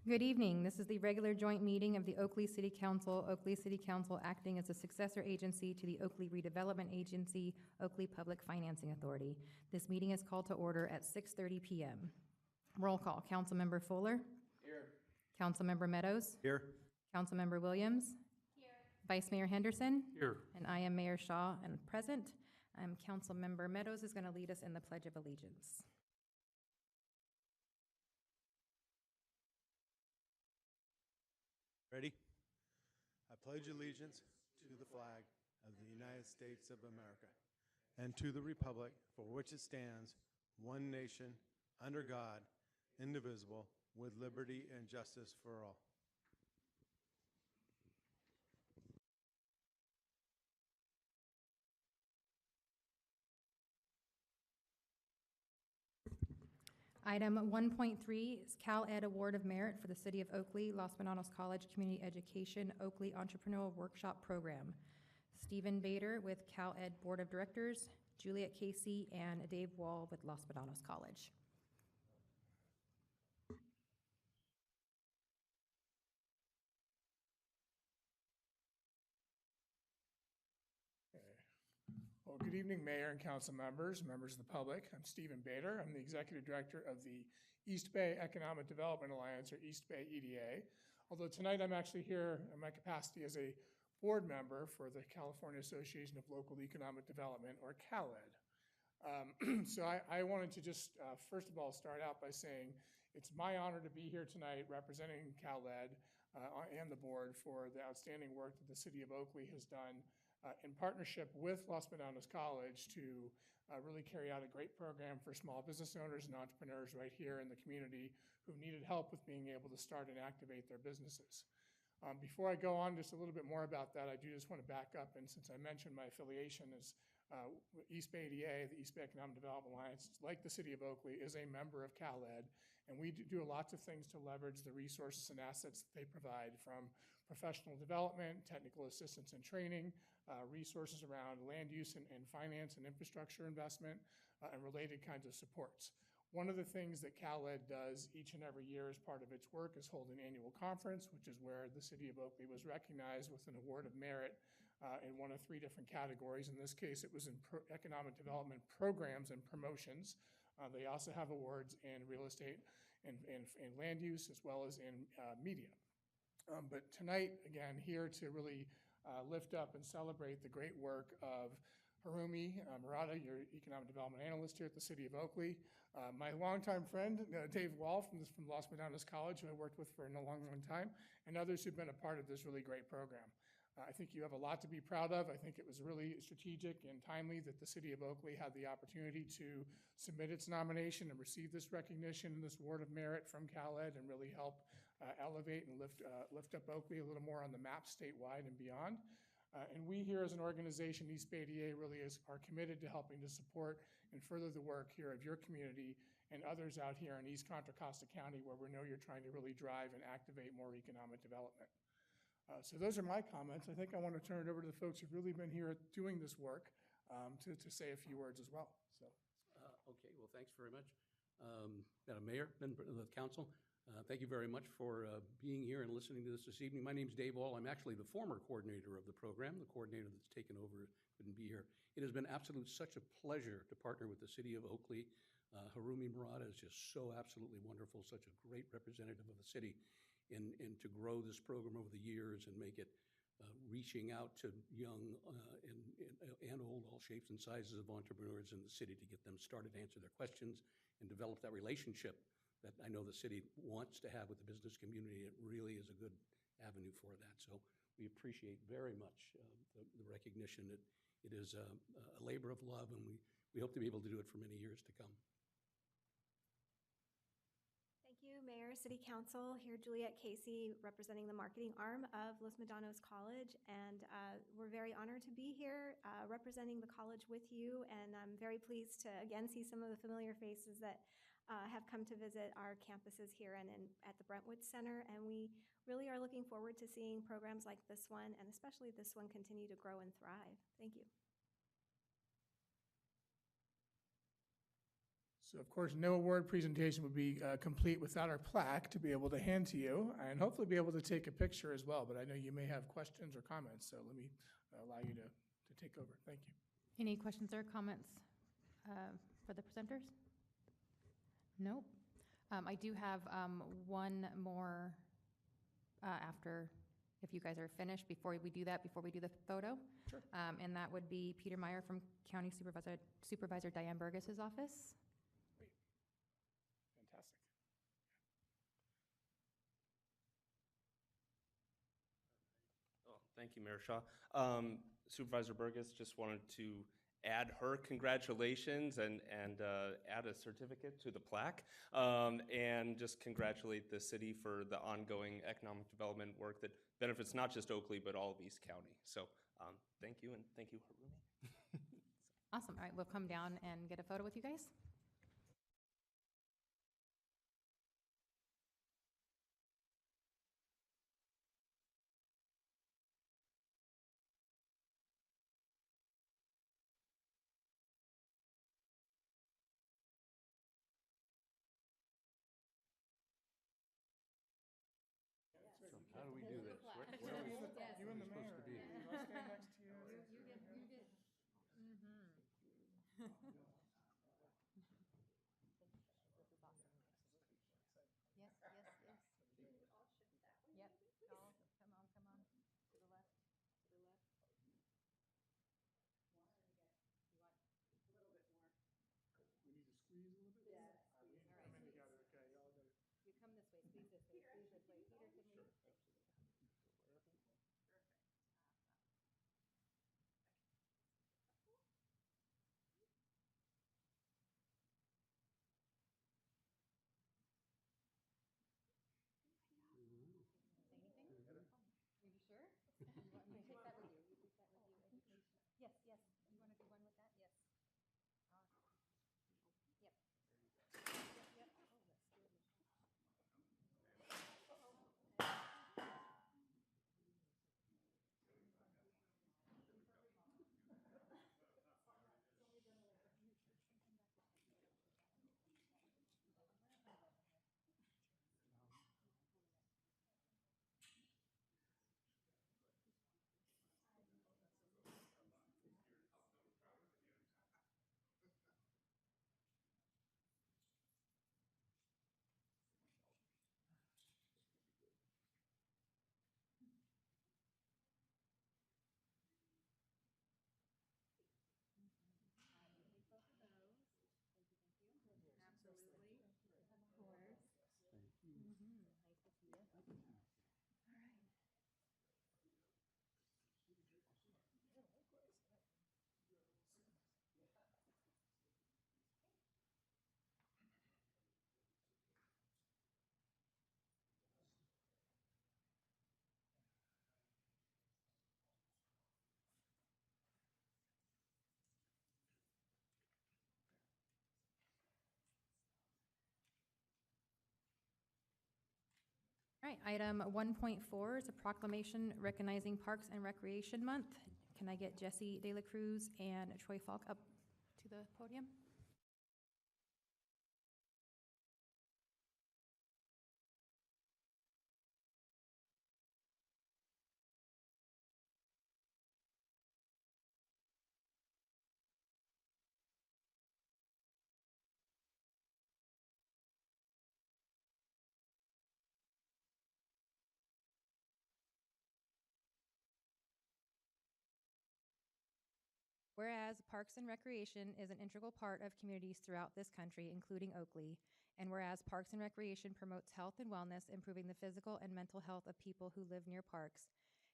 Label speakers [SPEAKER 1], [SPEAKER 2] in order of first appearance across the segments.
[SPEAKER 1] Good evening. This is the regular joint meeting of the Oakley City Council acting as a successor agency to the Oakley Redevelopment Agency, Oakley Public Financing Authority. This meeting is called to order at 6:30 p.m. Roll call. Councilmember Fuller.
[SPEAKER 2] Here.
[SPEAKER 1] Councilmember Meadows.
[SPEAKER 2] Here.
[SPEAKER 1] Councilmember Williams.
[SPEAKER 3] Here.
[SPEAKER 1] Vice Mayor Henderson.
[SPEAKER 2] Here.
[SPEAKER 1] And I am Mayor Shaw and present. Councilmember Meadows is going to lead us in the Pledge of Allegiance.
[SPEAKER 4] Ready? I pledge allegiance to the flag of the United States of America and to the republic for which it stands, one nation, under God, indivisible, with liberty and justice for all.
[SPEAKER 1] Item 1.3 is Cal Ed Award of Merit for the City of Oakley, Los Medanos College Community Education Oakley Entrepreneurial Workshop Program. Stephen Bader with Cal Ed Board of Directors, Juliet Casey, and Dave Wall with Los Medanos College.
[SPEAKER 5] Well, good evening, Mayor and Council members, members of the public. I'm Stephen Bader. I'm the Executive Director of the East Bay Economic Development Alliance, or East Bay EDA. Although tonight I'm actually here in my capacity as a board member for the California Association of Local Economic Development, or CalEd. So I wanted to just, first of all, start out by saying it's my honor to be here tonight representing CalEd and the board for the outstanding work that the City of Oakley has done in partnership with Los Medanos College to really carry out a great program for small business owners and entrepreneurs right here in the community who needed help with being able to start and activate their businesses. Before I go on just a little bit more about that, I do just want to back up, and since I mentioned my affiliation is East Bay EDA, the East Bay Economic Development Alliance, like the City of Oakley, is a member of CalEd, and we do lots of things to leverage the resources and assets that they provide, from professional development, technical assistance and training, resources around land use and finance and infrastructure investment, and related kinds of supports. One of the things that CalEd does each and every year as part of its work is hold an annual conference, which is where the City of Oakley was recognized with an award of merit in one of 3 different categories. In this case, it was in economic development programs and promotions. They also have awards in real estate and land use, as well as in media. But tonight, again, here to really lift up and celebrate the great work of Harumi Murata, your Economic Development Analyst here at the City of Oakley, my longtime friend, Dave Wall from Los Medanos College, who I worked with for a long, long time, and others who've been a part of this really great program. I think you have a lot to be proud of. I think it was really strategic and timely that the City of Oakley had the opportunity to submit its nomination and receive this recognition and this award of merit from CalEd and really help elevate and lift up Oakley a little more on the map statewide and beyond. And we here as an organization, East Bay EDA, really are committed to helping to support and further the work here of your community and others out here in East Contra Costa County, where we know you're trying to really drive and activate more economic development. So those are my comments. I think I want to turn it over to the folks who've really been here doing this work to say a few words as well. So.
[SPEAKER 6] Okay, well, thanks very much. Madam Mayor, members of the council, thank you very much for being here and listening to this evening. My name is Dave Wall. I'm actually the former coordinator of the program. The coordinator that's taken over couldn't be here. It has been absolute such a pleasure to partner with the City of Oakley. Harumi Murata is just so absolutely wonderful, such a great representative of the city, and to grow this program over the years and make it reaching out to young and old, all shapes and sizes of entrepreneurs in the city to get them started, answer their questions, and develop that relationship that I know the city wants to have with the business community. It really is a good avenue for that. So we appreciate very much the recognition. It is a labor of love, and we hope to be able to do it for many years to come.
[SPEAKER 3] Thank you, Mayor, City Council. Here, Juliet Casey, representing the marketing arm of Los Medanos College, and we're very honored to be here representing the college with you, and I'm very pleased to again see some of the familiar faces that have come to visit our campuses here and at the Brentwood Center, and we really are looking forward to seeing programs like this one, and especially this one, continue to grow and thrive. Thank you.
[SPEAKER 5] So of course, no award presentation would be complete without our plaque to be able to hand to you and hopefully be able to take a picture as well. But I know you may have questions or comments, so let me allow you to take over. Thank you.
[SPEAKER 1] Any questions or comments for the presenters? Nope. I do have one more after, if you guys are finished, before we do the photo.
[SPEAKER 5] Sure.
[SPEAKER 1] And that would be Peter Meyer from County Supervisor Diane Burgess's office.
[SPEAKER 5] Great. Fantastic.
[SPEAKER 2] Oh, thank you, Mayor Shaw. Supervisor Burgess just wanted to add her congratulations and add a certificate to the plaque, and just congratulate the city for the ongoing economic development work that benefits not just Oakley, but all of East County. So thank you, and thank you, Harumi.
[SPEAKER 1] Awesome. All right, we'll come down and get a photo with you guys.
[SPEAKER 6] So how do we do this? Where are we
[SPEAKER 5] You and the mayor.
[SPEAKER 6] supposed to be?
[SPEAKER 5] I'll stand next to you.
[SPEAKER 1] Yes, yes, yes. Yep. All, come on, come on. To the left, to the left.
[SPEAKER 5] We need to squeeze a little bit? Yeah. Come in together, okay, y'all got it.
[SPEAKER 1] You come this way, squeeze this way, squeeze this way. Peter, can we? Anything? Are you sure? You want me to take that with you? You take that with you. Education. Yes, yes. You want to do one with that? Yes. Yep. Yep, yep. Oh, that scared me. Absolutely. Of course. Nice to see you. All right. All right, item 1.4 is a proclamation recognizing Parks and Recreation Month. Can I get Jesse De La Cruz and Troy Falk up to the podium? Whereas Parks and Recreation is an integral part of communities throughout this country, including Oakley, and whereas Parks and Recreation promotes health and wellness, improving the physical and mental health of people who live near parks,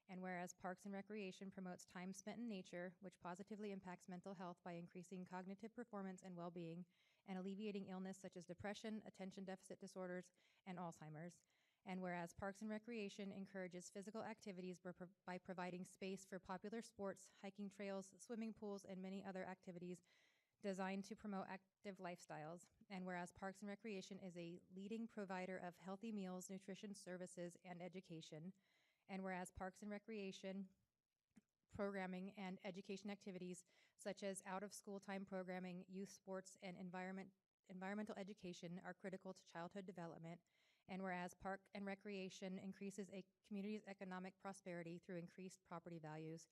[SPEAKER 1] and whereas Parks and Recreation promotes time spent in nature, which positively impacts mental health by increasing cognitive performance and well-being, and alleviating illness such as depression, attention deficit disorders, and Alzheimer's. And whereas Parks and Recreation encourages physical activities by providing space for popular sports, hiking trails, swimming pools, and many other activities designed to promote active lifestyles. And whereas Parks and Recreation is a leading provider of healthy meals, nutrition services, and education. And whereas Parks and Recreation programming and education activities such as out-of-school time programming, youth sports, and environmental education are critical to childhood development, and whereas park and recreation increases a community's economic prosperity through increased property values,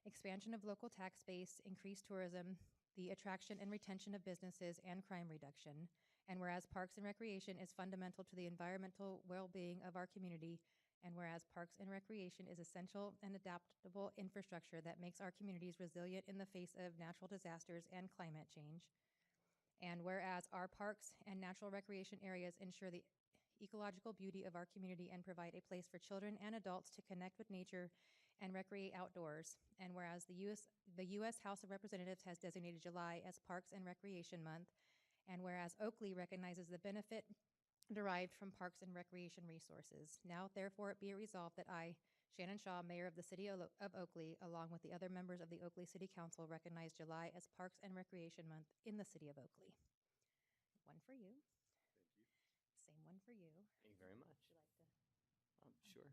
[SPEAKER 1] expansion of local tax base, increased tourism, the attraction and retention of businesses, and crime reduction. And whereas Parks and Recreation is fundamental to the environmental well-being of our community, and whereas Parks and Recreation is essential and adaptable infrastructure that makes our communities resilient in the face of natural disasters and climate change. And whereas our parks and natural recreation areas ensure the ecological beauty of our community and provide a place for children and adults to connect with nature and recreate outdoors. And whereas the U.S. House of Representatives has designated July as Parks and Recreation Month, and whereas Oakley recognizes the benefit derived from parks and recreation resources. Now, therefore, it be it resolved that I, Shannon Shaw, Mayor of the City of Oakley, along with the other members of the Oakley City Council, recognize July as Parks and Recreation Month in the City of Oakley. One for you. Same one for you.
[SPEAKER 7] Thank you very much.
[SPEAKER 1] Would you like to?
[SPEAKER 7] Sure.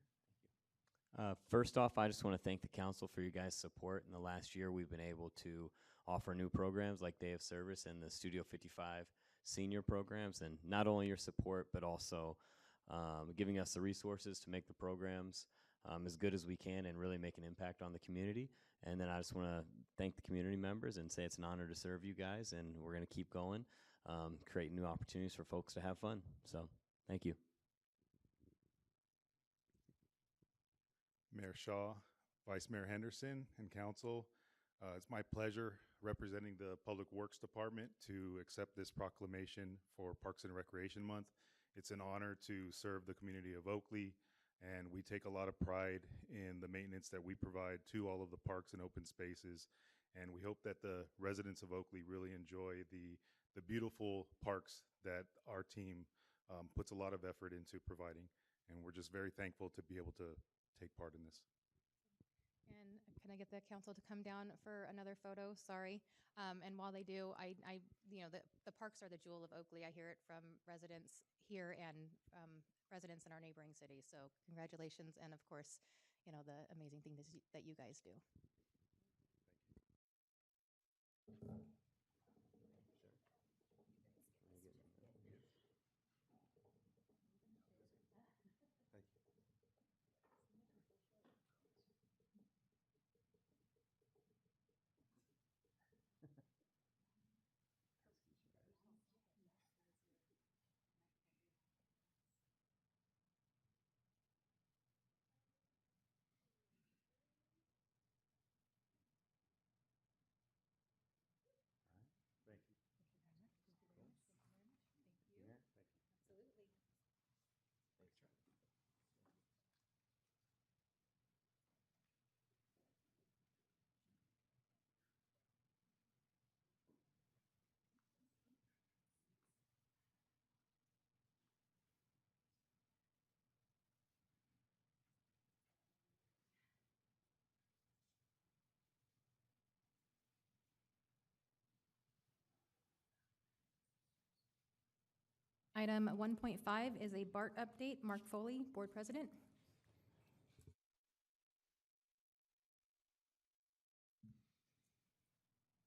[SPEAKER 7] Thank you. First off, I just want to thank the council for your guys' support. In the last year, we've been able to offer new programs like Day of Service and the Studio 55 senior programs, and not only your support, but also giving us the resources to make the programs as good as we can and really make an impact on the community. And then I just want to thank the community members and say it's an honor to serve you guys, and we're going to keep going, create new opportunities for folks to have fun. So thank you.
[SPEAKER 8] Mayor Shaw, Vice Mayor Henderson, and council. It's my pleasure representing the Public Works Department to accept this proclamation for Parks and Recreation Month. It's an honor to serve the community of Oakley, and we take a lot of pride in the maintenance that we provide to all of the parks and open spaces. And we hope that the residents of Oakley really enjoy the beautiful parks that our team puts a lot of effort into providing. And we're just very thankful to be able to take part in this.
[SPEAKER 1] And can I get the council to come down for another photo? Sorry. And while they do, the parks are the jewel of Oakley. I hear it from residents here and residents in our neighboring cities. So congratulations, and of course, the amazing thing that you guys do. Item 1.5 is a BART update. Mark Foley, Board President.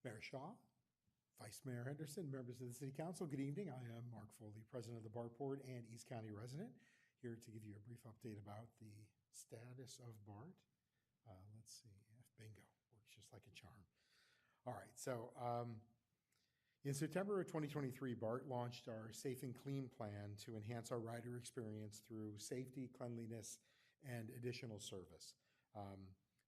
[SPEAKER 9] Mayor Shaw, Vice Mayor Henderson, members of the City Council, good evening. I am Mark Foley, President of the BART Board and East County resident, here to give you a brief update about the status of BART. Let's see, bingo, works just like a charm. All right, so in September of 2023, BART launched our Safe and Clean plan to enhance our rider experience through safety, cleanliness, and additional service.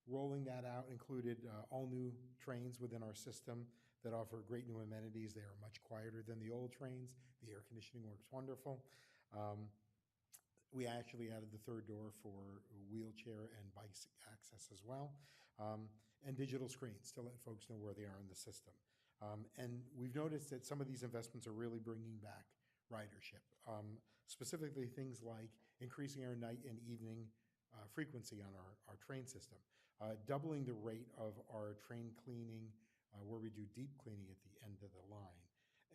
[SPEAKER 9] Rolling that out included all new trains within our system that offer great new amenities. They are much quieter than the old trains. The air conditioning works wonderful. We actually added the third door for wheelchair and bike access as well. And digital screens to let folks know where they are in the system. And we've noticed that some of these investments are really bringing back ridership, specifically things like increasing our night and evening frequency on our train system, doubling the rate of our train cleaning where we do deep cleaning at the end of the line,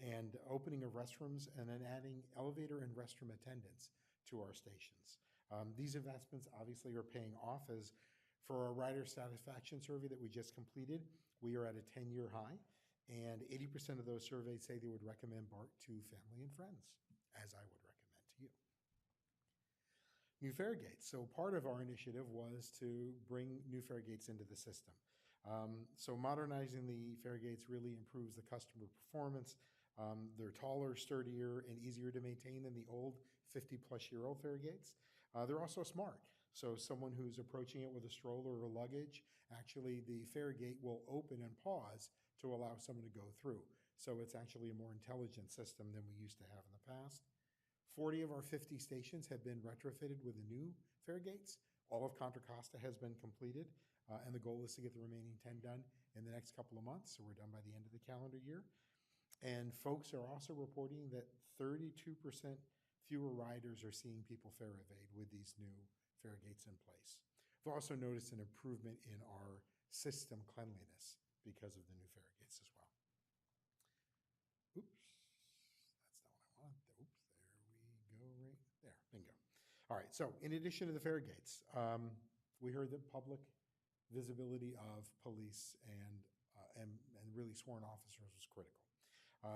[SPEAKER 9] and opening of restrooms and then adding elevator and restroom attendants to our stations. These investments obviously are paying off, as for our rider satisfaction survey that we just completed, we are at a 10-year high. And 80% of those surveyed say they would recommend BART to family and friends, as I would recommend to you. New fare gates. So part of our initiative was to bring new fare gates into the system. So modernizing the fare gates really improves the customer performance. They're taller, sturdier, and easier to maintain than the old 50-plus-year-old fare gates. They're also smart. So someone who's approaching it with a stroller or luggage, actually the fare gate will open and pause to allow someone to go through. So it's actually a more intelligent system than we used to have in the past. 40 of our 50 stations have been retrofitted with the new fare gates. All of Contra Costa has been completed, and the goal is to get the remaining 10 done in the next couple of months, so we're done by the end of the calendar year. And folks are also reporting that 32% fewer riders are seeing people fare evade with these new fare gates in place. We've also noticed an improvement in our system cleanliness because of the new fare gates as well. Oops, that's not what I wanted. Oops, there we go, right there, bingo. All right, so in addition to the fare gates, we heard that public visibility of police and really sworn officers was critical.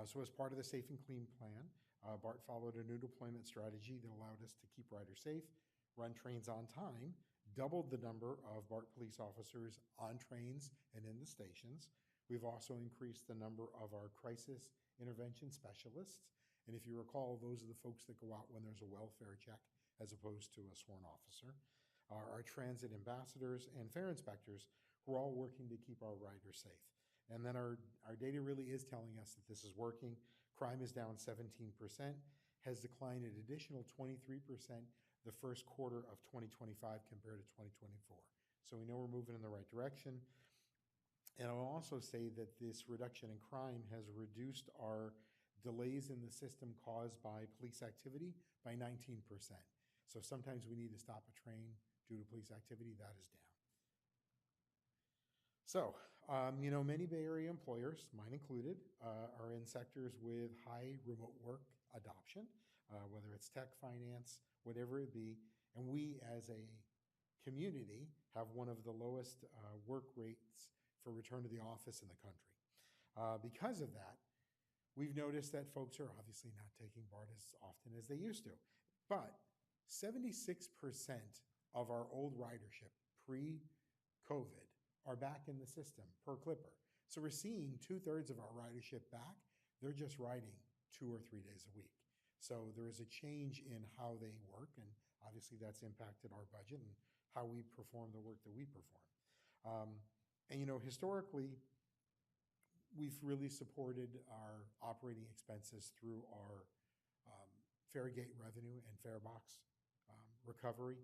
[SPEAKER 9] So as part of the Safe and Clean plan, BART followed a new deployment strategy that allowed us to keep riders safe, run trains on time, doubled the number of BART police officers on trains and in the stations. We've also increased the number of our crisis intervention specialists. And if you recall, those are the folks that go out when there's a welfare check as opposed to a sworn officer. Our transit ambassadors and fare inspectors who are all working to keep our riders safe. And then our data really is telling us that this is working. Crime is down 17%, has declined an additional 23% the first quarter of 2025 compared to 2024. So we know we're moving in the right direction. And I'll also say that this reduction in crime has reduced our delays in the system caused by police activity by 19%. So sometimes we need to stop a train due to police activity, that is down. So, many Bay Area employers, mine included, are in sectors with high remote work adoption, whether it's tech, finance, whatever it be. And we, as a community, have one of the lowest work rates for return to the office in the country. Because of that, we've noticed that folks are obviously not taking BART as often as they used to. But 76% of our old ridership pre-COVID are back in the system per clipper. So we're seeing 2/3 of our ridership back. They're just riding 2 or 3 days a week. So there is a change in how they work, and obviously that's impacted our budget and how we perform the work that we perform. Historically, we've really supported our operating expenses through our fare gate revenue and fare box recovery.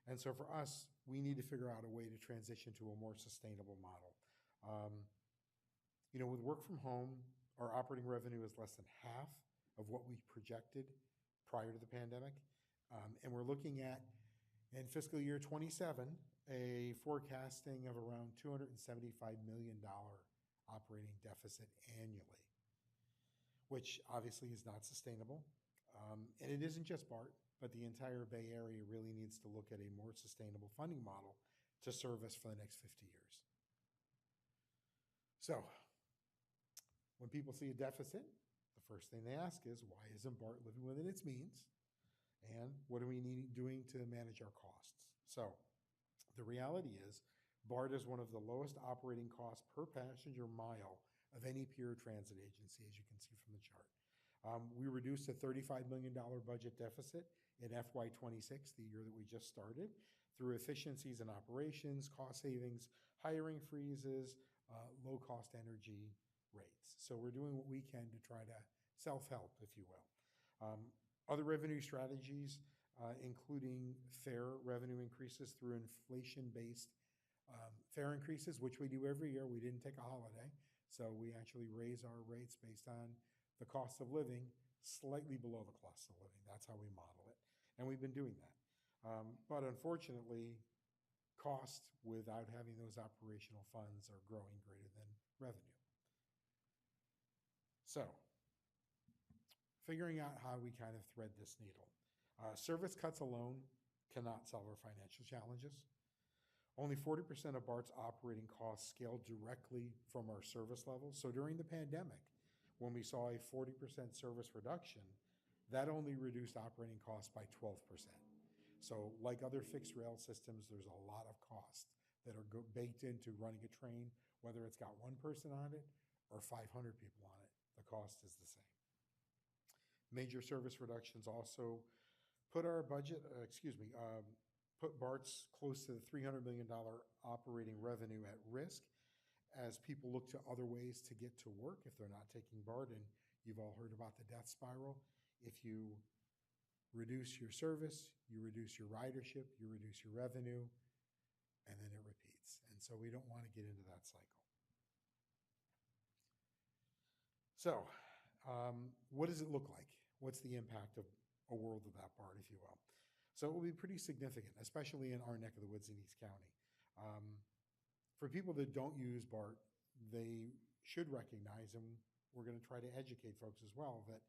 [SPEAKER 9] And so for us, we need to figure out a way to transition to a more sustainable model. With work from home, our operating revenue is less than half of what we projected prior to the pandemic. And we're looking at, in fiscal year 27, a forecasting of around $275 million operating deficit annually, which obviously is not sustainable. And it isn't just BART, but the entire Bay Area really needs to look at a more sustainable funding model to serve us for the next 50 years. So, when people see a deficit, the first thing they ask is, why isn't BART living within its means? And what are we doing to manage our costs? So, the reality is, BART is one of the lowest operating costs per passenger mile of any peer transit agency, as you can see from the chart. We reduced a $35 million budget deficit in FY26, the year that we just started, through efficiencies in operations, cost savings, hiring freezes, low-cost energy rates. So we're doing what we can to try to self-help, if you will. Other revenue strategies, including fare revenue increases through inflation-based fare increases, which we do every year. We didn't take a holiday, so we actually raise our rates based on the cost of living slightly below the cost of living. That's how we model it, and we've been doing that. But unfortunately, costs without having those operational funds are growing greater than revenue. So, figuring out how we kind of thread this needle. Service cuts alone cannot solve our financial challenges. Only 40% of BART's operating costs scaled directly from our service levels. So during the pandemic, when we saw a 40% service reduction, that only reduced operating costs by 12%. So like other fixed rail systems, there's a lot of costs that are baked into running a train, whether it's got one person on it or 500 people on it, the cost is the same. Major service reductions also put our budget, put BART's close to the $300 million operating revenue at risk as people look to other ways to get to work if they're not taking BART. And you've all heard about the death spiral. If you reduce your service, you reduce your ridership, you reduce your revenue, and then it repeats. And so we don't want to get into that cycle. So what does it look like? What's the impact of a world without BART, if you will? So it will be pretty significant, especially in our neck of the woods in East County. For people that don't use BART, they should recognize, and we're going to try to educate folks as well, that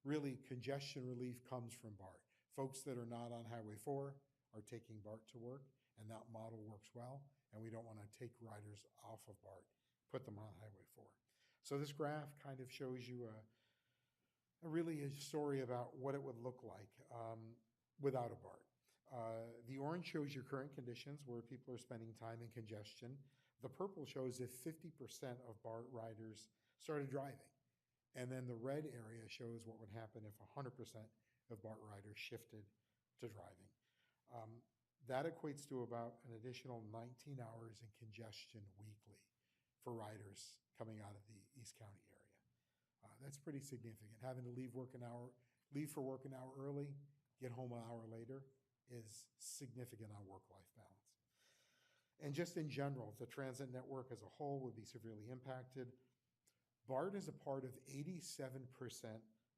[SPEAKER 9] really congestion relief comes from BART. Folks that are not on Highway 4 are taking BART to work, and that model works well, and we don't want to take riders off of BART, put them on Highway 4. So this graph kind of shows you a story about what it would look like without a BART. The orange shows your current conditions where people are spending time in congestion. The purple shows if 50% of BART riders started driving. And then the red area shows what would happen if 100% of BART riders shifted to driving. That equates to about an additional 19 hours in congestion weekly for riders coming out of the East County area. That's pretty significant. Having to leave for work an hour early, get home an hour later is significant on work-life balance. And just in general, the transit network as a whole would be severely impacted. BART is a part of 87%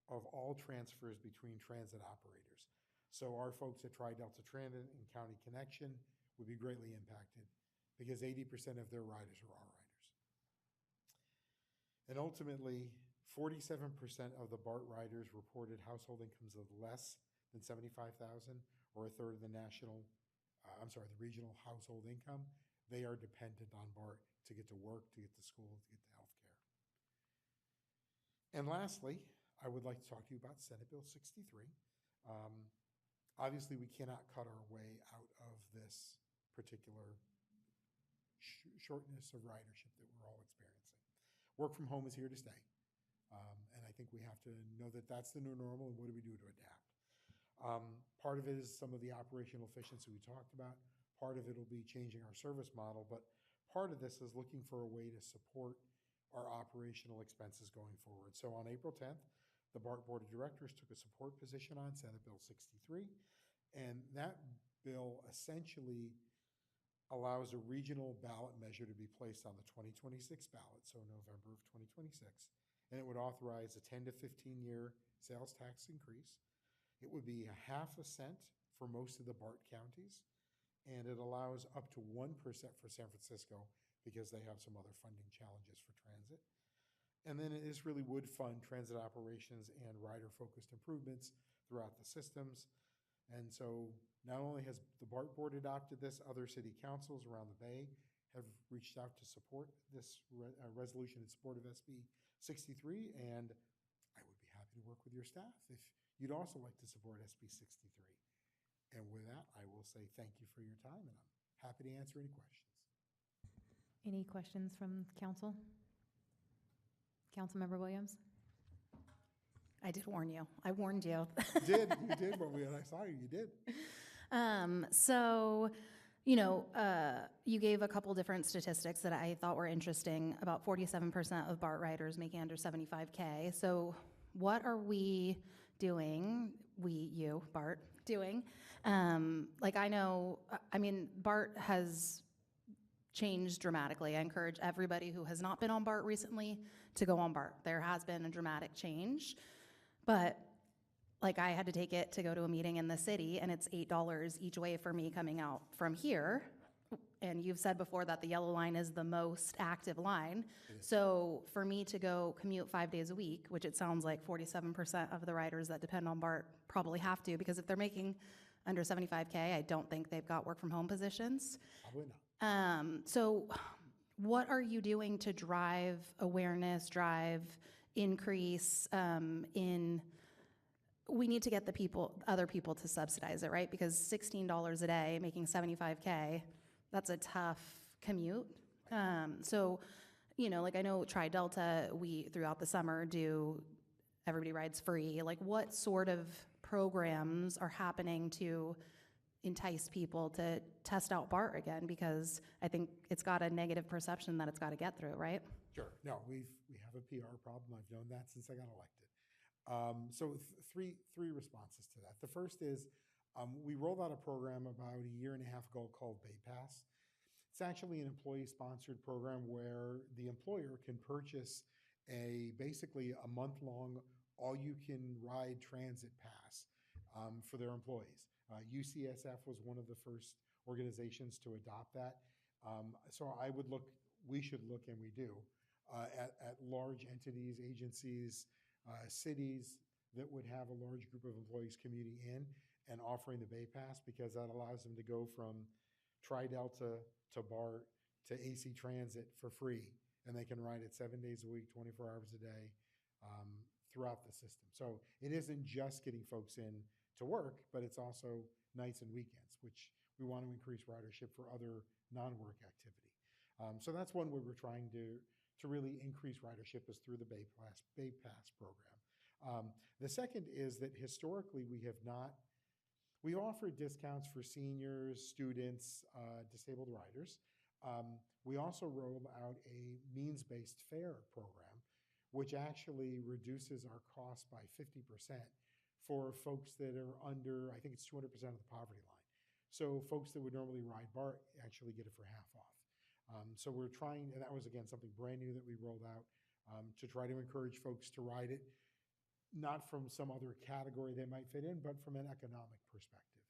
[SPEAKER 9] of all transfers between transit operators. So our folks at Tri-Delta Transit and County Connection would be greatly impacted because 80% of their riders are our riders. And ultimately, 47% of the BART riders reported household incomes of less than $75,000, or a third of the the regional household income. They are dependent on BART to get to work, to get to school, to get to healthcare. And lastly, I would like to talk to you about Senate Bill 63. Obviously, we cannot cut our way out of this particular shortness of ridership that we're all experiencing. Work from home is here to stay. And I think we have to know that that's the new normal, and what do we do to adapt? Part of it is some of the operational efficiency we talked about. Part of it will be changing our service model, but part of this is looking for a way to support our operational expenses going forward. So on April 10th, the BART Board of Directors took a support position on Senate Bill 63, and that bill essentially allows a regional ballot measure to be placed on the 2026 ballot, so November of 2026, and it would authorize a 10 to 15-year sales tax increase. It would be a ½ cent for most of the BART counties, and it allows up to 1% for San Francisco because they have some other funding challenges for transit. And then it really would fund transit operations and rider-focused improvements throughout the systems. And so not only has the BART Board adopted this, other city councils around the Bay have reached out to support this resolution in support of SB 63, and I would be happy to work with your staff if you'd also like to support SB 63. And with that, I will say thank you for your time, and I'm happy to answer any questions.
[SPEAKER 1] Any questions from council? Councilmember Williams?
[SPEAKER 10] I did warn you. I warned you.
[SPEAKER 9] You did when I saw you, you did.
[SPEAKER 10] So, you gave a couple different statistics that I thought were interesting. About 47% of BART riders making under 75K. So what are we doing, BART, doing? BART has changed dramatically. I encourage everybody who has not been on BART recently to go on BART. There has been a dramatic change, but I had to take it to go to a meeting in the city, and it's $8 each way for me coming out from here. And you've said before that the yellow line is the most active line. So for me to go commute 5 days a week, which it sounds like 47% of the riders that depend on BART probably have to, because if they're making under 75K, I don't think they've got work from home positions.
[SPEAKER 9] Probably not.
[SPEAKER 10] So what are you doing to drive awareness, drive increase we need to get other people to subsidize it, right? Because $16 a day, making 75K, that's a tough commute. So, like I know Tri-Delta, we, throughout the summer, do everybody rides free. Like, what sort of programs are happening to entice people to test out BART again? Because I think it's got a negative perception that it's got to get through, right?
[SPEAKER 9] Sure. No, we have a PR problem. I've known that since I got elected. Three responses to that. The first is we rolled out a program about a year and a half ago called Bay Pass. It's actually an employee-sponsored program where the employer can purchase basically a month-long all-you-can-ride transit pass for their employees. UCSF was one of the first organizations to adopt that. So we should look, and we do, at large entities, agencies, cities that would have a large group of employees commuting in and offering the Bay Pass, because that allows them to go from Tri-Delta to BART to AC Transit for free, and they can ride it 7 days a week, 24 hours a day throughout the system. So it isn't just getting folks in to work, but it's also nights and weekends, which we want to increase ridership for other non-work activity. So that's one way we're trying to really increase ridership is through the Bay Pass program. The second is that historically we offered discounts for seniors, students, disabled riders. We also rolled out a means-based fare program, which actually reduces our cost by 50% for folks that are under, I think it's 200% of the poverty line. So folks that would normally ride BART actually get it for half off. So we're trying, and that was, again, something brand new that we rolled out to try to encourage folks to ride it, not from some other category they might fit in, but from an economic perspective.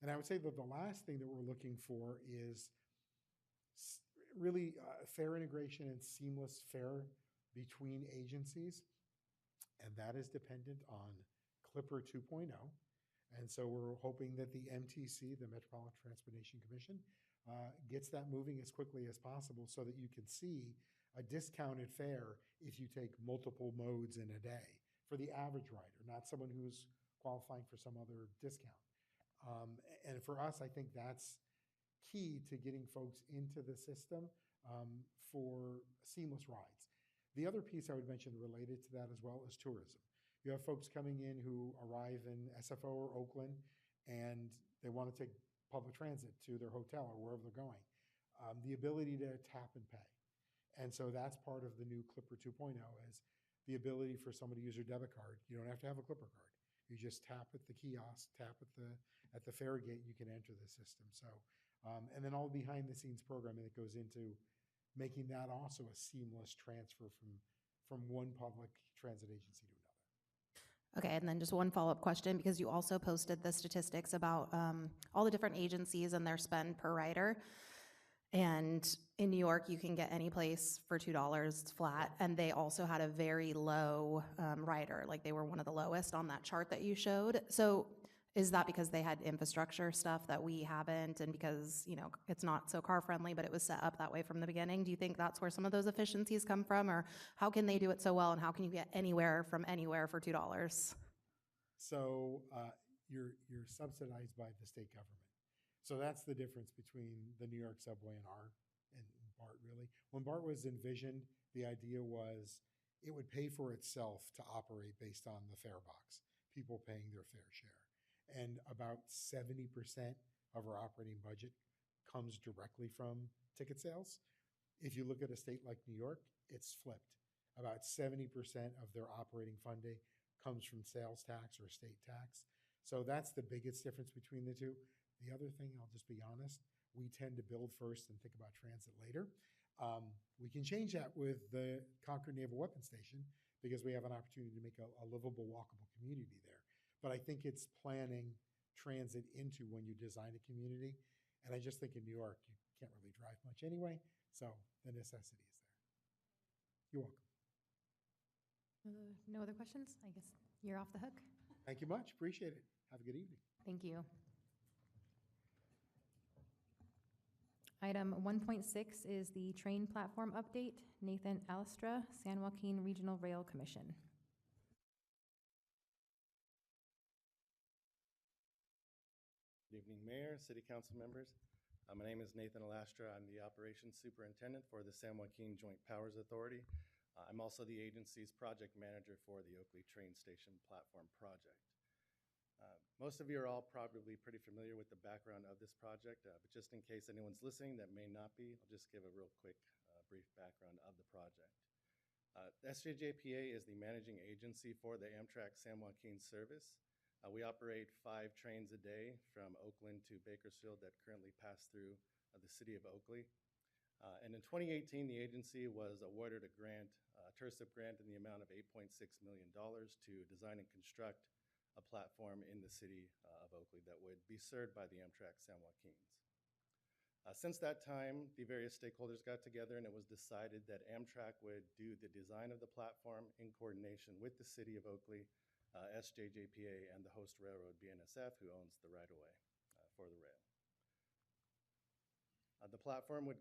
[SPEAKER 9] And I would say that the last thing that we're looking for is really fare integration and seamless fare between agencies, and that is dependent on Clipper 2.0. And so we're hoping that the MTC, the Metropolitan Transportation Commission, gets that moving as quickly as possible so that you can see a discounted fare if you take multiple modes in a day for the average rider, not someone who's qualifying for some other discount. And for us, I think that's key to getting folks into the system for seamless rides. The other piece I would mention related to that as well is tourism. You have folks coming in who arrive in SFO or Oakland, and they want to take public transit to their hotel or wherever they're going. The ability to tap and pay. And so that's part of the new Clipper 2.0 is the ability for somebody to use their debit card. You don't have to have a Clipper card. You just tap at the kiosk, tap at the fare gate, you can enter the system. So, and then all behind the scenes programming that goes into making that also a seamless transfer from one public transit agency to another.
[SPEAKER 10] Okay, and then just one follow-up question, because you also posted the statistics about all the different agencies and their spend per rider. And in New York, you can get any place for $2 flat, and they also had a very low rider. Like, they were one of the lowest on that chart that you showed. So is that because they had infrastructure stuff that we haven't, and because, it's not so car-friendly, but it was set up that way from the beginning? Do you think that's where some of those efficiencies come from, or how can they do it so well, and how can you get anywhere from anywhere for $2?
[SPEAKER 9] So you're subsidized by the state government. So that's the difference between the New York subway and BART, really. When BART was envisioned, the idea was it would pay for itself to operate based on the fare box, people paying their fair share. And about 70% of our operating budget comes directly from ticket sales. If you look at a state like New York, it's flipped. About 70% of their operating funding comes from sales tax or state tax. So that's the biggest difference between the two. The other thing, I'll just be honest, we tend to build first and think about transit later. We can change that with the Concord Naval Weapons Station because we have an opportunity to make a livable, walkable community there. But I think it's planning transit into when you design a community. And I just think in New York, you can't really drive much anyway, so the necessity is there. You're welcome.
[SPEAKER 1] No other questions? I guess you're off the hook.
[SPEAKER 9] Thank you much. Appreciate it. Have a good evening.
[SPEAKER 1] Thank you. Item 1.6 is the train platform update. Nathan Alstra, San Joaquin Regional Rail Commission.
[SPEAKER 11] Good evening, Mayor, City Council members. My name is Nathan Alastra. I'm the Operations Superintendent for the San Joaquin Joint Powers Authority. I'm also the agency's project manager for the Oakley Train Station Platform Project. Most of you are all probably pretty familiar with the background of this project, but just in case anyone's listening that may not be, I'll just give a real quick brief background of the project. SJJPA is the managing agency for the Amtrak San Joaquin service. We operate 5 trains a day from Oakland to Bakersfield that currently pass through the city of Oakley. And in 2018, the agency was awarded a grant, a TIRSIP grant in the amount of $8.6 million to design and construct a platform in the city of Oakley that would be served by the Amtrak San Joaquins. Since that time, the various stakeholders got together and it was decided that Amtrak would do the design of the platform in coordination with the city of Oakley, SJJPA, and the host railroad, BNSF, who owns the right-of-way for the rail. The platform would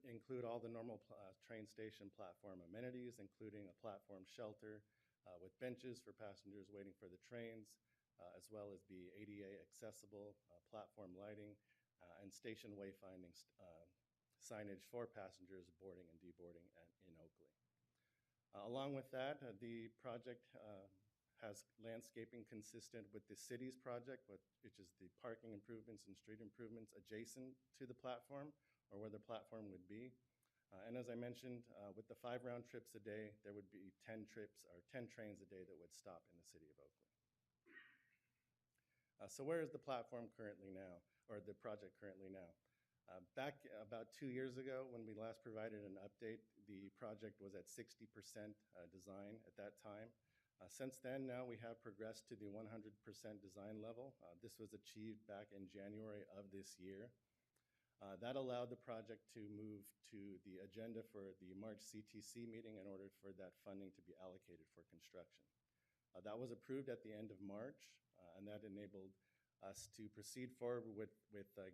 [SPEAKER 11] include all the normal train station platform amenities, including a platform shelter with benches for passengers waiting for the trains, as well as be ADA accessible, platform lighting, and station wayfinding signage for passengers boarding and deboarding in Oakley. Along with that, the project has landscaping consistent with the city's project, which is the parking improvements and street improvements adjacent to the platform or where the platform would be. And as I mentioned, with the 5 round trips a day, there would be 10 trips or 10 trains a day that would stop in the city of Oakley. So where is the platform currently now, or the project currently now? Back about 2 years ago, when we last provided an update, the project was at 60% design at that time. Since then, now we have progressed to the 100% design level. This was achieved back in January of this year. That allowed the project to move to the agenda for the March CTC meeting in order for that funding to be allocated for construction. That was approved at the end of March, and that enabled us to proceed forward with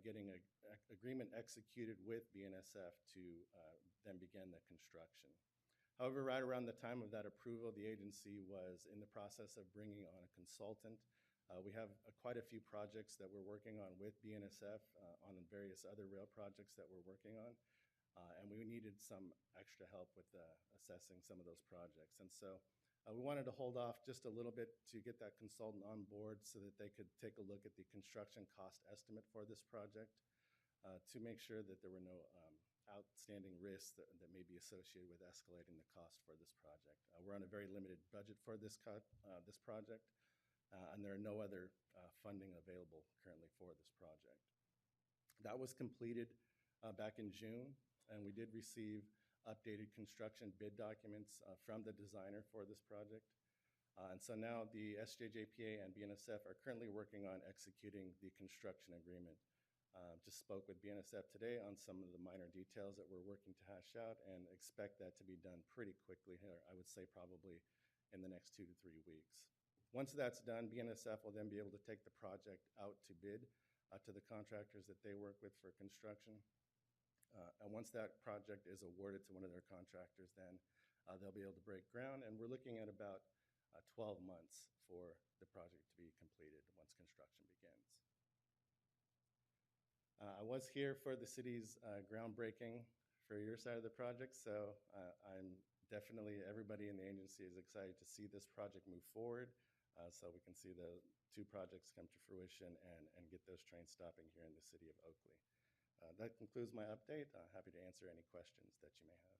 [SPEAKER 11] getting an agreement executed with BNSF to then begin the construction. However, right around the time of that approval, the agency was in the process of bringing on a consultant. We have quite a few projects that we're working on with BNSF on various other rail projects that we're working on, and we needed some extra help with assessing some of those projects. And so we wanted to hold off just a little bit to get that consultant on board so that they could take a look at the construction cost estimate for this project to make sure that there were no outstanding risks that may be associated with escalating the cost for this project. We're on a very limited budget for this project, and there are no other funding available currently for this project. That was completed back in June, and we did receive updated construction bid documents from the designer for this project. And so now the SJJPA and BNSF are currently working on executing the construction agreement. Just spoke with BNSF today on some of the minor details that we're working to hash out and expect that to be done pretty quickly here, I would say probably in the next 2 to 3 weeks. Once that's done, BNSF will then be able to take the project out to bid to the contractors that they work with for construction. And once that project is awarded to one of their contractors, then they'll be able to break ground. And we're looking at about 12 months for the project to be completed once construction begins. I was here for the city's groundbreaking for your side of the project, so I'm definitely, everybody in the agency is excited to see this project move forward so we can see the 2 projects come to fruition and get those trains stopping here in the city of Oakley. That concludes my update. Happy to answer any questions that you may have.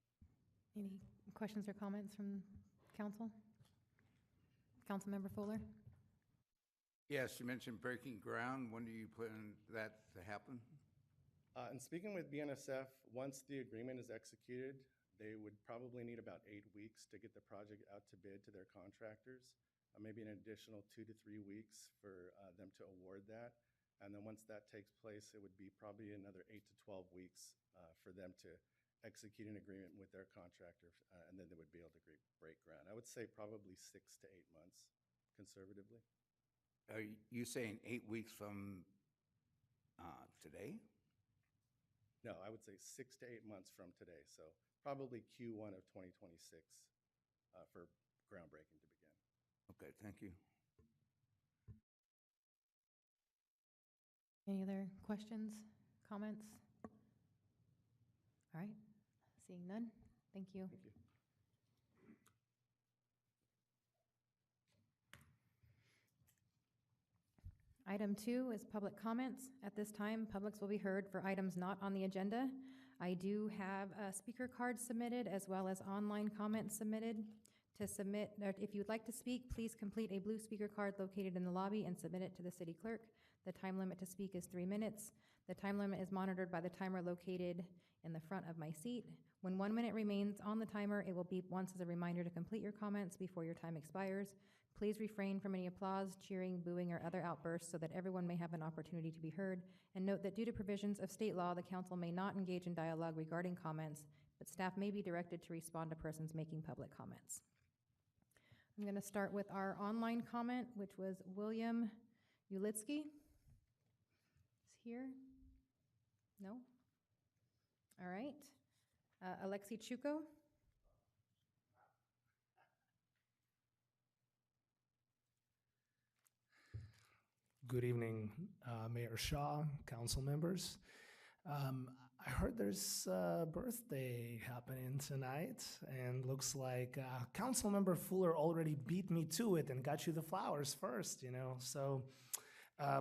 [SPEAKER 1] Any questions or comments from council? Councilmember Fuller?
[SPEAKER 12] Yes, you mentioned breaking ground. When do you plan that to happen?
[SPEAKER 11] And speaking with BNSF, once the agreement is executed, they would probably need about 8 weeks to get the project out to bid to their contractors, maybe an additional 2 to 3 weeks for them to award that. And then once that takes place, it would be probably another 8 to 12 weeks for them to execute an agreement with their contractor, and then they would be able to break ground. I would say probably 6 to 8 months, conservatively.
[SPEAKER 12] Are you saying 8 weeks from today?
[SPEAKER 11] No, I would say 6 to 8 months from today, so probably Q1 of 2026 for groundbreaking to begin.
[SPEAKER 12] Okay, thank you.
[SPEAKER 1] Any other questions, comments? All right, seeing none, thank you.
[SPEAKER 11] Thank you.
[SPEAKER 1] Item 2 is public comments. At this time, publics will be heard for items not on the agenda. I do have speaker cards submitted as well as online comments submitted. To submit, or if you would like to speak, please complete a blue speaker card located in the lobby and submit it to the city clerk. The time limit to speak is 3 minutes. The time limit is monitored by the timer located in the front of my seat. When 1 minute remains on the timer, it will beep once as a reminder to complete your comments before your time expires. Please refrain from any applause, cheering, booing, or other outbursts so that everyone may have an opportunity to be heard. And note that due to provisions of state law, the council may not engage in dialogue regarding comments, but staff may be directed to respond to persons making public comments. I'm going to start with our online comment, which was William Ulitsky. Is here? No? All right. Alexi Chuko.
[SPEAKER 13] Good evening, Mayor Shaw, council members. I heard there's a birthday happening tonight, and looks like Councilmember Fuller already beat me to it and got you the flowers first, you know. So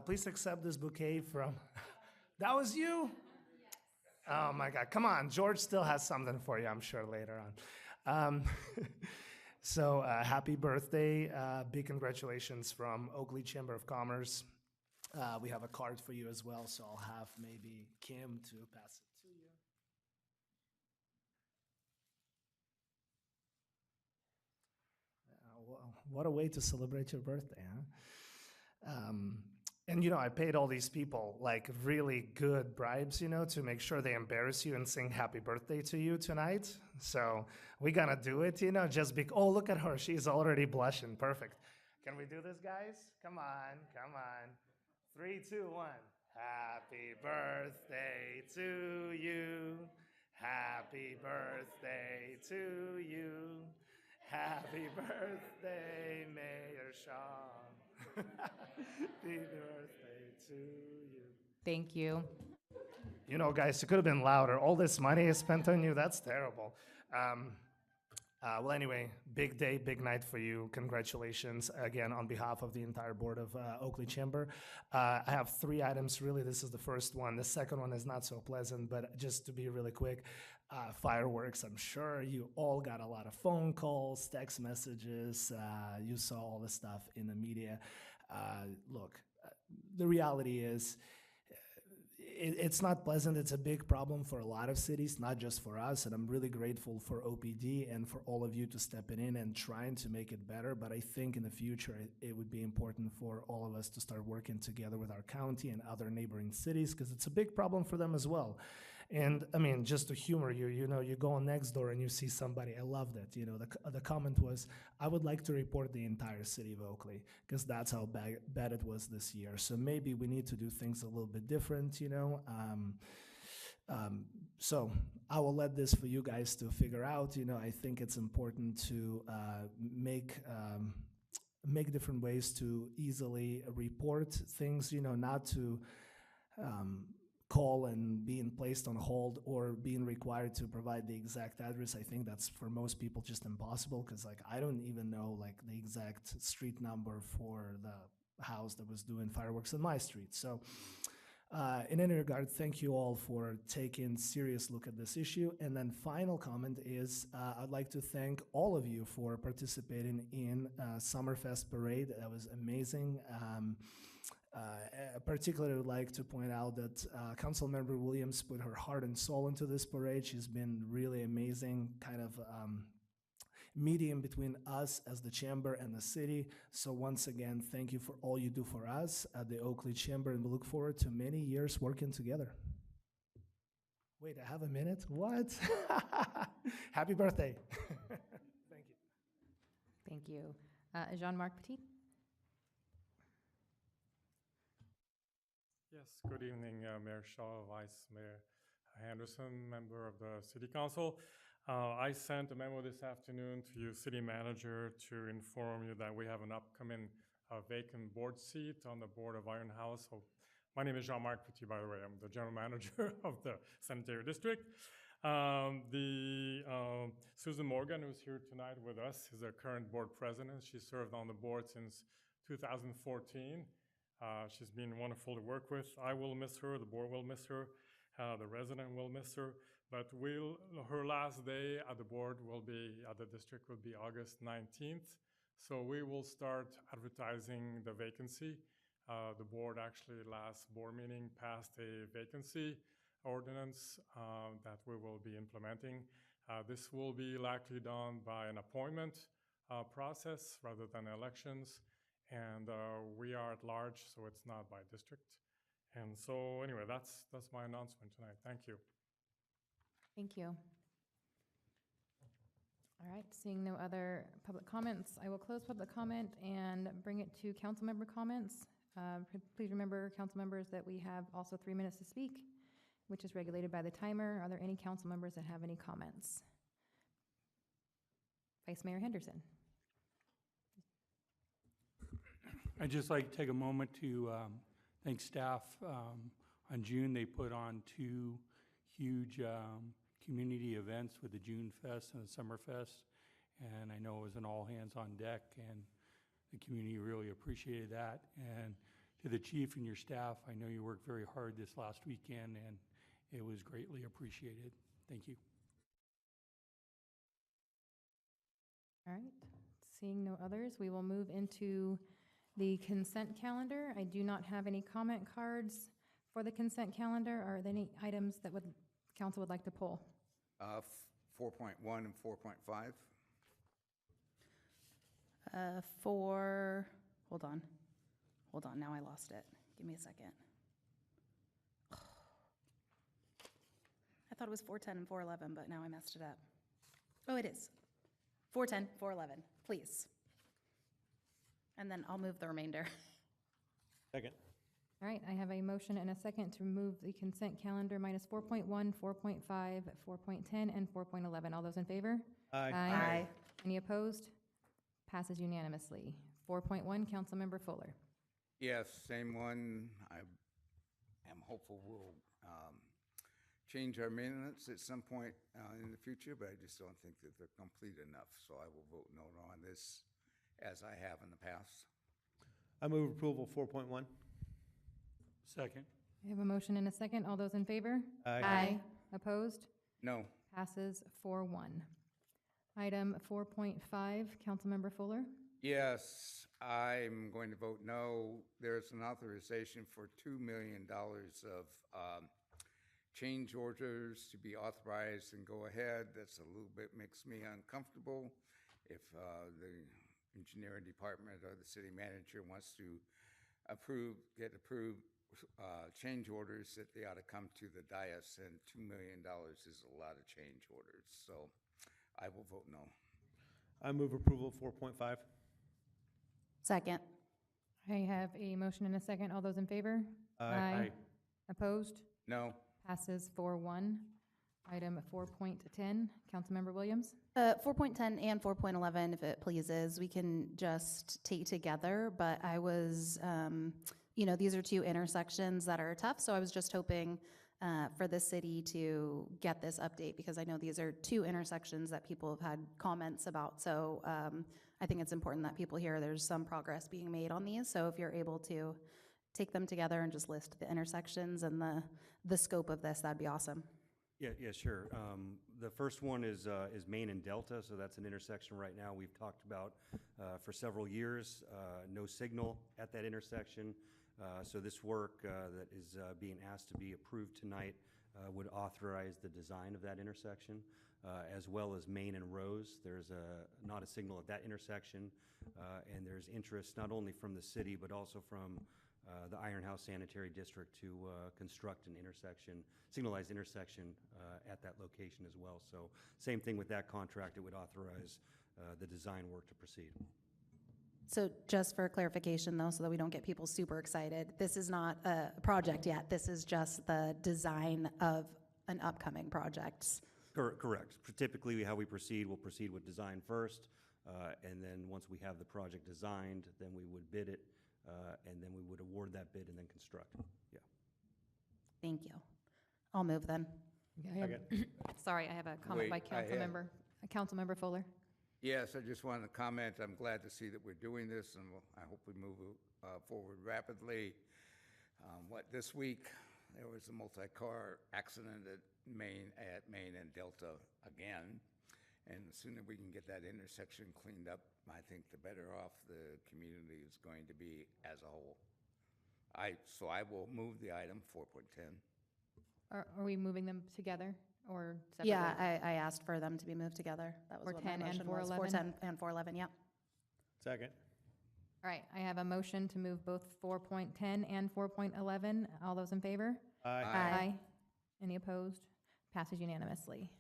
[SPEAKER 13] please accept this bouquet from. That was you? Yes. Oh my God! Come on, George still has something for you, I'm sure, later on. So happy birthday! Big congratulations from Oakley Chamber of Commerce. We have a card for you as well, so I'll have maybe Kim to pass it to you. What a way to celebrate your birthday, huh? And, you know, I paid all these people like really good bribes, you know, to make sure they embarrass you and sing happy birthday to you tonight. So we're going to do it, you know, just oh, look at her. She's already blushing. Perfect. Can we do this, guys? Come on, come on. 3, 2, 1. Happy birthday to you. Happy birthday to you. Happy birthday, Mayor Shaw. Happy birthday to you.
[SPEAKER 1] Thank you.
[SPEAKER 13] You know, guys, it could have been louder. All this money is spent on you. That's terrible. Well, anyway, big day, big night for you. Congratulations again on behalf of the entire board of Oakley Chamber. I have 3 items, really. This is the first one. The second one is not so pleasant, but just to be really quick, fireworks. I'm sure you all got a lot of phone calls, text messages. You saw all the stuff in the media. Look, the reality is, it's not pleasant. It's a big problem for a lot of cities, not just for us. And I'm really grateful for OPD and for all of you to stepping in and trying to make it better. But I think in the future, it would be important for all of us to start working together with our county and other neighboring cities, because it's a big problem for them as well. And I mean, just to humor you, you know, you go on Nextdoor and you see somebody. I loved it. You know, the comment was, I would like to report the entire city of Oakley, because that's how bad it was this year. So maybe we need to do things a little bit different, you know. So I will let this for you guys to figure out. You know, I think it's important to make different ways to easily report things, you know, not to call and being placed on hold or being required to provide the exact address. I think that's for most people just impossible, because like I don't even know like the exact street number for the house that was doing fireworks in my street. So in any regard, thank you all for taking serious look at this issue. And then final comment is I'd like to thank all of you for participating in Summerfest Parade. That was amazing. I particularly would like to point out that Councilmember Williams put her heart and soul into this parade. She's been really amazing, kind of medium between us as the chamber and the city. So once again, thank you for all you do for us at the Oakley Chamber, and we look forward to many years working together. Wait, I have a minute? What? Happy birthday. Thank you.
[SPEAKER 1] Thank you. Jean-Marc Petit.
[SPEAKER 14] Yes, good evening, Mayor Shaw, Vice Mayor Henderson, member of the City Council. I sent a memo this afternoon to you, City Manager, to inform you that we have an upcoming vacant board seat on the board of Iron House. So my name is Jean-Marc Petit, by the way. I'm the general manager of the sanitary district. Susan Morgan, who's here tonight with us, is our current board president. She served on the board since 2014. She's been wonderful to work with. I will miss her. The board will miss her. The resident will miss her. But her last day at the board will be, at the district, will be August 19th. So we will start advertising the vacancy. The board actually, last board meeting, passed a vacancy ordinance that we will be implementing. This will be likely done by an appointment process rather than elections. And we are at large, so it's not by district. And so anyway, that's my announcement tonight. Thank you.
[SPEAKER 1] Thank you. All right, seeing no other public comments, I will close public comment and bring it to council member comments. Please remember, council members, that we have also 3 minutes to speak, which is regulated by the timer. Are there any council members that have any comments? Vice Mayor Henderson.
[SPEAKER 15] I'd just like to take a moment to thank staff. On June, they put on 2 huge community events with the June Fest and the Summer Fest. And I know it was an all hands on deck, and the community really appreciated that. And to the chief and your staff, I know you worked very hard this last weekend, and it was greatly appreciated. Thank you.
[SPEAKER 1] All right, seeing no others, we will move into the consent calendar. I do not have any comment cards for the consent calendar. Are there any items that council would like to pull?
[SPEAKER 12] 4.1 and 4.5.
[SPEAKER 10] Hold on, now I lost it. Give me a second. I thought it was 410 and 411, but now I messed it up. Oh, it is. 410, 411, please. And then I'll move the remainder.
[SPEAKER 4] Second.
[SPEAKER 1] All right, I have a motion and a second to remove the consent calendar minus 4.1, 4.5, 4.10, and 4.11. All those in favor?
[SPEAKER 4] Aye.
[SPEAKER 10] Aye.
[SPEAKER 1] Any opposed? Passes unanimously. 4.1, Councilmember Fuller.
[SPEAKER 12] Yes, same one. I am hopeful we'll change our minutes at some point in the future, but I just don't think that they're complete enough. So I will vote no on this, as I have in the past.
[SPEAKER 4] I move approval 4.1.
[SPEAKER 15] Second.
[SPEAKER 1] I have a motion and a second. All those in favor?
[SPEAKER 4] Aye.
[SPEAKER 1] Opposed?
[SPEAKER 12] No.
[SPEAKER 1] Passes 4-1. Item 4.5, Councilmember Fuller.
[SPEAKER 12] Yes, I'm going to vote no. There's an authorization for $2 million of change orders to be authorized and go ahead. That's a little bit makes me uncomfortable. If the engineering department or the city manager wants to get approved change orders, that they ought to come to the dais, and $2 million is a lot of change orders. So I will vote no.
[SPEAKER 4] I move approval 4.5.
[SPEAKER 10] Second.
[SPEAKER 1] I have a motion and a second. All those in favor?
[SPEAKER 4] Aye.
[SPEAKER 1] Opposed?
[SPEAKER 12] No.
[SPEAKER 1] Passes 4-1. Item 4.10, Councilmember Williams.
[SPEAKER 10] 4.10 and 4.11, if it pleases, we can just take together, but I was, these are 2 intersections that are tough, so I was just hoping for the city to get this update, because I know these are 2 intersections that people have had comments about, so I think it's important that people hear there's some progress being made on these, so if you're able to take them together and just list the intersections and the scope of this, that'd be awesome.
[SPEAKER 16] Yeah, sure. The first one is Main and Delta, so that's an intersection right now we've talked about for several years. No signal at that intersection. So this work that is being asked to be approved tonight would authorize the design of that intersection, as well as Main and Rose. There's not a signal at that intersection, and there's interest not only from the city but also from the Iron House Sanitary District to construct an signalized intersection at that location as well. So same thing with that contract, it would authorize the design work to proceed.
[SPEAKER 10] So just for clarification though, so that we don't get people super excited, this is not a project yet. This is just the design of an upcoming project.
[SPEAKER 16] Correct. Typically, how we proceed, we'll proceed with design first, and then once we have the project designed, then we would bid it, and then we would award that bid and then construct. Yeah.
[SPEAKER 10] Thank you. I'll move then.
[SPEAKER 1] Sorry, I have a comment by
[SPEAKER 12] Wait, I have-
[SPEAKER 1] Councilmember Fuller.
[SPEAKER 12] Yes, I just wanted to comment, I'm glad to see that we're doing this, and I hope we move forward rapidly. This week, there was a multi-car accident at Main and Delta again, and the sooner we can get that intersection cleaned up, I think the better off the community is going to be as a whole. So I will move the item 4.10.
[SPEAKER 1] Are we moving them together or separately?
[SPEAKER 10] Yeah, I asked for them to be moved together. That was what my
[SPEAKER 1] 410 and
[SPEAKER 10] motion was.
[SPEAKER 1] 411?
[SPEAKER 10] 410 and 411, yep.
[SPEAKER 4] Second.
[SPEAKER 1] All right, I have a motion to move both 4.10 and 4.11. All those in favor?
[SPEAKER 4] Aye.
[SPEAKER 10] Aye.
[SPEAKER 1] Any opposed? Passes unanimously.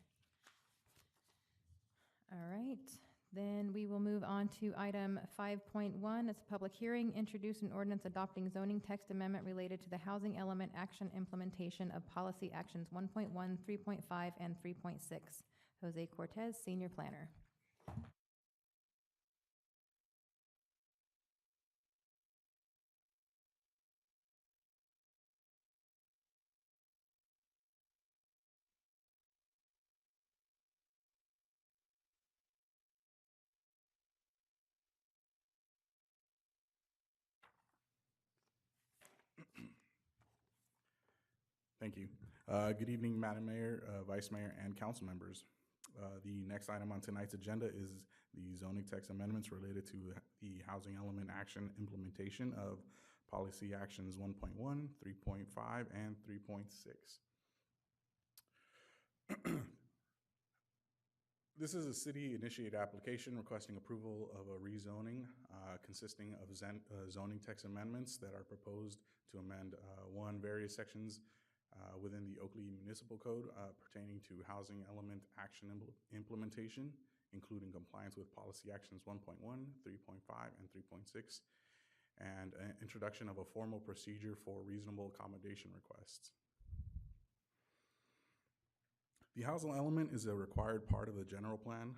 [SPEAKER 1] All right, then we will move on to item 5.1. It's a public hearing, introduce an ordinance adopting zoning text amendment related to the housing element action implementation of policy actions 1.1, 3.5, and 3.6. Jose Cortez, Senior Planner.
[SPEAKER 17] Thank you. Good evening, Madam Mayor, Vice Mayor, and council members. The next item on tonight's agenda is the zoning text amendments related to the housing element action implementation of policy actions 1.1, 3.5, and 3.6. This is a city-initiated application requesting approval of a rezoning consisting of zoning text amendments that are proposed to amend various sections within the Oakley Municipal Code pertaining to housing element action implementation, including compliance with policy actions 1.1, 3.5, and 3.6, and introduction of a formal procedure for reasonable accommodation requests. The housing element is a required part of the general plan.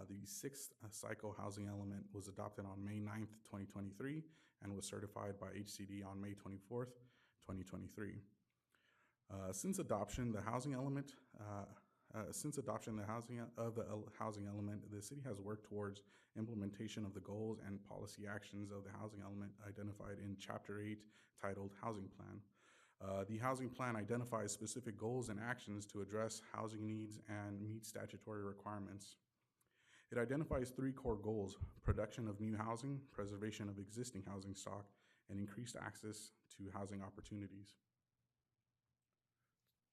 [SPEAKER 17] The sixth cycle housing element was adopted on May 9th, 2023, and was certified by HCD on May 24th, 2023. Since adoption, the housing element, the housing element, the city has worked towards implementation of the goals and policy actions of the housing element identified in Chapter 8, titled Housing Plan. The housing plan identifies specific goals and actions to address housing needs and meet statutory requirements. It identifies three core goals: production of new housing, preservation of existing housing stock, and increased access to housing opportunities.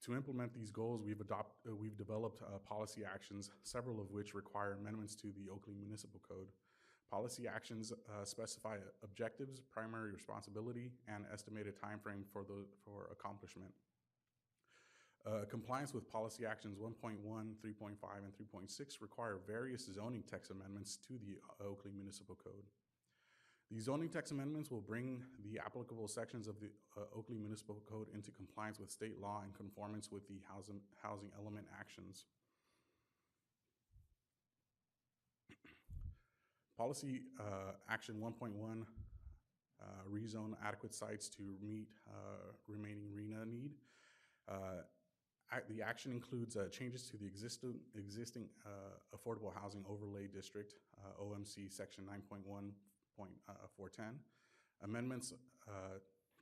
[SPEAKER 17] To implement these goals, we've developed policy actions, several of which require amendments to the Oakley Municipal Code. Policy actions specify objectives, primary responsibility, and estimated timeframe for accomplishment. Compliance with policy actions 1.1, 3.5, and 3.6 require various zoning text amendments to the Oakley Municipal Code. The zoning text amendments will bring the applicable sections of the Oakley Municipal Code into compliance with state law in conformance with the housing element actions. Policy action 1.1, rezone adequate sites to meet remaining RENA need. The action includes changes to the existing Affordable Housing Overlay District, OMC Section 9.1.410. Amendments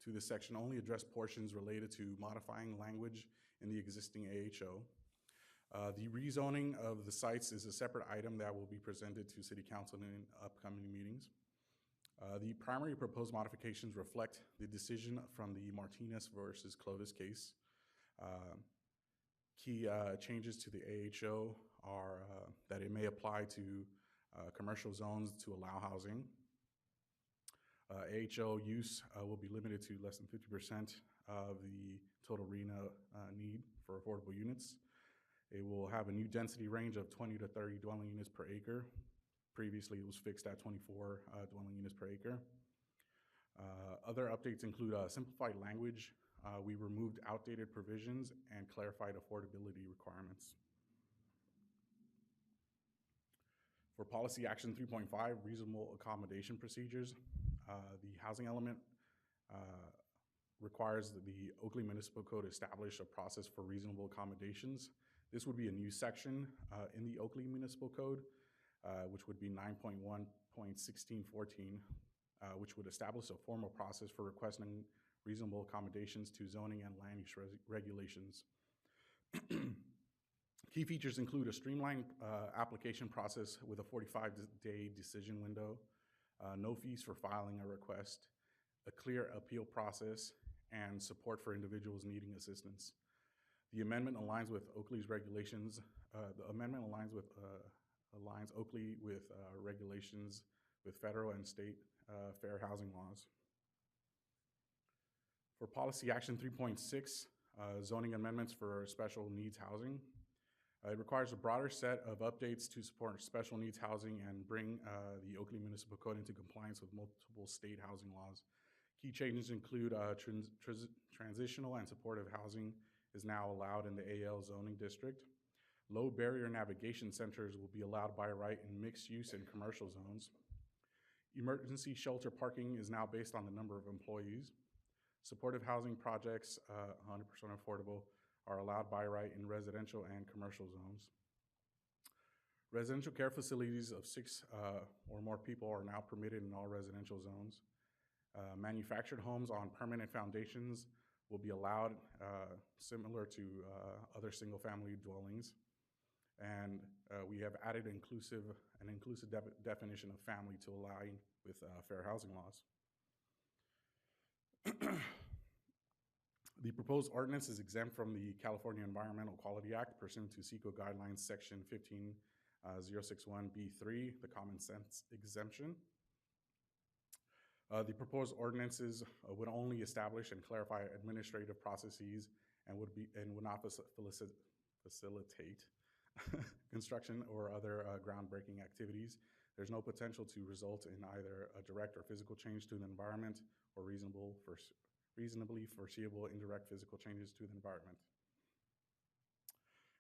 [SPEAKER 17] to this section only address portions related to modifying language in the existing AHO. The rezoning of the sites is a separate item that will be presented to City Council in upcoming meetings. The primary proposed modifications reflect the decision from the Martinez versus Clovis case. Key changes to the AHO are that it may apply to commercial zones to allow housing. AHO use will be limited to less than 50% of the total RENA need for affordable units. It will have a new density range of 20 to 30 dwelling units per acre. Previously, it was fixed at 24 dwelling units per acre. Other updates include simplified language we removed outdated provisions and clarified affordability requirements. For policy action 3.5, reasonable accommodation procedures, the housing element requires that the Oakley Municipal Code establish a process for reasonable accommodations. This would be a new section in the Oakley Municipal Code, which would be 9.1.1614, which would establish a formal process for requesting reasonable accommodations to zoning and land use regulations. Key features include a streamlined application process with a 45-day decision window, no fees for filing a request, a clear appeal process, and support for individuals needing assistance. The amendment aligns with Oakley's regulations. The amendment aligns Oakley with regulations with federal and state fair housing laws. For policy action 3.6, zoning amendments for special needs housing, it requires a broader set of updates to support special needs housing and bring the Oakley Municipal Code into compliance with multiple state housing laws. Key changes include transitional and supportive housing is now allowed in the AL zoning district. Low barrier navigation centers will be allowed by right in mixed use and commercial zones. Emergency shelter parking is now based on the number of employees. Supportive housing projects, 100% affordable, are allowed by right in residential and commercial zones. Residential care facilities of 6 or more people are now permitted in all residential zones. Manufactured homes on permanent foundations will be allowed, similar to other single-family dwellings. And we have added an inclusive definition of family to align with fair housing laws. The proposed ordinance is exempt from the California Environmental Quality Act pursuant to CEQA Guidelines Section 15061B3, the common sense exemption. The proposed ordinances would only establish and clarify administrative processes and would not facilitate construction or other groundbreaking activities. There's no potential to result in either a direct or physical change to the environment or reasonably foreseeable indirect physical changes to the environment.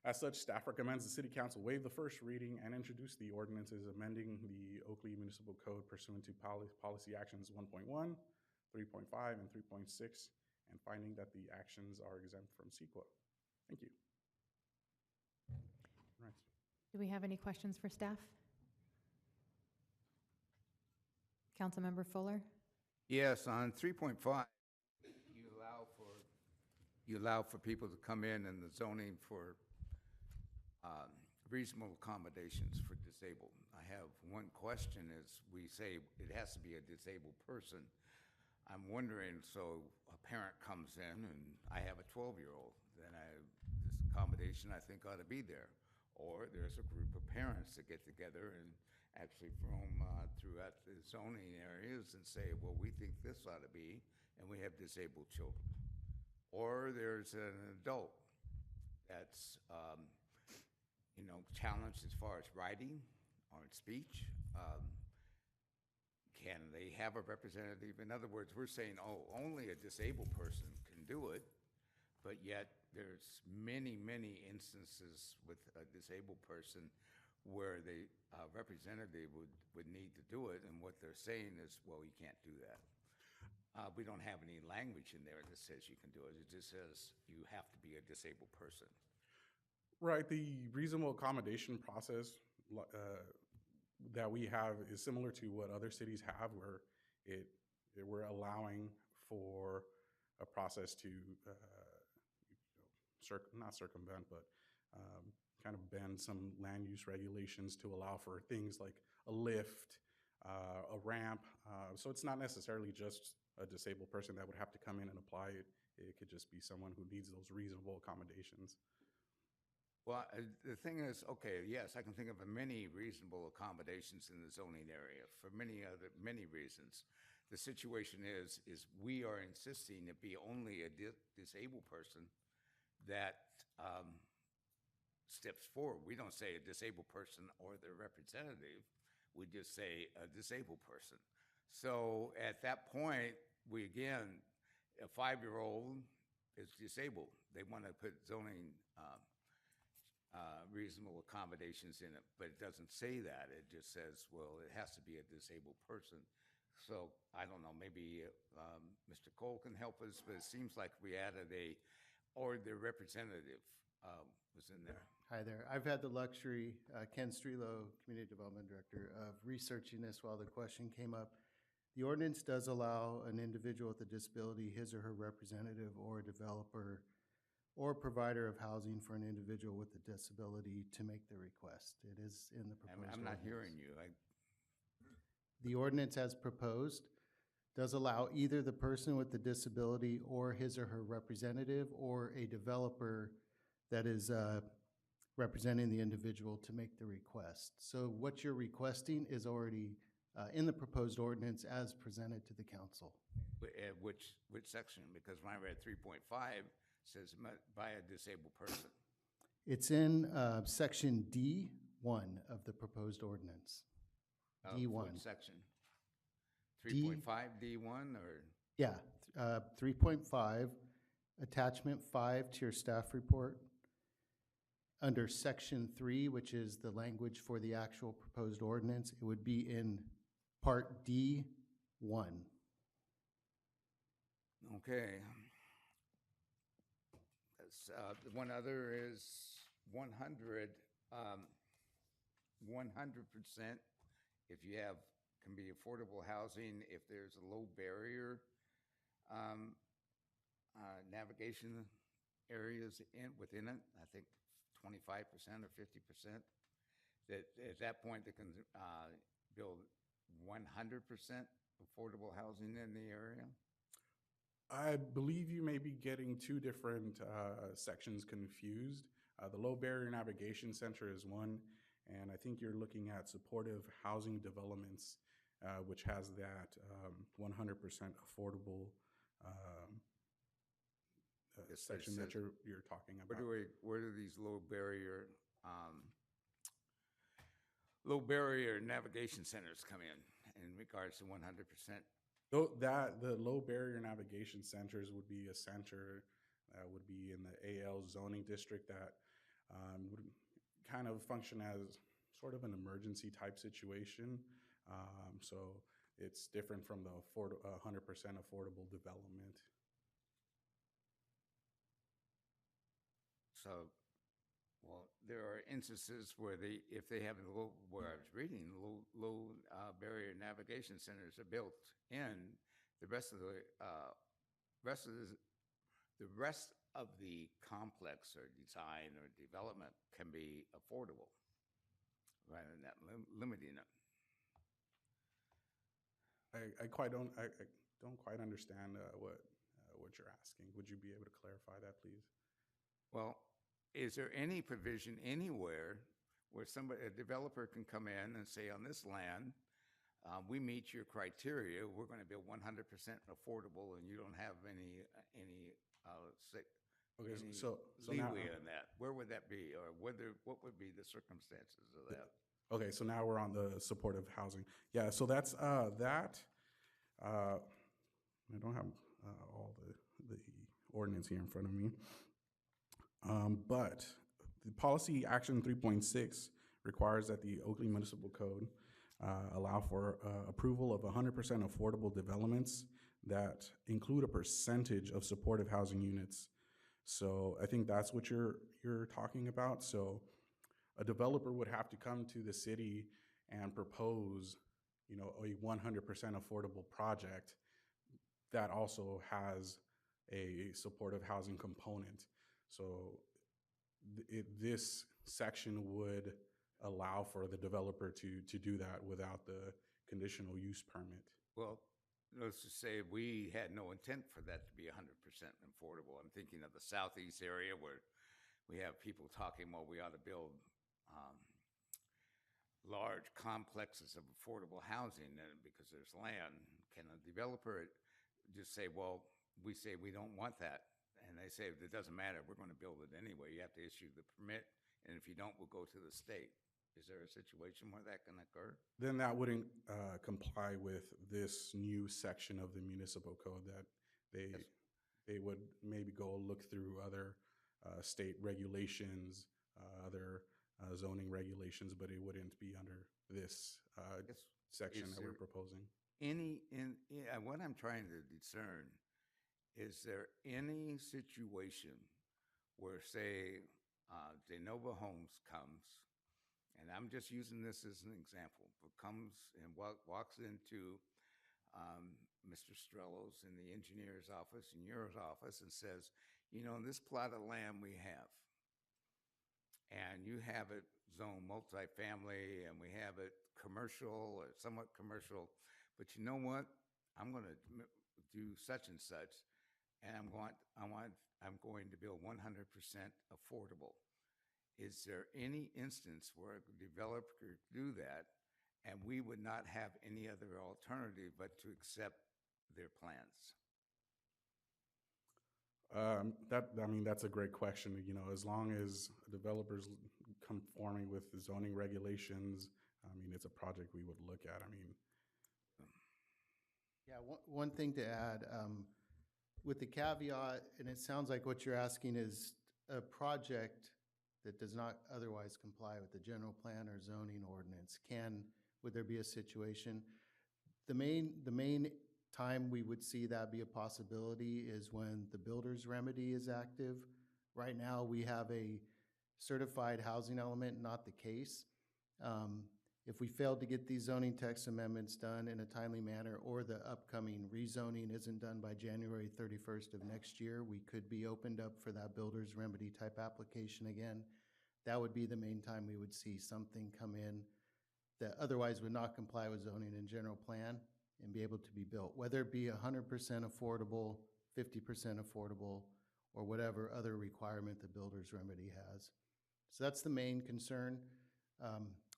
[SPEAKER 17] As such, staff recommends the City Council waive the first reading and introduce the ordinances amending the Oakley Municipal Code pursuant to policy actions 1.1, 3.5, and 3.6, and finding that the actions are exempt from CEQA. Thank you. Right.
[SPEAKER 1] Do we have any questions for staff? Councilmember Fuller?
[SPEAKER 12] Yes, on 3.5, you allow for people to come in and the zoning for reasonable accommodations for disabled. I have one question is we say it has to be a disabled person. I'm wondering, so a parent comes in and I have a 12-year-old, then this accommodation I think ought to be there. Or there's a group of parents that get together and actually roam throughout the zoning areas and say, well, we think this ought to be, and we have disabled children. Or there's an adult that's challenged as far as writing or speech. Can they have a representative? In other words, we're saying, oh, only a disabled person can do it, but yet there's many, many instances with a disabled person where the representative would need to do it, and what they're saying is, well, you can't do that. We don't have any language in there that says you can do it. It just says you have to be a disabled person.
[SPEAKER 17] Right. The reasonable accommodation process that we have is similar to what other cities have, where we're allowing for a process to not circumvent, but kind of bend some land use regulations to allow for things like a lift, a ramp. So it's not necessarily just a disabled person that would have to come in and apply it. It could just be someone who needs those reasonable accommodations.
[SPEAKER 12] Well, the thing is, okay, yes, I can think of many reasonable accommodations in the zoning area for many reasons. The situation is we are insisting it be only a disabled person that steps forward. We don't say a disabled person or their representative. We just say a disabled person. So at that point, we again, a 5-year-old is disabled. They want to put zoning reasonable accommodations in it, but it doesn't say that. It just says, well, it has to be a disabled person. So I don't know, maybe Mr. Cole can help us, but it seems like we added or the representative was in there.
[SPEAKER 18] Hi there. I've had the luxury, Ken Strelo, Community Development Director, of researching this while the question came up. The ordinance does allow an individual with a disability, his or her representative, or a developer, or provider of housing for an individual with a disability to make the request. It is in the proposed
[SPEAKER 12] I'm not
[SPEAKER 18] ordinance.
[SPEAKER 12] hearing you.
[SPEAKER 18] The ordinance as proposed does allow either the person with the disability or his or her representative or a developer that is representing the individual to make the request. So what you're requesting is already in the proposed ordinance as presented to the council.
[SPEAKER 12] Which section? Because when I read 3.5, says by a disabled person.
[SPEAKER 18] It's in section D1 of the proposed ordinance. D1.
[SPEAKER 12] What section? 3.5 D1 or?
[SPEAKER 18] Yeah, 3.5, attachment 5 to your staff report. Under section 3, which is the language for the actual proposed ordinance, it would be in part D1.
[SPEAKER 12] Okay. One other is 100%, if you have, can be affordable housing if there's a low barrier navigation areas within it, I think 25% or 50%, that at that point they can build 100% affordable housing in the area?
[SPEAKER 17] I believe you may be getting two different sections confused. The Low Barrier Navigation Center is one, and I think you're looking at supportive housing developments, which has that 100% affordable section that you're talking about.
[SPEAKER 12] Where do these low barrier navigation centers come in regards to 100%?
[SPEAKER 17] The low barrier navigation centers would be a center that would be in the AL zoning district that would kind of function as sort of an emergency type situation. So it's different from the 100% affordable development.
[SPEAKER 12] So, well, there are instances where if they have where I was reading, low barrier navigation centers are built in, the rest of the complex or design or development can be affordable, rather than that limiting it.
[SPEAKER 17] I don't quite understand what you're asking. Would you be able to clarify that, please?
[SPEAKER 12] Well, is there any provision anywhere where a developer can come in and say, on this land, we meet your criteria, we're going to build 100% affordable, and you don't have any leeway in that? Where would that be, or what would be the circumstances of that?
[SPEAKER 17] Okay, so now we're on the supportive housing. Yeah, so that's that. I don't have all the ordinance here in front of me. But the policy action 3.6 requires that the Oakley Municipal Code allow for approval of 100% affordable developments that include a percentage of supportive housing units. So I think that's what you're talking about. So a developer would have to come to the city and propose, a 100% affordable project that also has a supportive housing component. So this section would allow for the developer to do that without the conditional use permit.
[SPEAKER 12] Well, let's just say we had no intent for that to be 100% affordable. I'm thinking of the southeast area where we have people talking, well, we ought to build large complexes of affordable housing because there's land. Can a developer just say, well, we say we don't want that? And they say, it doesn't matter, we're going to build it anyway. You have to issue the permit, and if you don't, we'll go to the state. Is there a situation where that can occur?
[SPEAKER 17] Then that wouldn't comply with this new section of the municipal code that they they would maybe go look through other state regulations, other zoning regulations, but it wouldn't be under this section
[SPEAKER 12] Is
[SPEAKER 17] that we're
[SPEAKER 12] there
[SPEAKER 17] proposing.
[SPEAKER 12] What I'm trying to discern, is there any situation where, say, De Nova Homes comes, and I'm just using this as an example, but comes and walks into Mr. Strello's in the engineer's office and your office and says, you know, this plot of land we have, and you have it zoned multifamily, and we have it commercial or somewhat commercial, but you know what? I'm going to do such and such, and I'm going to build 100% affordable. Is there any instance where a developer could do that, and we would not have any other alternative but to accept their plans?
[SPEAKER 17] That's a great question. You know, as long as developers conforming with the zoning regulations, it's a project we would look at.
[SPEAKER 18] Yeah, one thing to add, with the caveat, and it sounds like what you're asking is a project that does not otherwise comply with the general plan or zoning ordinance, would there be a situation? The main time we would see that be a possibility is when the builder's remedy is active. Right now, we have a certified housing element, not the case. If we fail to get these zoning text amendments done in a timely manner, or the upcoming rezoning isn't done by January 31st of next year, we could be opened up for that builder's remedy type application again. That would be the main time we would see something come in that otherwise would not comply with zoning and general plan and be able to be built, whether it be 100% affordable, 50% affordable, or whatever other requirement the builder's remedy has. So that's the main concern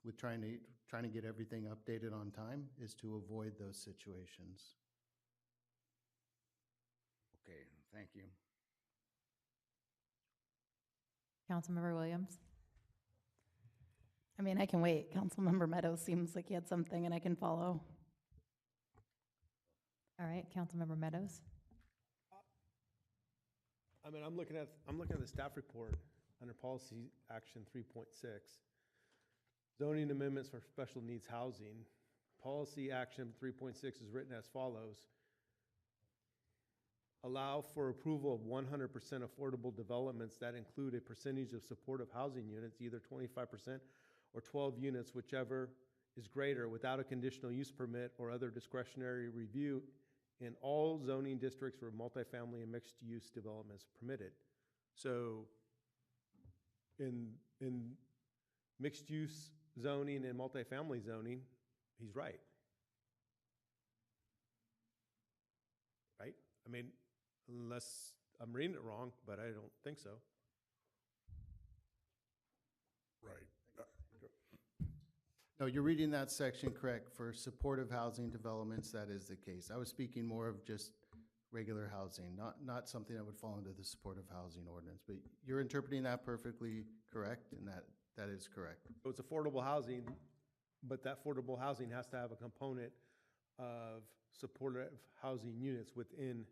[SPEAKER 18] with trying to get everything updated on time, is to avoid those situations.
[SPEAKER 12] Okay, thank you.
[SPEAKER 10] Councilmember Williams? I mean, I can wait. Councilmember Meadows seems like he had something and I can follow.
[SPEAKER 1] All right, Councilmember Meadows.
[SPEAKER 4] I'm looking at the staff report under policy action 3.6. Zoning amendments for special needs housing. Policy action 3.6 is written as follows. Allow for approval of 100% affordable developments that include a percentage of supportive housing units, either 25% or 12 units, whichever is greater, without a conditional use permit or other discretionary review in all zoning districts where multifamily and mixed-use developments are permitted. So in mixed-use zoning and multifamily zoning, he's right. Right? Unless I'm reading it wrong, but I don't think so.
[SPEAKER 17] Right.
[SPEAKER 18] No, you're reading that section correct. For supportive housing developments, that is the case. I was speaking more of just regular housing, not something that would fall into the supportive housing ordinance. But you're interpreting that perfectly correct, and that is correct.
[SPEAKER 4] So it's affordable housing, but that affordable housing has to have a component of supportive housing units within.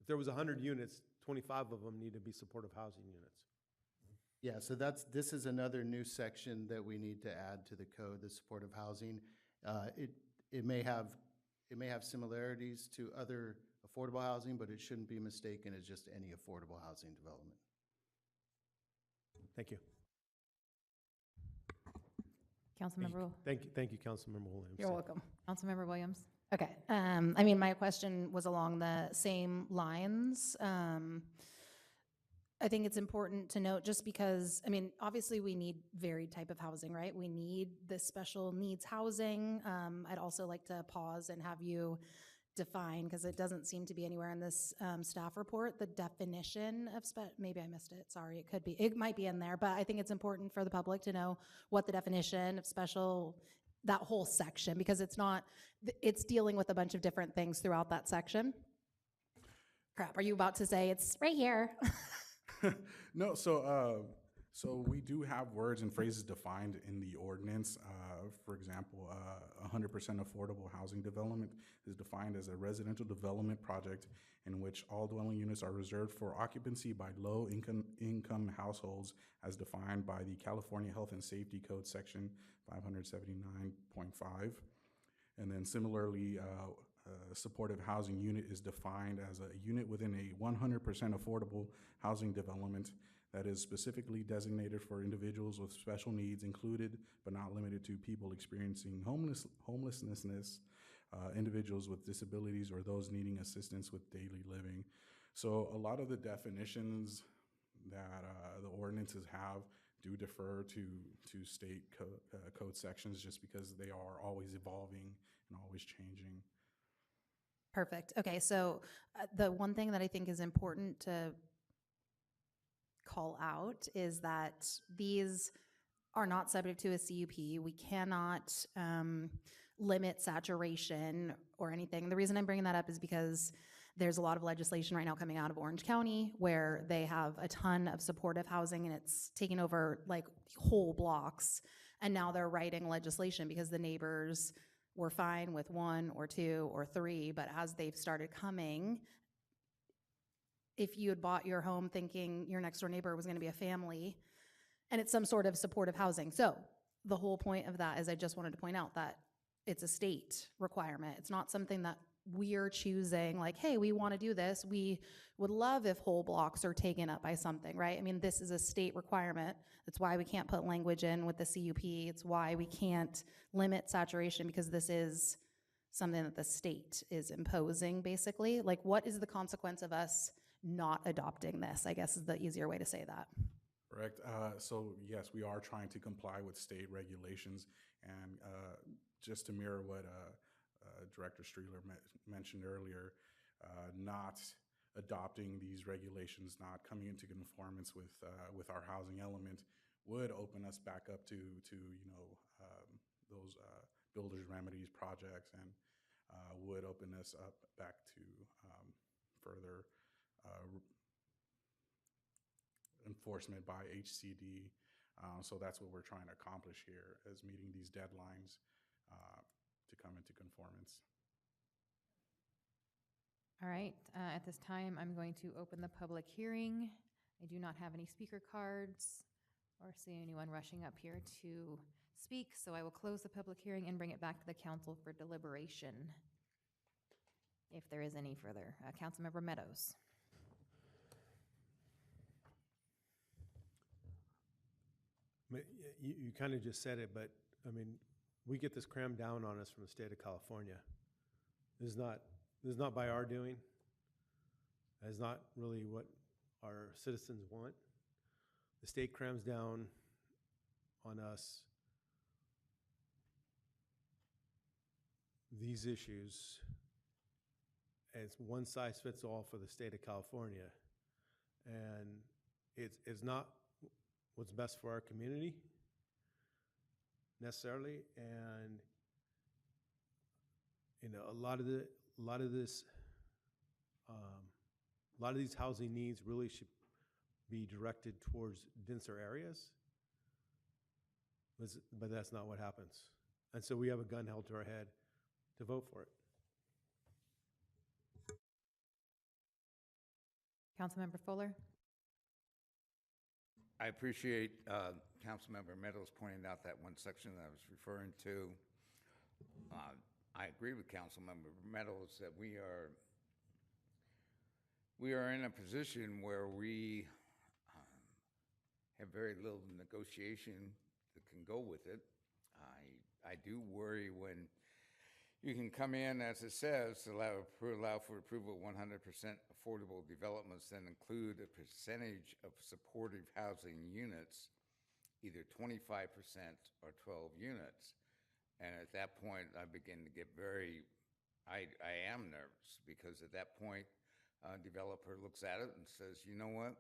[SPEAKER 4] If there was 100 units, 25 of them need to be supportive housing units.
[SPEAKER 18] Yeah, so this is another new section that we need to add to the code, the supportive housing. It may have similarities to other affordable housing, but it shouldn't be mistaken as just any affordable housing development.
[SPEAKER 4] Thank you.
[SPEAKER 1] Councilmember.
[SPEAKER 4] Thank you, Councilmember Williams.
[SPEAKER 10] You're welcome.
[SPEAKER 1] Councilmember Williams.
[SPEAKER 10] Okay. I mean, my question was along the same lines. I think it's important to note, just because, obviously we need varied type of housing, right? We need this special needs housing. I'd also like to pause and have you define, because it doesn't seem to be anywhere in this staff report, the definition of maybe I missed it. Sorry, it might be in there, but I think it's important for the public to know what the definition of special, that whole section, because it's dealing with a bunch of different things throughout that section. Crap, are you about to say it's right here?
[SPEAKER 17] No, so So we do have words and phrases defined in the ordinance. For example, 100% affordable housing development is defined as a residential development project in which all dwelling units are reserved for occupancy by low-income households as defined by the California Health and Safety Code, Section 579.5. And then similarly, supportive housing unit is defined as a unit within a 100% affordable housing development that is specifically designated for individuals with special needs, included but not limited to people experiencing homelessness, individuals with disabilities, or those needing assistance with daily living. So a lot of the definitions that the ordinances have do defer to state code sections just because they are always evolving and always changing.
[SPEAKER 10] Perfect. Okay, so the one thing that I think is important to call out is that these are not subject to a CUP. We cannot limit saturation or anything. The reason I'm bringing that up is because there's a lot of legislation right now coming out of Orange County where they have a ton of supportive housing and it's taking over like whole blocks. And now they're writing legislation because the neighbors were fine with 1 or 2 or 3, but as they've started coming, if you had bought your home thinking your next door neighbor was going to be a family, and it's some sort of supportive housing. So the whole point of that is I just wanted to point out that it's a state requirement. It's not something that we're choosing like, hey, we want to do this. We would love if whole blocks are taken up by something, right? I mean, this is a state requirement. That's why we can't put language in with the CUP. It's why we can't limit saturation, because this is something that the state is imposing, basically. Like, what is the consequence of us not adopting this, I guess is the easier way to say that.
[SPEAKER 17] Correct. So yes, we are trying to comply with state regulations, and just to mirror what Director Streeler mentioned earlier, not adopting these regulations, not coming into conformance with our housing element, would open us back up to those builders remedies projects, and would open us up back to further enforcement by HCD. So that's what we're trying to accomplish here, is meeting these deadlines to come into conformance.
[SPEAKER 1] All right, at this time, I'm going to open the public hearing. I do not have any speaker cards or see anyone rushing up here to speak, so I will close the public hearing and bring it back to the council for deliberation, if there is any further. Councilmember Meadows.
[SPEAKER 4] You kind of just said it, but I mean, we get this crammed down on us from the state of California. This is not by our doing. It's not really what our citizens want. The state crams down on us these issues as one size fits all for the state of California. And it's not what's best for our community necessarily. And a lot of these housing needs really should be directed towards denser areas, but that's not what happens. And so we have a gun held to our head to vote for it.
[SPEAKER 1] Councilmember Fuller.
[SPEAKER 12] I appreciate Councilmember Meadows pointing out that one section that I was referring to. I agree with Councilmember Meadows that we are in a position where we have very little negotiation that can go with it. I do worry when you can come in, as it says, to allow for approval of 100% affordable developments, then include a percentage of supportive housing units, either 25% or 12 units. And at that point, I begin to get I am nervous, because at that point, a developer looks at it and says, you know what,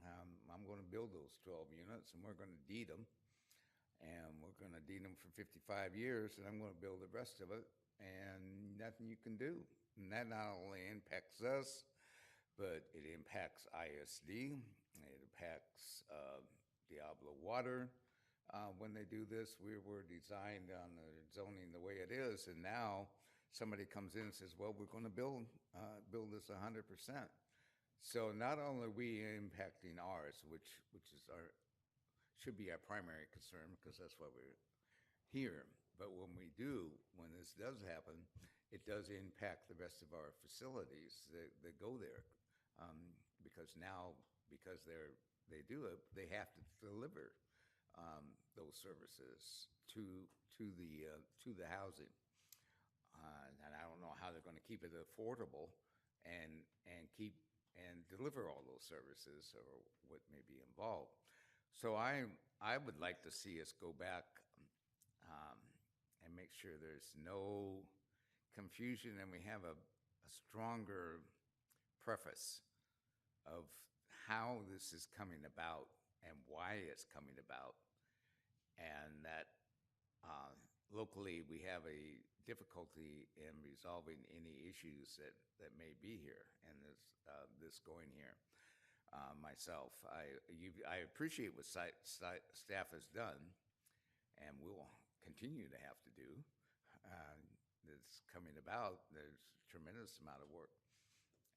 [SPEAKER 12] I'm going to build those 12 units, and we're going to deed them. And we're going to deed them for 55 years, and I'm going to build the rest of it, and nothing you can do. And that not only impacts us, but it impacts ISD, it impacts Diablo Water. When they do this, we were designed on the zoning the way it is, and now somebody comes in and says, well, we're going to build this 100%. So not only are we impacting ours, which should be our primary concern because that's why we're here, but when this does happen, it does impact the rest of our facilities that go there, because they do it, they have to deliver those services to the housing, and I don't know how they're going to keep it affordable and deliver all those services or what may be involved. So I would like to see us go back and make sure there's no confusion and we have a stronger preface of how this is coming about and why it's coming about, and that locally we have a difficulty in resolving any issues that may be here and this going here. Myself, I appreciate what staff has done and will continue to have to do. That's coming about. There's a tremendous amount of work,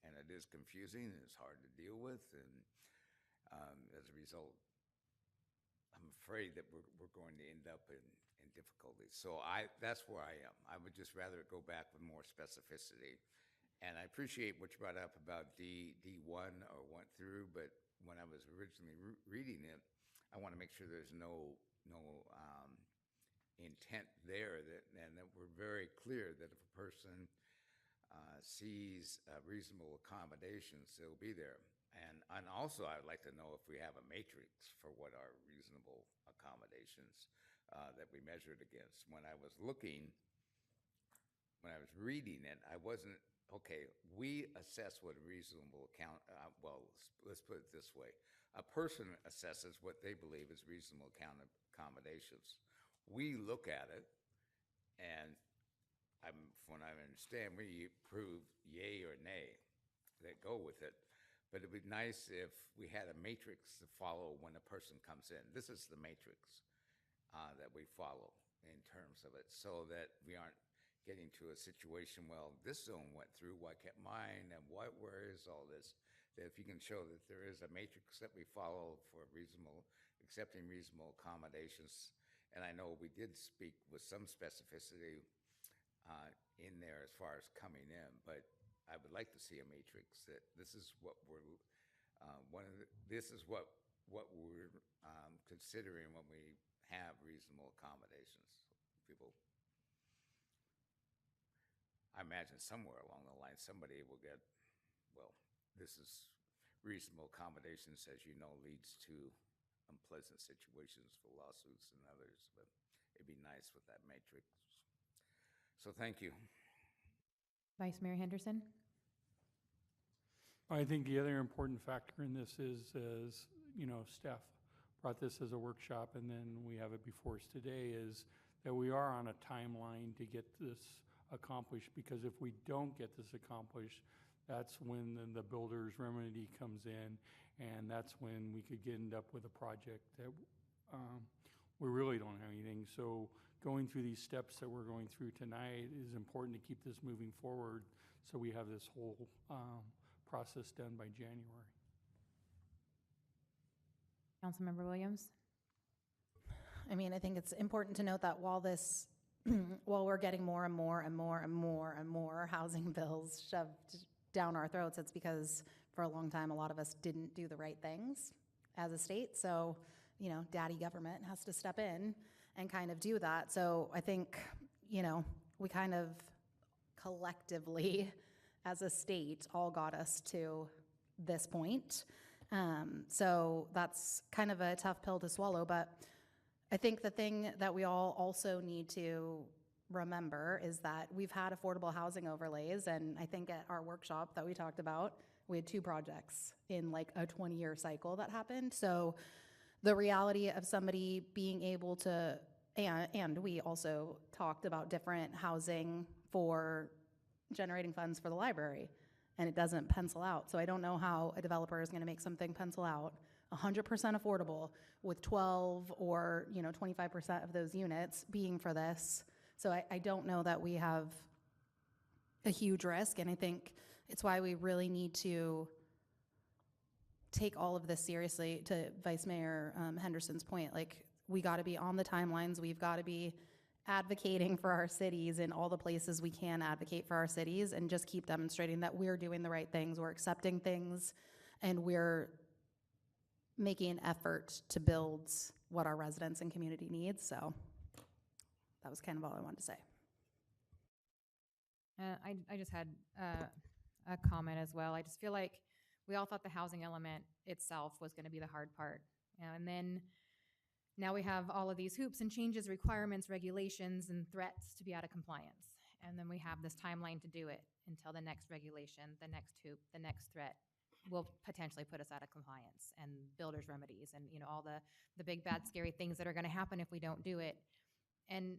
[SPEAKER 12] and it is confusing and it's hard to deal with, and as a result, I'm afraid that we're going to end up in difficulties. So that's where I am. I would just rather go back with more specificity. And I appreciate what you brought up about D1 or went through, but when I was originally reading it, I want to make sure there's no intent there, and that we're very clear that if a person sees reasonable accommodations, they'll be there. And also, I'd like to know if we have a matrix for what are reasonable accommodations that we measured against. When I was reading it, I wasn't. Okay, we assess what a reasonable let's put it this way. A person assesses what they believe is reasonable accommodations. We look at it, and from what I understand, we approve yay or nay that go with it. But it'd be nice if we had a matrix to follow when a person comes in. This is the matrix that we follow in terms of it, so that we aren't getting to a situation, well, this zone went through, why can't mine, and where is all this? That if you can show that there is a matrix that we follow for accepting reasonable accommodations, and I know we did speak with some specificity in there as far as coming in, but I would like to see a matrix that this is what we're considering when we have reasonable accommodations. People. I imagine somewhere along the line, somebody will get, well, this is reasonable accommodations, as you know, leads to unpleasant situations for lawsuits and others, but it'd be nice with that matrix. So thank you.
[SPEAKER 1] Vice Mayor Henderson?
[SPEAKER 15] I think the other important factor in this is, staff brought this as a workshop, and then we have it before us today, is that we are on a timeline to get this accomplished, because if we don't get this accomplished, that's when the builder's remedy comes in, and that's when we could end up with a project that we really don't have anything. So going through these steps that we're going through tonight is important to keep this moving forward, so we have this whole process done by January.
[SPEAKER 1] Councilmember Williams?
[SPEAKER 10] I mean, I think it's important to note that while we're getting more and more and more and more and more housing bills shoved down our throats, it's because for a long time a lot of us didn't do the right things as a state. So, daddy government has to step in and kind of do that. So I think, we kind of collectively as a state all got us to this point. So that's kind of a tough pill to swallow, but I think the thing that we all also need to remember is that we've had affordable housing overlays, and I think at our workshop that we talked about, we had 2 projects in like a 20-year cycle that happened. So the reality of somebody being able to, and we also talked about different housing for generating funds for the library, and it doesn't pencil out. So I don't know how a developer is going to make something pencil out 100% affordable with 12 or, 25% of those units being for this. So I don't know that we have a huge risk, and I think it's why we really need to take all of this seriously. To Vice Mayor Henderson's point, like, we got to be on the timelines. We've got to be advocating for our cities in all the places we can advocate for our cities, and just keep demonstrating that we're doing the right things, we're accepting things, and we're making an effort to build what our residents and community needs. So that was kind of all I wanted to say.
[SPEAKER 1] I just had a comment as well. I just feel like we all thought the housing element itself was going to be the hard part. And then now we have all of these hoops and changes, requirements, regulations, and threats to be out of compliance. And then we have this timeline to do it until the next regulation, the next hoop, the next threat will potentially put us out of compliance, and builder's remedies, and all the big bad scary things that are going to happen if we don't do it. And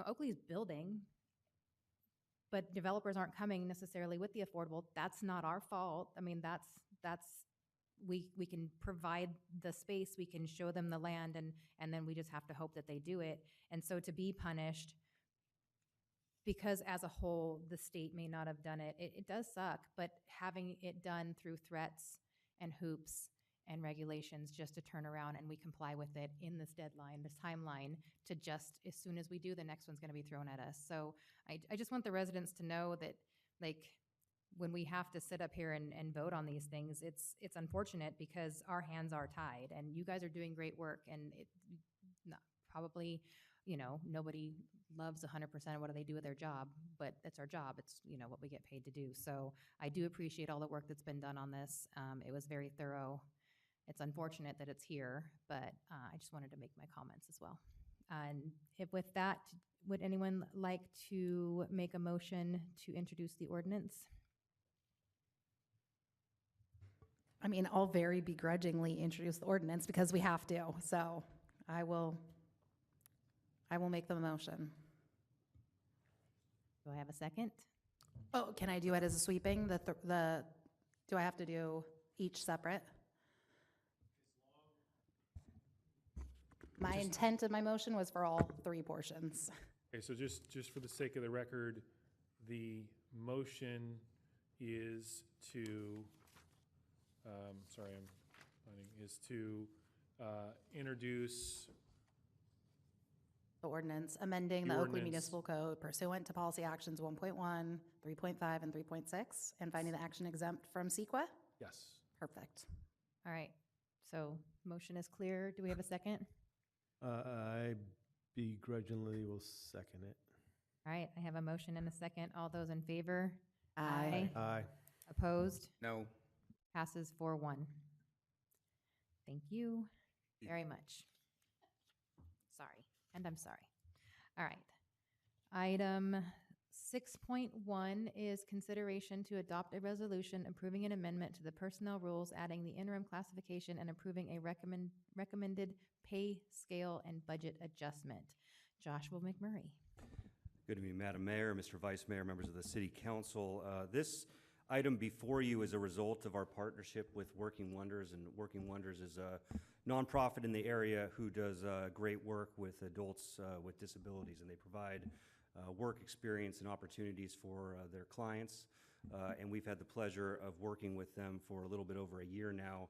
[SPEAKER 1] Oakley's building, but developers aren't coming necessarily with the affordable. That's not our fault. I mean, we can provide the space, we can show them the land, and then we just have to hope that they do it. And so to be punished because as a whole the state may not have done it, it does suck, but having it done through threats and hoops and regulations just to turn around and we comply with it in this deadline, this timeline, to just as soon as we do, the next one's going to be thrown at us. So I just want the residents to know that, like, when we have to sit up here and vote on these things, it's unfortunate because our hands are tied, and you guys are doing great work, and probably, nobody loves 100% of what they do with their job, but it's our job. It's, what we get paid to do. So I do appreciate all the work that's been done on this. It was very thorough. It's unfortunate that it's here, but I just wanted to make my comments as well. And with that, would anyone like to make a motion to introduce the ordinance?
[SPEAKER 10] I mean, I'll very begrudgingly introduce the ordinance because we have to. So I will make the motion.
[SPEAKER 1] Do I have a second?
[SPEAKER 10] Oh, can I do it as a sweeping? Do I have to do each separate? My intent of my motion was for all three portions.
[SPEAKER 19] Okay, so just for the sake of the record, the motion is to, introduce
[SPEAKER 10] The ordinance amending the Oakley Municipal Code pursuant to policy actions 1.1, 3.5, and 3.6, and finding the action exempt from CEQA?
[SPEAKER 19] Yes.
[SPEAKER 10] Perfect.
[SPEAKER 1] All right. So motion is clear. Do we have a second?
[SPEAKER 4] I begrudgingly will second it.
[SPEAKER 1] All right. I have a motion and a second. All those in favor?
[SPEAKER 10] Aye.
[SPEAKER 4] Aye.
[SPEAKER 1] Opposed?
[SPEAKER 12] No.
[SPEAKER 1] Passes 4-1. Thank you very much. Sorry. And I'm sorry. All right. Item 6.1 is consideration to adopt a resolution approving an amendment to the personnel rules, adding the interim classification and approving a recommended pay scale and budget adjustment. Joshua McMurray.
[SPEAKER 16] Good evening, Madam Mayor, Mr. Vice Mayor, members of the City Council. This item before you is a result of our partnership with Working Wonders, and Working Wonders is a nonprofit in the area who does great work with adults with disabilities, and they provide work experience and opportunities for their clients. And we've had the pleasure of working with them for a little bit over a year now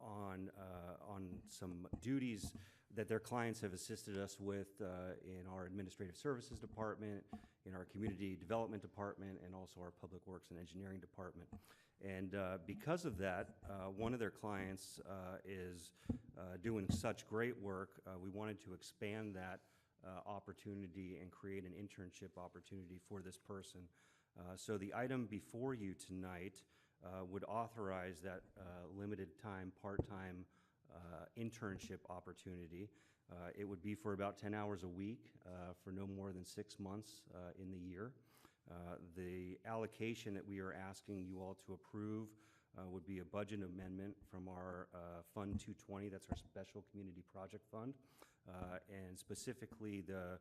[SPEAKER 16] on some duties that their clients have assisted us with in our administrative services department, in our community development department, and also our public works and engineering department. And because of that, one of their clients is doing such great work, we wanted to expand that opportunity and create an internship opportunity for this person. So the item before you tonight would authorize that limited time, part-time internship opportunity. It would be for about 10 hours a week for no more than 6 months in the year. The allocation that we are asking you all to approve would be a budget amendment from our Fund 220, that's our Special Community Project Fund, and specifically the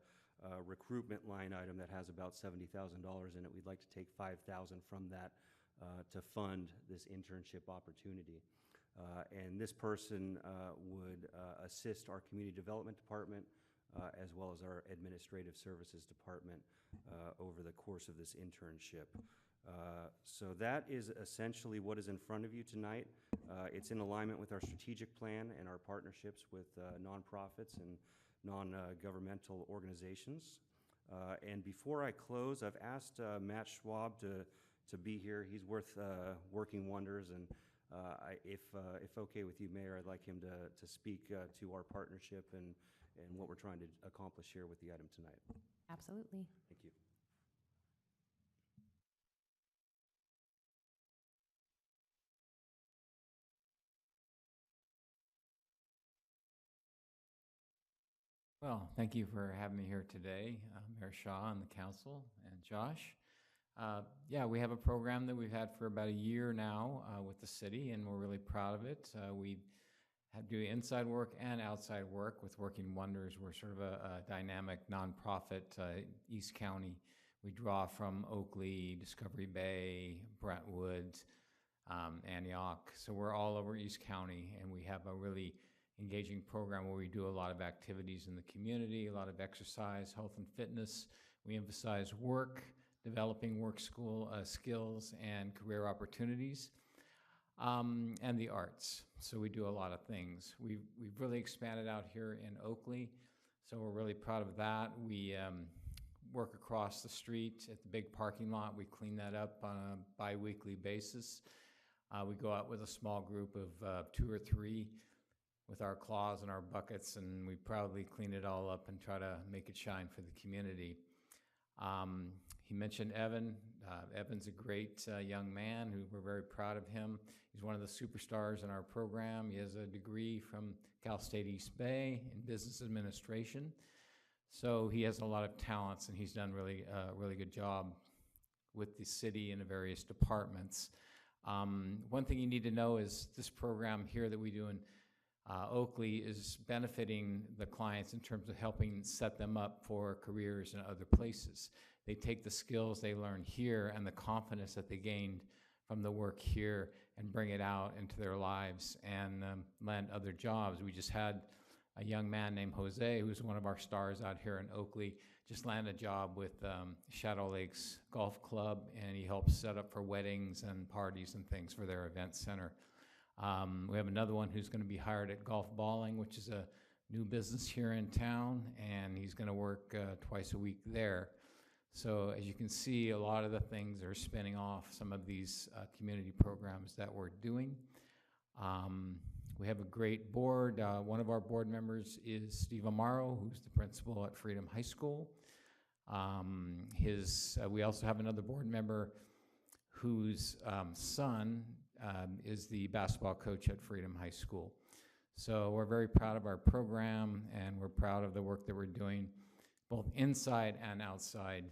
[SPEAKER 16] recruitment line item that has about $70,000 in it. We'd like to take $5,000 from that to fund this internship opportunity. And this person would assist our community development department as well as our administrative services department over the course of this internship. So that is essentially what is in front of you tonight. It's in alignment with our strategic plan and our partnerships with nonprofits and non-governmental organizations. And before I close, I've asked Matt Schwab to be here. He's worth working wonders, and if okay with you, Mayor, I'd like him to speak to our partnership and what we're trying to accomplish here with the item tonight.
[SPEAKER 1] Absolutely.
[SPEAKER 16] Thank you.
[SPEAKER 20] Well, thank you for having me here today, Mayor Shaw and the council and Josh. Yeah, we have a program that we've had for about a year now with the city, and we're really proud of it. We do inside work and outside work with Working Wonders. We're sort of a dynamic nonprofit, East County. We draw from Oakley, Discovery Bay, Brentwood, Antioch. So we're all over East County, and we have a really engaging program where we do a lot of activities in the community, a lot of exercise, health and fitness. We emphasize work, developing work school skills and career opportunities, and the arts. So we do a lot of things. We've really expanded out here in Oakley, so we're really proud of that. We work across the street at the big parking lot. We clean that up on a bi-weekly basis. We go out with a small group of 2 or 3 with our claws and our buckets, and we proudly clean it all up and try to make it shine for the community. He mentioned Evan. Evan's a great young man who we're very proud of him. He's one of the superstars in our program. He has a degree from Cal State East Bay in business administration. So he has a lot of talents, and he's done really good job with the city and the various departments. One thing you need to know is this program here that we do in Oakley is benefiting the clients in terms of helping set them up for careers in other places. They take the skills they learn here and the confidence that they gained from the work here and bring it out into their lives and land other jobs. We just had a young man named Jose, who's one of our stars out here in Oakley, just land a job with Shadow Lakes Golf Club, and he helps set up for weddings and parties and things for their event center. We have another one who's going to be hired at Golf Balling, which is a new business here in town, and he's going to work twice a week there. So as you can see, a lot of the things are spinning off some of these community programs that we're doing. We have a great board. One of our board members is Steve Amaro, who's the principal at Freedom High School. We also have another board member whose son is the basketball coach at Freedom High School. So we're very proud of our program, and we're proud of the work that we're doing both inside and outside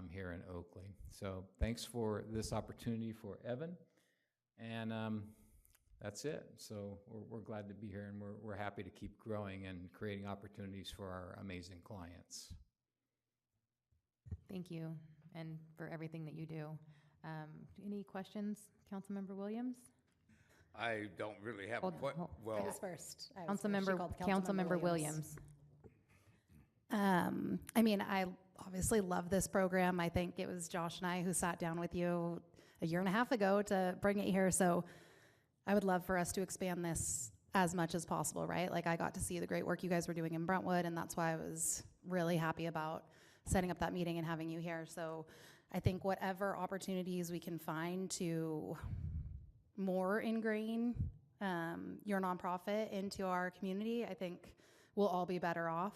[SPEAKER 20] here in Oakley. So thanks for this opportunity for Evan, and that's it. So we're glad to be here, and we're happy to keep growing and creating opportunities for our amazing clients.
[SPEAKER 1] Thank you, and for everything that you do. Any questions, Councilmember Williams?
[SPEAKER 12] I don't really have a question. Well,
[SPEAKER 10] I was first. She called
[SPEAKER 1] Councilmember Williams.
[SPEAKER 10] I mean, I obviously love this program. I think it was Josh and I who sat down with you a year and a half ago to bring it here. So I would love for us to expand this as much as possible, right? Like, I got to see the great work you guys were doing in Brentwood, and that's why I was really happy about setting up that meeting and having you here. So I think whatever opportunities we can find to more ingrain your nonprofit into our community, I think we'll all be better off.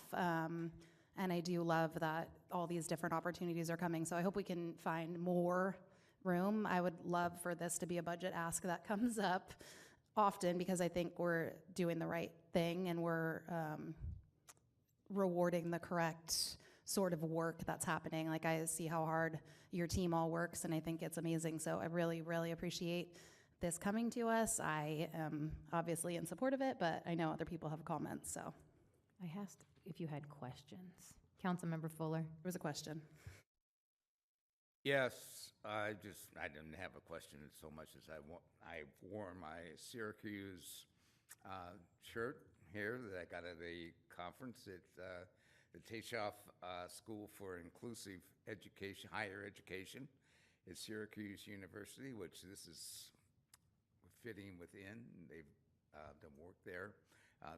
[SPEAKER 10] And I do love that all these different opportunities are coming. So I hope we can find more room. I would love for this to be a budget ask that comes up often, because I think we're doing the right thing and we're rewarding the correct sort of work that's happening. Like, I see how hard your team all works, and I think it's amazing. So I really, really appreciate this coming to us. I am obviously in support of it, but I know other people have comments, so.
[SPEAKER 1] I asked if you had questions. Councilmember Fuller.
[SPEAKER 10] There was a question.
[SPEAKER 12] Yes, I didn't have a question so much as I wore my Syracuse shirt here that I got at a conference at the Tashoff School for Inclusive Education, Higher Education at Syracuse University, which this is fitting within. They've done work there.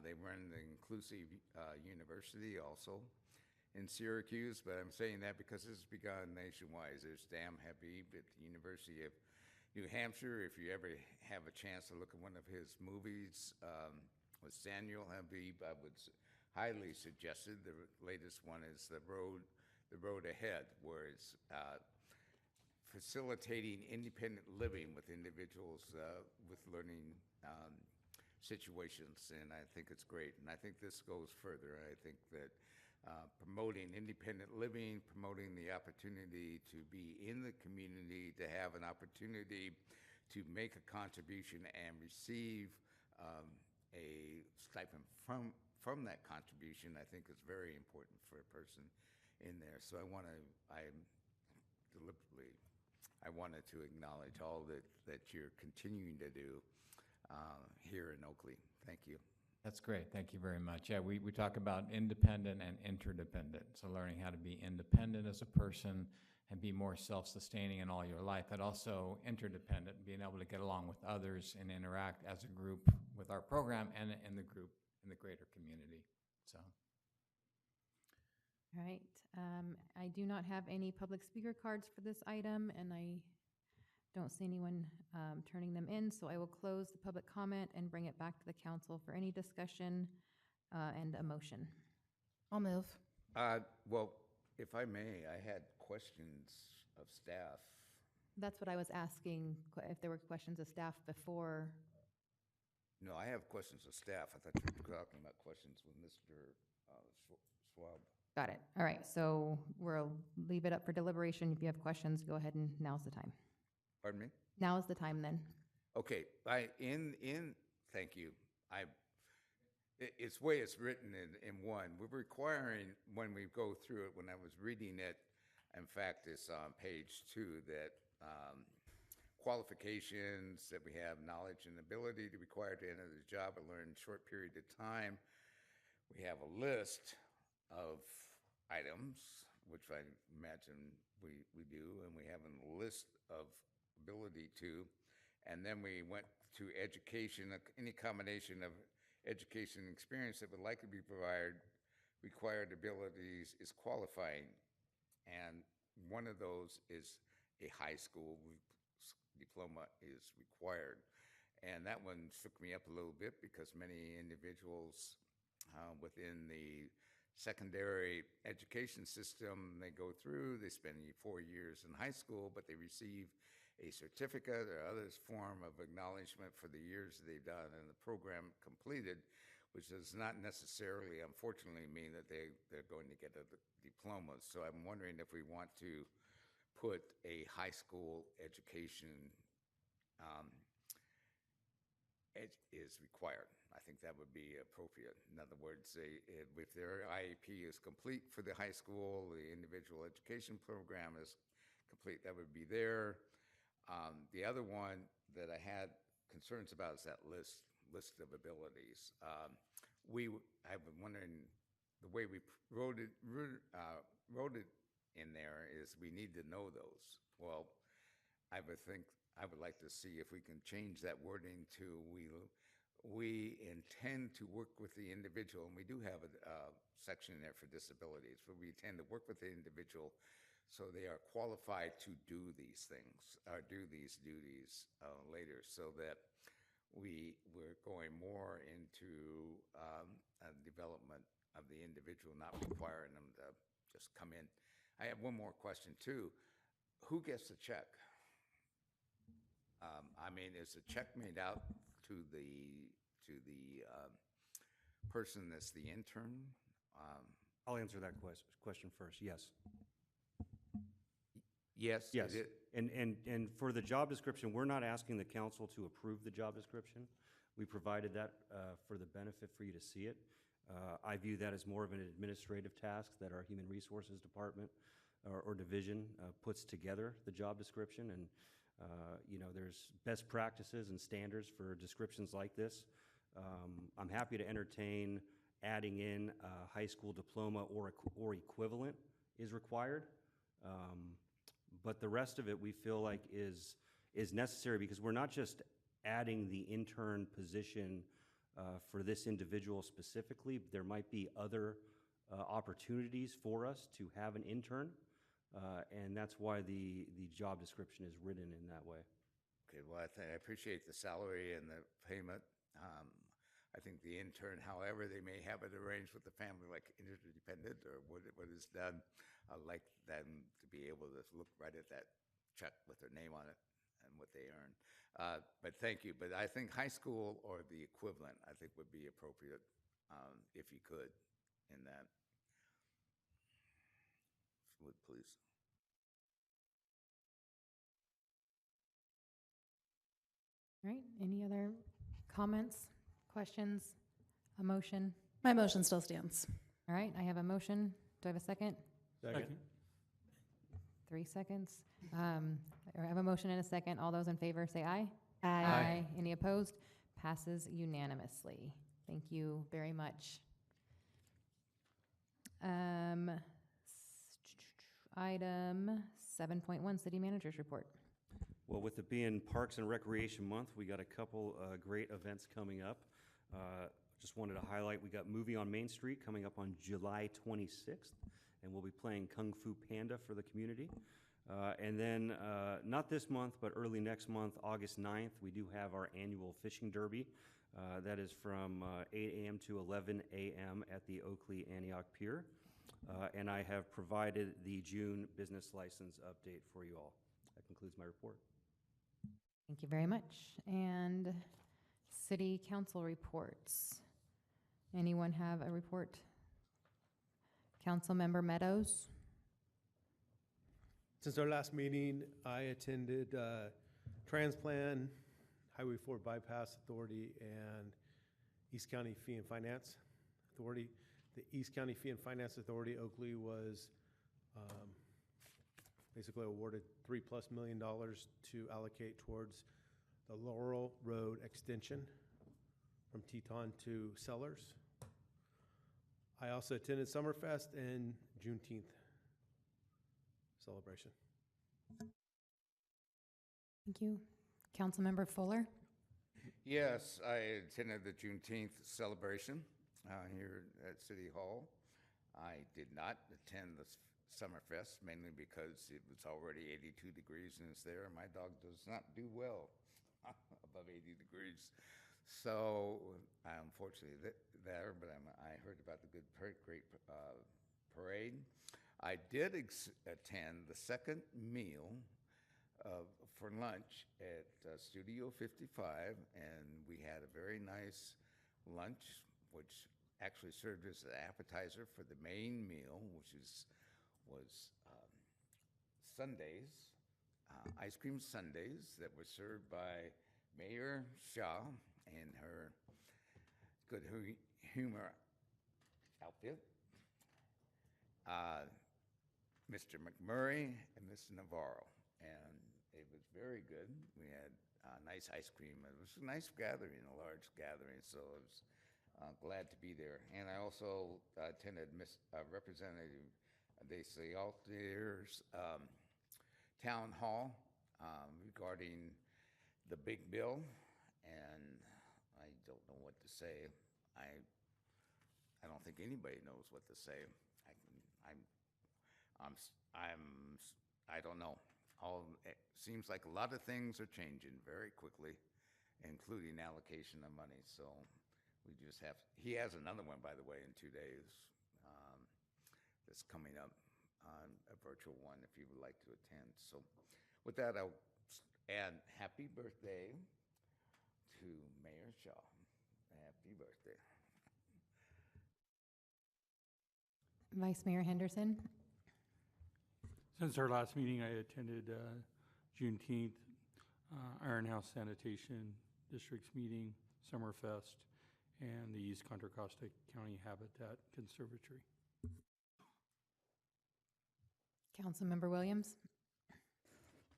[SPEAKER 12] They run the Inclusive University also in Syracuse, but I'm saying that because this has begun nationwide. There's Sam Habib at the University of New Hampshire. If you ever have a chance to look at one of his movies with Samuel Habib, I would highly suggest it. The latest one is The Road Ahead, where it's facilitating independent living with individuals with learning situations, and I think it's great. And I think this goes further. I think that promoting independent living, promoting the opportunity to be in the community, to have an opportunity to make a contribution and receive a stipend from that contribution, I think is very important for a person in there. So I wanted to acknowledge all that you're continuing to do here in Oakley. Thank you.
[SPEAKER 20] That's great. Thank you very much. Yeah, we talk about independent and interdependent. So learning how to be independent as a person and be more self-sustaining in all your life, but also interdependent, being able to get along with others and interact as a group with our program and in the group in the greater community. So.
[SPEAKER 1] All right. I do not have any public speaker cards for this item, and I don't see anyone turning them in, so I will close the public comment and bring it back to the council for any discussion and a motion.
[SPEAKER 10] I'll move.
[SPEAKER 12] Well, if I may, I had questions of staff.
[SPEAKER 1] That's what I was asking, if there were questions of staff before.
[SPEAKER 12] No, I have questions of staff. I thought you were talking about questions with Mr. Schwab.
[SPEAKER 1] Got it. All right, so we'll leave it up for deliberation. If you have questions, go ahead, and now's the time.
[SPEAKER 12] Pardon me?
[SPEAKER 1] Now is the time then.
[SPEAKER 12] Okay, thank you. It's way it's written in one. We're requiring, when we go through it, when I was reading it, in fact, it's on page 2, that qualifications, that we have knowledge and ability to require to enter the job or learn in a short period of time. We have a list of items, which I imagine we do, and we have a list of ability to, and then we went to education. Any combination of education and experience that would likely be required abilities is qualifying, and one of those is a high school diploma is required. And that one shook me up a little bit because many individuals within the secondary education system, they go through, they spend 4 years in high school, but they receive a certificate or other form of acknowledgement for the years they've done and the program completed, which does not necessarily, unfortunately, mean that they're going to get a diploma. So I'm wondering if we want to put a high school education is required. I think that would be appropriate. In other words, if their IEP is complete for the high school, the individual education program is complete, that would be there. The other one that I had concerns about is that list of abilities. I've been wondering, the way we wrote it in there is we need to know those. Well, I would like to see if we can change that wording to we intend to work with the individual, and we do have a section in there for disabilities, but we intend to work with the individual so they are qualified to do these things, or do these duties later, so that we're going more into a development of the individual, not requiring them to just come in. I have one more question too. Who gets the check? I mean, is the check made out to the person that's the intern?
[SPEAKER 16] I'll answer that question first. Yes.
[SPEAKER 12] Yes.
[SPEAKER 16] Yes. And for the job description, we're not asking the council to approve the job description. We provided that for the benefit for you to see it. I view that as more of an administrative task that our Human Resources Department or division puts together the job description, and there's best practices and standards for descriptions like this. I'm happy to entertain adding in a high school diploma or equivalent is required. But the rest of it we feel like is necessary, because we're not just adding the intern position for this individual specifically. There might be other opportunities for us to have an intern, and that's why the job description is written in that way.
[SPEAKER 12] Okay, well, I appreciate the salary and the payment. I think the intern, however they may have it arranged with the family, like interdependent or what is done, I'd like them to be able to look right at that check with their name on it and what they earn. But thank you. But I think high school or the equivalent, I think, would be appropriate if you could in that. If you would, please.
[SPEAKER 1] All right, any other comments, questions, a motion?
[SPEAKER 10] My motion still stands.
[SPEAKER 1] All right, I have a motion. Do I have a second?
[SPEAKER 14] Second.
[SPEAKER 1] 3 seconds. I have a motion and a second. All those in favor say aye.
[SPEAKER 10] Aye.
[SPEAKER 1] Any opposed? Passes unanimously. Thank you very much. Item 7.1, City Manager's Report.
[SPEAKER 16] Well, with it being Parks and Recreation Month, we got a couple great events coming up. Just wanted to highlight, we got Movie on Main Street coming up on July 26th, and we'll be playing Kung Fu Panda for the community. And then, not this month, but early next month, August 9th, we do have our annual fishing derby. That is from 8 a.m. to 11 a.m. at the Oakley Antioch Pier. And I have provided the June business license update for you all. That concludes my report.
[SPEAKER 1] Thank you very much. And City Council reports. Anyone have a report? Councilmember Meadows.
[SPEAKER 4] Since our last meeting, I attended Transplan, Highway 4 Bypass Authority, and East County Fee and Finance Authority. The East County Fee and Finance Authority, Oakley, was basically awarded $3+ million to allocate towards the Laurel Road extension from Teton to Sellers. I also attended Summerfest and Juneteenth celebration.
[SPEAKER 1] Thank you. Councilmember Fuller.
[SPEAKER 12] Yes, I attended the Juneteenth celebration here at City Hall. I did not attend the Summerfest, mainly because it was already 82 degrees and it's there. My dog does not do well above 80 degrees. So unfortunately there, but I heard about the great parade. I did attend the second meal for lunch at Studio 55, and we had a very nice lunch, which actually served as an appetizer for the main meal, which was sundaes, ice cream sundaes that were served by Mayor Shaw and her good humor outfit, Mr. McMurray and Mr. Navarro, and it was very good. We had nice ice cream. It was a nice gathering, a large gathering, so I was glad to be there. And I also attended Representative DeSaltier's town hall regarding the big bill, and I don't know what to say. I don't think anybody knows what to say. I don't know. It seems like a lot of things are changing very quickly, including allocation of money. So we just have. He has another one, by the way, in 2 days. That's coming up on a virtual one if you would like to attend. So with that, I'll add happy birthday to Mayor Shaw. Happy birthday.
[SPEAKER 1] Vice Mayor Henderson.
[SPEAKER 15] Since our last meeting, I attended Juneteenth, Iron House Sanitation District's meeting, Summerfest, and the East Contra Costa County Habitat Conservatory.
[SPEAKER 1] Councilmember Williams.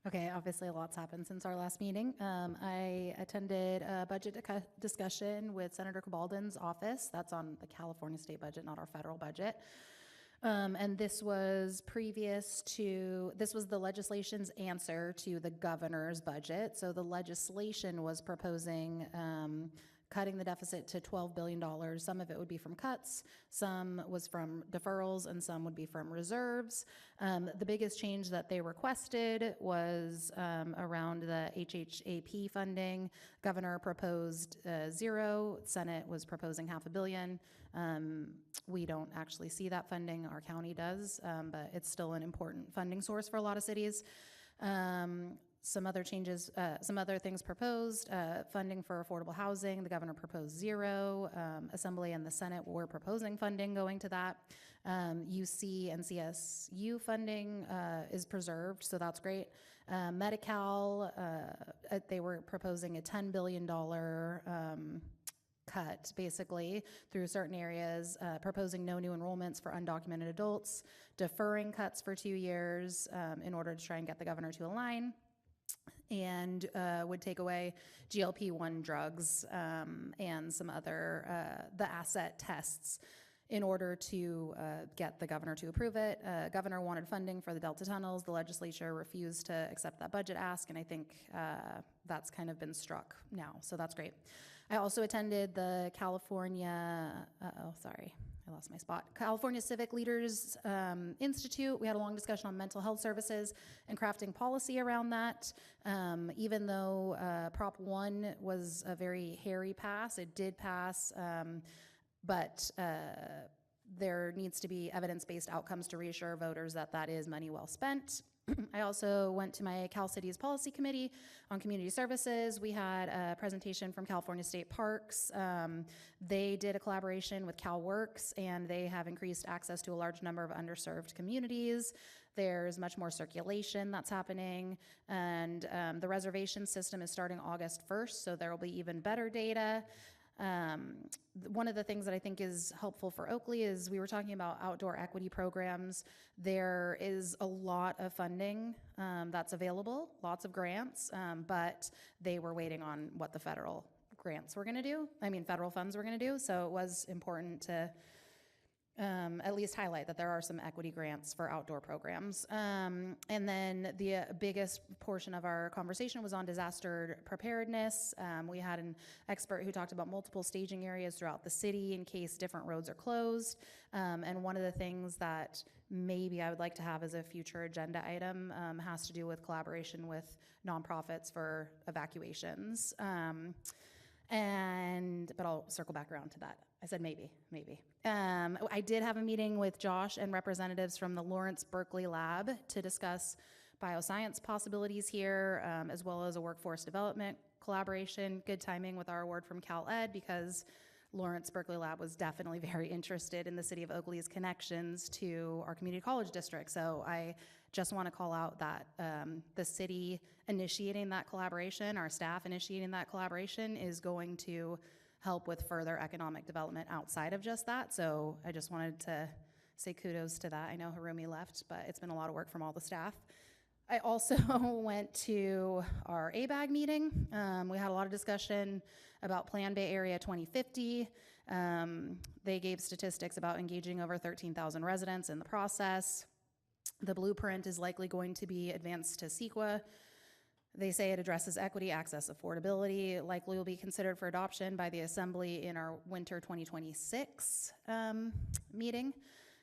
[SPEAKER 10] Okay, obviously a lot's happened since our last meeting. I attended a budget discussion with Senator Cabalden's office. That's on the California state budget, not our federal budget. And this was this was the legislation's answer to the governor's budget. So the legislation was proposing cutting the deficit to $12 billion. Some of it would be from cuts, some was from deferrals, and some would be from reserves. The biggest change that they requested was around the HHAP funding. Governor proposed 0, Senate was proposing $500 million. We don't actually see that funding, our county does, but it's still an important funding source for a lot of cities. Some other changes, some other things proposed, funding for affordable housing, the governor proposed 0. Assembly and the Senate were proposing funding going to that. UC and CSU funding is preserved, so that's great. Medi-Cal, they were proposing a $10 billion cut, basically, through certain areas, proposing no new enrollments for undocumented adults, deferring cuts for 2 years in order to try and get the governor to align, and would take away GLP-1 drugs and some other, the asset tests in order to get the governor to approve it. Governor wanted funding for the Delta tunnels. The legislature refused to accept that budget ask, and I think that's kind of been struck now, so that's great. I also attended the California Civic Leaders Institute. We had a long discussion on mental health services and crafting policy around that. Even though Prop 1 was a very hairy pass, it did pass, but there needs to be evidence-based outcomes to reassure voters that that is money well spent. I also went to my Cal Cities Policy Committee on Community Services. We had a presentation from California State Parks. They did a collaboration with CalWorks, and they have increased access to a large number of underserved communities. There's much more circulation that's happening, and the reservation system is starting August 1st, so there will be even better data. One of the things that I think is helpful for Oakley is we were talking about outdoor equity programs. There is a lot of funding that's available, lots of grants, but they were waiting on what the federal grants were going to do. Federal funds were going to do. So it was important to at least highlight that there are some equity grants for outdoor programs. And then the biggest portion of our conversation was on disaster preparedness. We had an expert who talked about multiple staging areas throughout the city in case different roads are closed. And one of the things that maybe I would like to have as a future agenda item has to do with collaboration with nonprofits for evacuations. But I'll circle back around to that. I said maybe. I did have a meeting with Josh and representatives from the Lawrence Berkeley Lab to discuss bioscience possibilities here, as well as a workforce development collaboration. Good timing with our award from Cal Ed, because Lawrence Berkeley Lab was definitely very interested in the city of Oakley's connections to our community college district. So I just want to call out that the city initiating that collaboration, our staff initiating that collaboration, is going to help with further economic development outside of just that. So I just wanted to say kudos to that. I know Harumi left, but it's been a lot of work from all the staff. I also went to our ABAG meeting. We had a lot of discussion about Plan Bay Area 2050. They gave statistics about engaging over 13,000 residents in the process. The blueprint is likely going to be advanced to CEQA. They say it addresses equity, access, affordability, likely will be considered for adoption by the Assembly in our winter 2026 meeting.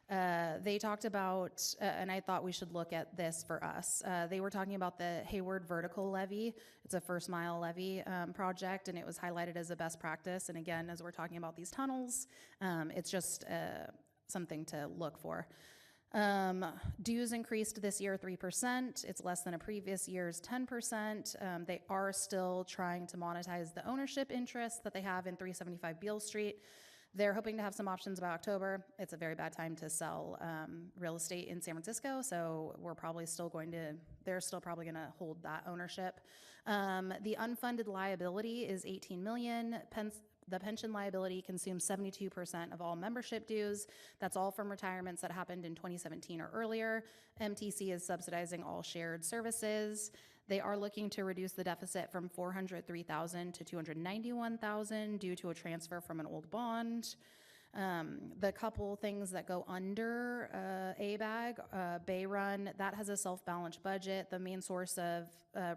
[SPEAKER 10] They talked about, and I thought we should look at this for us. They were talking about the Hayward Vertical Levee. It's a first mile levee project, and it was highlighted as a best practice. And again, as we're talking about these tunnels, it's just something to look for. Dues increased this year 3%. It's less than a previous year's 10%. They are still trying to monetize the ownership interest that they have in 375 Beale Street. They're hoping to have some options by October. It's a very bad time to sell real estate in San Francisco, so they're still probably going to hold that ownership. The unfunded liability is $18 million. The pension liability consumes 72% of all membership dues. That's all from retirements that happened in 2017 or earlier. MTC is subsidizing all shared services. They are looking to reduce the deficit from $403,000 to $291,000 due to a transfer from an old bond. The couple things that go under ABAG, Bay Run, that has a self-balanced budget. The main source of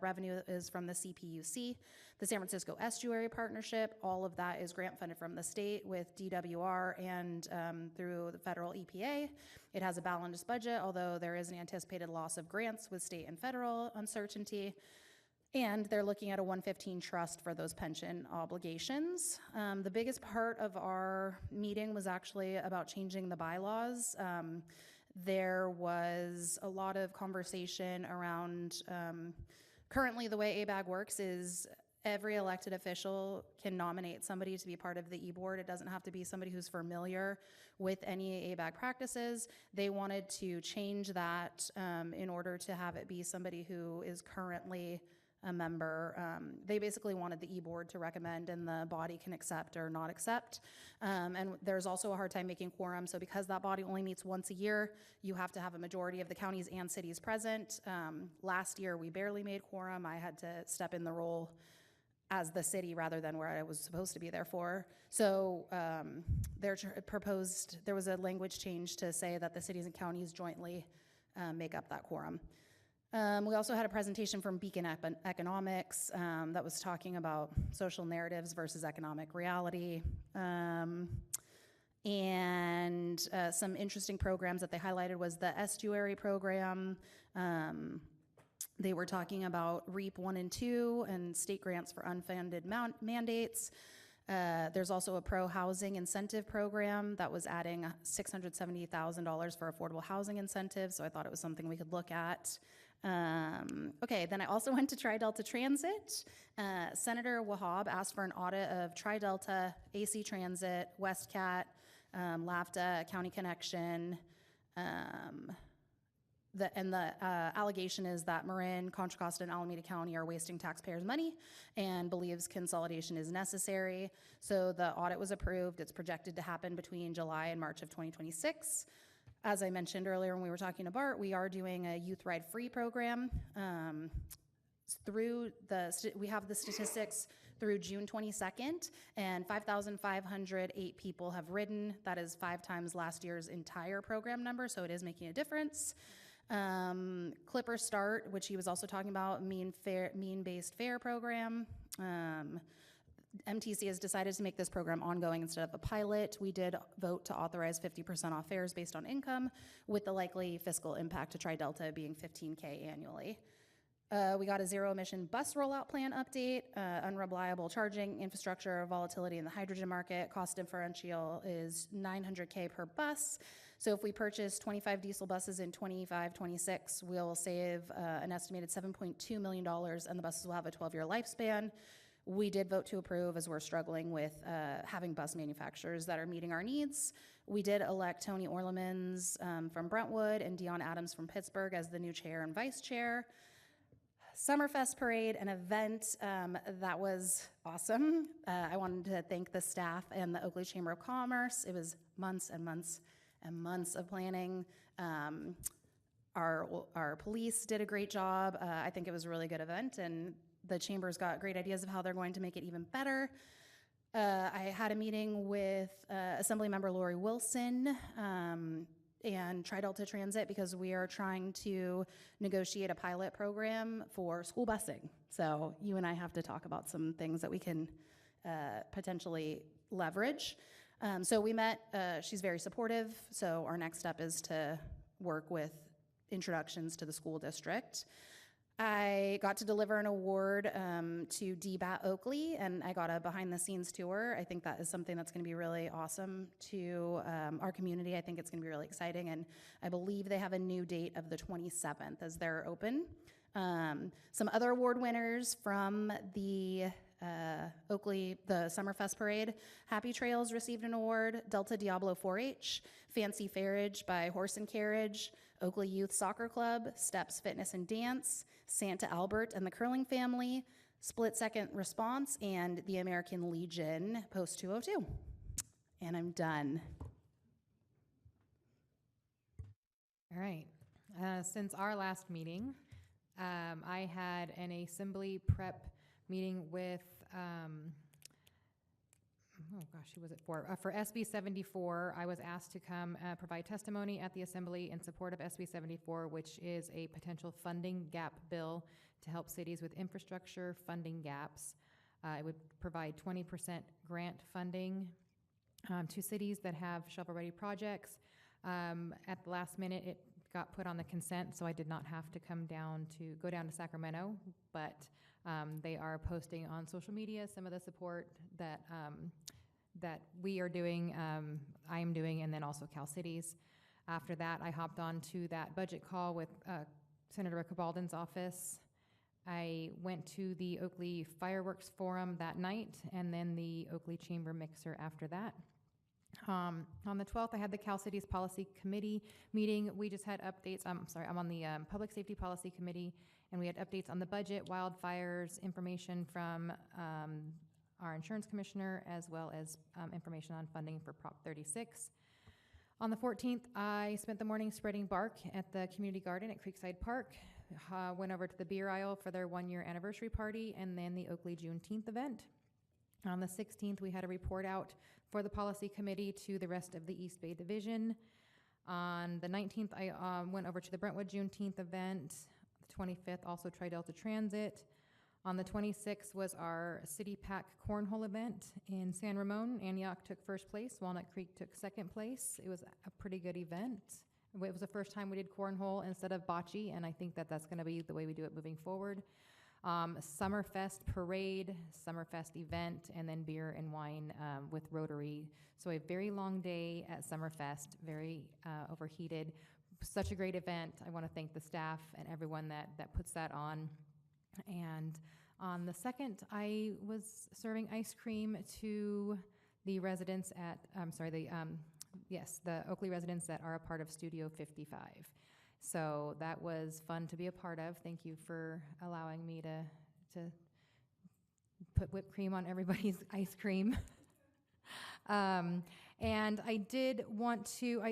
[SPEAKER 10] revenue is from the CPUC. The San Francisco Estuary Partnership, all of that is grant funded from the state with DWR and through the federal EPA. It has a balanced budget, although there is an anticipated loss of grants with state and federal uncertainty. And they're looking at a 115 trust for those pension obligations. The biggest part of our meeting was actually about changing the bylaws. There was a lot of conversation around, currently the way ABAG works is every elected official can nominate somebody to be part of the e-board. It doesn't have to be somebody who's familiar with any ABAG practices. They wanted to change that in order to have it be somebody who is currently a member. They basically wanted the e-board to recommend and the body can accept or not accept. And there's also a hard time making quorum. So because that body only meets once a year, you have to have a majority of the counties and cities present. Last year, we barely made quorum. I had to step in the role as the city rather than where I was supposed to be there for. So there was a language change to say that the cities and counties jointly make up that quorum. We also had a presentation from Beacon Economics that was talking about social narratives versus economic reality. And some interesting programs that they highlighted was the estuary program. They were talking about REAP 1 and 2 and state grants for unfunded mandates. There's also a pro-housing incentive program that was adding $670,000 for affordable housing incentives, so I thought it was something we could look at. Okay, then I also went to Tri-Delta Transit. Senator Wahab asked for an audit of Tri-Delta, AC Transit, WestCat, LAFTA, County Connection. The allegation is that Marin, Contra Costa, and Alameda County are wasting taxpayers' money and believes consolidation is necessary. So the audit was approved. It's projected to happen between July and March of 2026. As I mentioned earlier when we were talking to Bart, we are doing a Youth Ride Free program. We have the statistics through June 22nd, and 5,508 people have ridden. That is 5 times last year's entire program number, so it is making a difference. Clipper Start, which he was also talking about, mean-based fare program. MTC has decided to make this program ongoing instead of a pilot. We did vote to authorize 50% off fares based on income, with the likely fiscal impact to Tri-Delta being $15K annually. We got a zero-emission bus rollout plan update, unreliable charging infrastructure, volatility in the hydrogen market. Cost differential is $900K per bus. So if we purchase 25 diesel buses in 25-26, we'll save an estimated $7.2 million, and the buses will have a 12-year lifespan. We did vote to approve as we're struggling with having bus manufacturers that are meeting our needs. We did elect Tony Orlemans from Brentwood and Dion Adams from Pittsburgh as the new chair and vice chair. Summerfest Parade, an event that was awesome. I wanted to thank the staff and the Oakley Chamber of Commerce. It was months and months and months of planning. Our police did a great job. I think it was a really good event, and the Chamber's got great ideas of how they're going to make it even better. I had a meeting with Assemblymember Lori Wilson and Tri-Delta Transit because we are trying to negotiate a pilot program for school busing. So you and I have to talk about some things that we can potentially leverage. So we met, she's very supportive, so our next step is to work with introductions to the school district. I got to deliver an award to DBAT Oakley, and I got a behind-the-scenes tour. I think that is something that's going to be really awesome to our community. I think it's going to be really exciting, and I believe they have a new date of the 27th as they're open. Some other award winners from the Oakley, the Summerfest Parade. Happy Trails received an award, Delta Diablo 4-H, Fancy Farriage by Horse and Carriage, Oakley Youth Soccer Club, Steps Fitness and Dance, Santa Albert and the Curling Family, Split Second Response, and the American Legion Post 202. And I'm done.
[SPEAKER 1] All right. Since our last meeting, I had an assembly prep meeting with, oh gosh, who was it for? For SB 74, I was asked to come provide testimony at the assembly in support of SB 74, which is a potential funding gap bill to help cities with infrastructure funding gaps. It would provide 20% grant funding to cities that have shovel-ready projects. At the last minute, it got put on the consent, so I did not have to go down to Sacramento, but they are posting on social media some of the support that that we are doing, I am doing, and then also Cal Cities. After that, I hopped on to that budget call with Senator Cabalden's office. I went to the Oakley Fireworks Forum that night, and then the Oakley Chamber Mixer after that. On the 12th, I had the Cal Cities Policy Committee meeting. We just had updates. I'm on the Public Safety Policy Committee, and we had updates on the budget, wildfires, information from our insurance commissioner, as well as information on funding for Prop 36. On the 14th, I spent the morning spreading bark at the community garden at Creekside Park. Went over to the beer aisle for their 1-year anniversary party, and then the Oakley Juneteenth event. On the 16th, we had a report out for the policy committee to the rest of the East Bay Division. On the 19th, I went over to the Brentwood Juneteenth event. The 25th, also Tri-Delta Transit. On the 26th was our City Pack Cornhole event in San Ramon. Antioch took first place, Walnut Creek took second place. It was a pretty good event. It was the first time we did cornhole instead of bocce, and I think that that's gonna be the way we do it moving forward. Summerfest parade, Summerfest event, and then beer and wine with Rotary. So a very long day at Summerfest, very overheated. Such a great event. I want to thank the staff and everyone that puts that on. And on the 2nd, I was serving ice cream to the residents at, the Oakley residents that are a part of Studio 55. So that was fun to be a part of. Thank you for allowing me to put whipped cream on everybody's ice cream. And I did want to,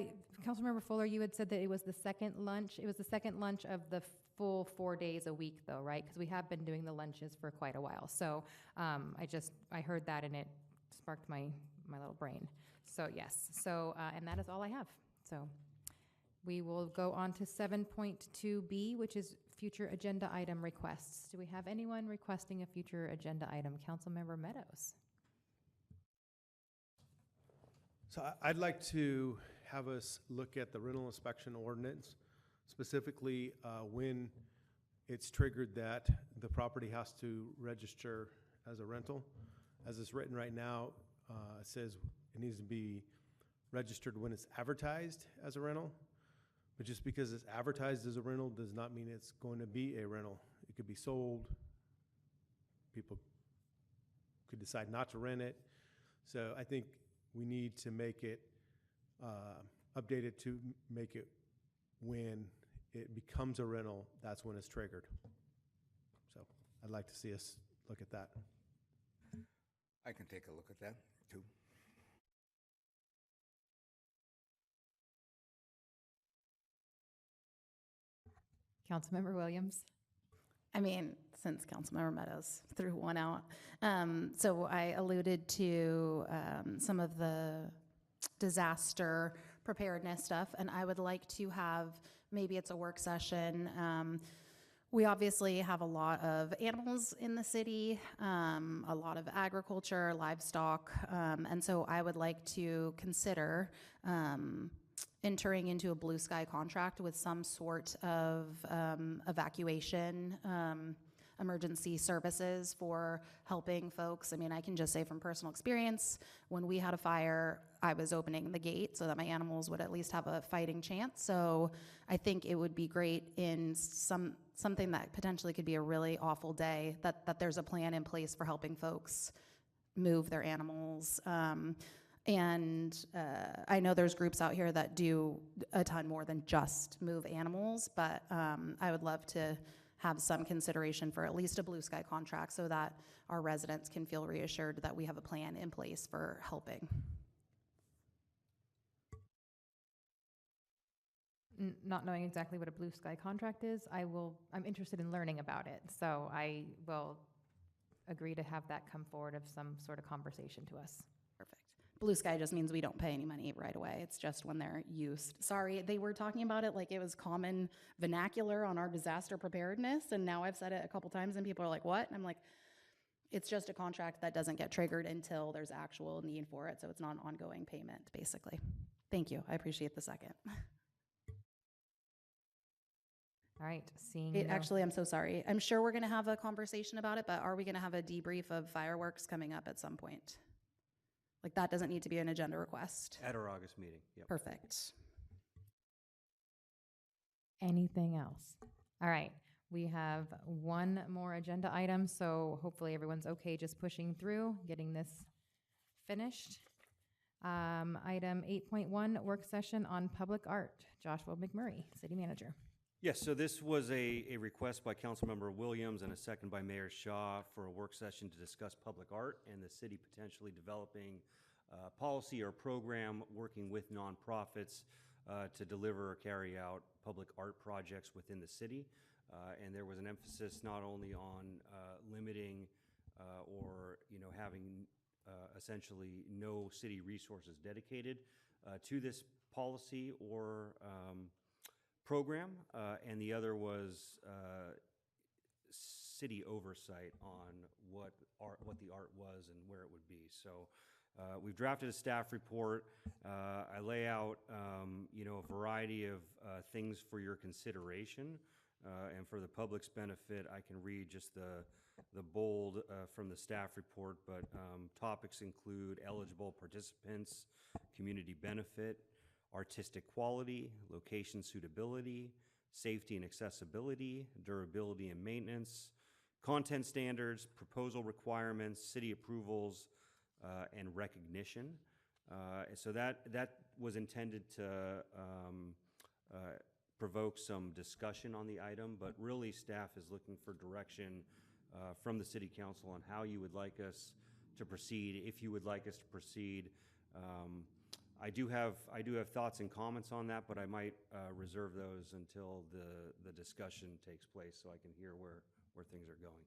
[SPEAKER 1] Councilmember Fuller, you had said that it was the second lunch. It was the second lunch of the full 4 days a week though, right? Because we have been doing the lunches for quite a while. So I heard that and it sparked my little brain. So yes, and that is all I have. So we will go on to 7.2B, which is future agenda item requests. Do we have anyone requesting a future agenda item? Councilmember Meadows.
[SPEAKER 4] So I'd like to have us look at the rental inspection ordinance, specifically when it's triggered that the property has to register as a rental. As it's written right now, it says it needs to be registered when it's advertised as a rental. But just because it's advertised as a rental does not mean it's going to be a rental. It could be sold. People could decide not to rent it. So I think we need to make it updated to make it when it becomes a rental, that's when it's triggered. So I'd like to see us look at that.
[SPEAKER 12] I can take a look at that too.
[SPEAKER 1] Councilmember Williams.
[SPEAKER 10] I mean, since Councilmember Meadows threw one out. So I alluded to some of the disaster preparedness stuff, and I would like to have, maybe it's a work session. We obviously have a lot of animals in the city, a lot of agriculture, livestock, and so I would like to consider entering into a blue sky contract with some sort of evacuation emergency services for helping folks. I mean, I can just say from personal experience, when we had a fire, I was opening the gate so that my animals would at least have a fighting chance. So I think it would be great in something that potentially could be a really awful day, that there's a plan in place for helping folks move their animals. And I know there's groups out here that do a ton more than just move animals, but I would love to have some consideration for at least a blue sky contract so that our residents can feel reassured that we have a plan in place for helping.
[SPEAKER 1] Not knowing exactly what a blue sky contract is, I'm interested in learning about it. So I will agree to have that come forward of some sort of conversation to us.
[SPEAKER 10] Perfect. Blue sky just means we don't pay any money right away. It's just when they're used. Sorry, they were talking about it like it was common vernacular on our disaster preparedness, and now I've said it a couple times and people are like, what? And I'm like, it's just a contract that doesn't get triggered until there's actual need for it, so it's not an ongoing payment, basically. Thank you. I appreciate the second.
[SPEAKER 1] All right, seeing
[SPEAKER 10] Actually, I'm so sorry. I'm sure we're going to have a conversation about it, but are we going to have a debrief of fireworks coming up at some point? Like, that doesn't need to be an agenda request.
[SPEAKER 16] At our August meeting, yep.
[SPEAKER 10] Perfect.
[SPEAKER 1] Anything else? All right, we have one more agenda item, so hopefully everyone's okay just pushing through, getting this finished. Item 8.1, work session on public art. Joshua McMurray, City Manager.
[SPEAKER 16] Yes, so this was a request by Councilmember Williams and a second by Mayor Shaw for a work session to discuss public art and the city potentially developing policy or program working with nonprofits to deliver or carry out public art projects within the city. And there was an emphasis not only on limiting or having essentially no city resources dedicated to this policy or program, and the other was city oversight on what the art was and where it would be. So we've drafted a staff report. I lay out a variety of things for your consideration, and for the public's benefit, I can read just the bold from the staff report, but topics include eligible participants, community benefit, artistic quality, location suitability, safety and accessibility, durability and maintenance, content standards, proposal requirements, city approvals, and recognition. So that was intended to provoke some discussion on the item, but really staff is looking for direction from the City Council on how you would like us to proceed, if you would like us to proceed. I do have thoughts and comments on that, but I might reserve those until the discussion takes place so I can hear where things are going.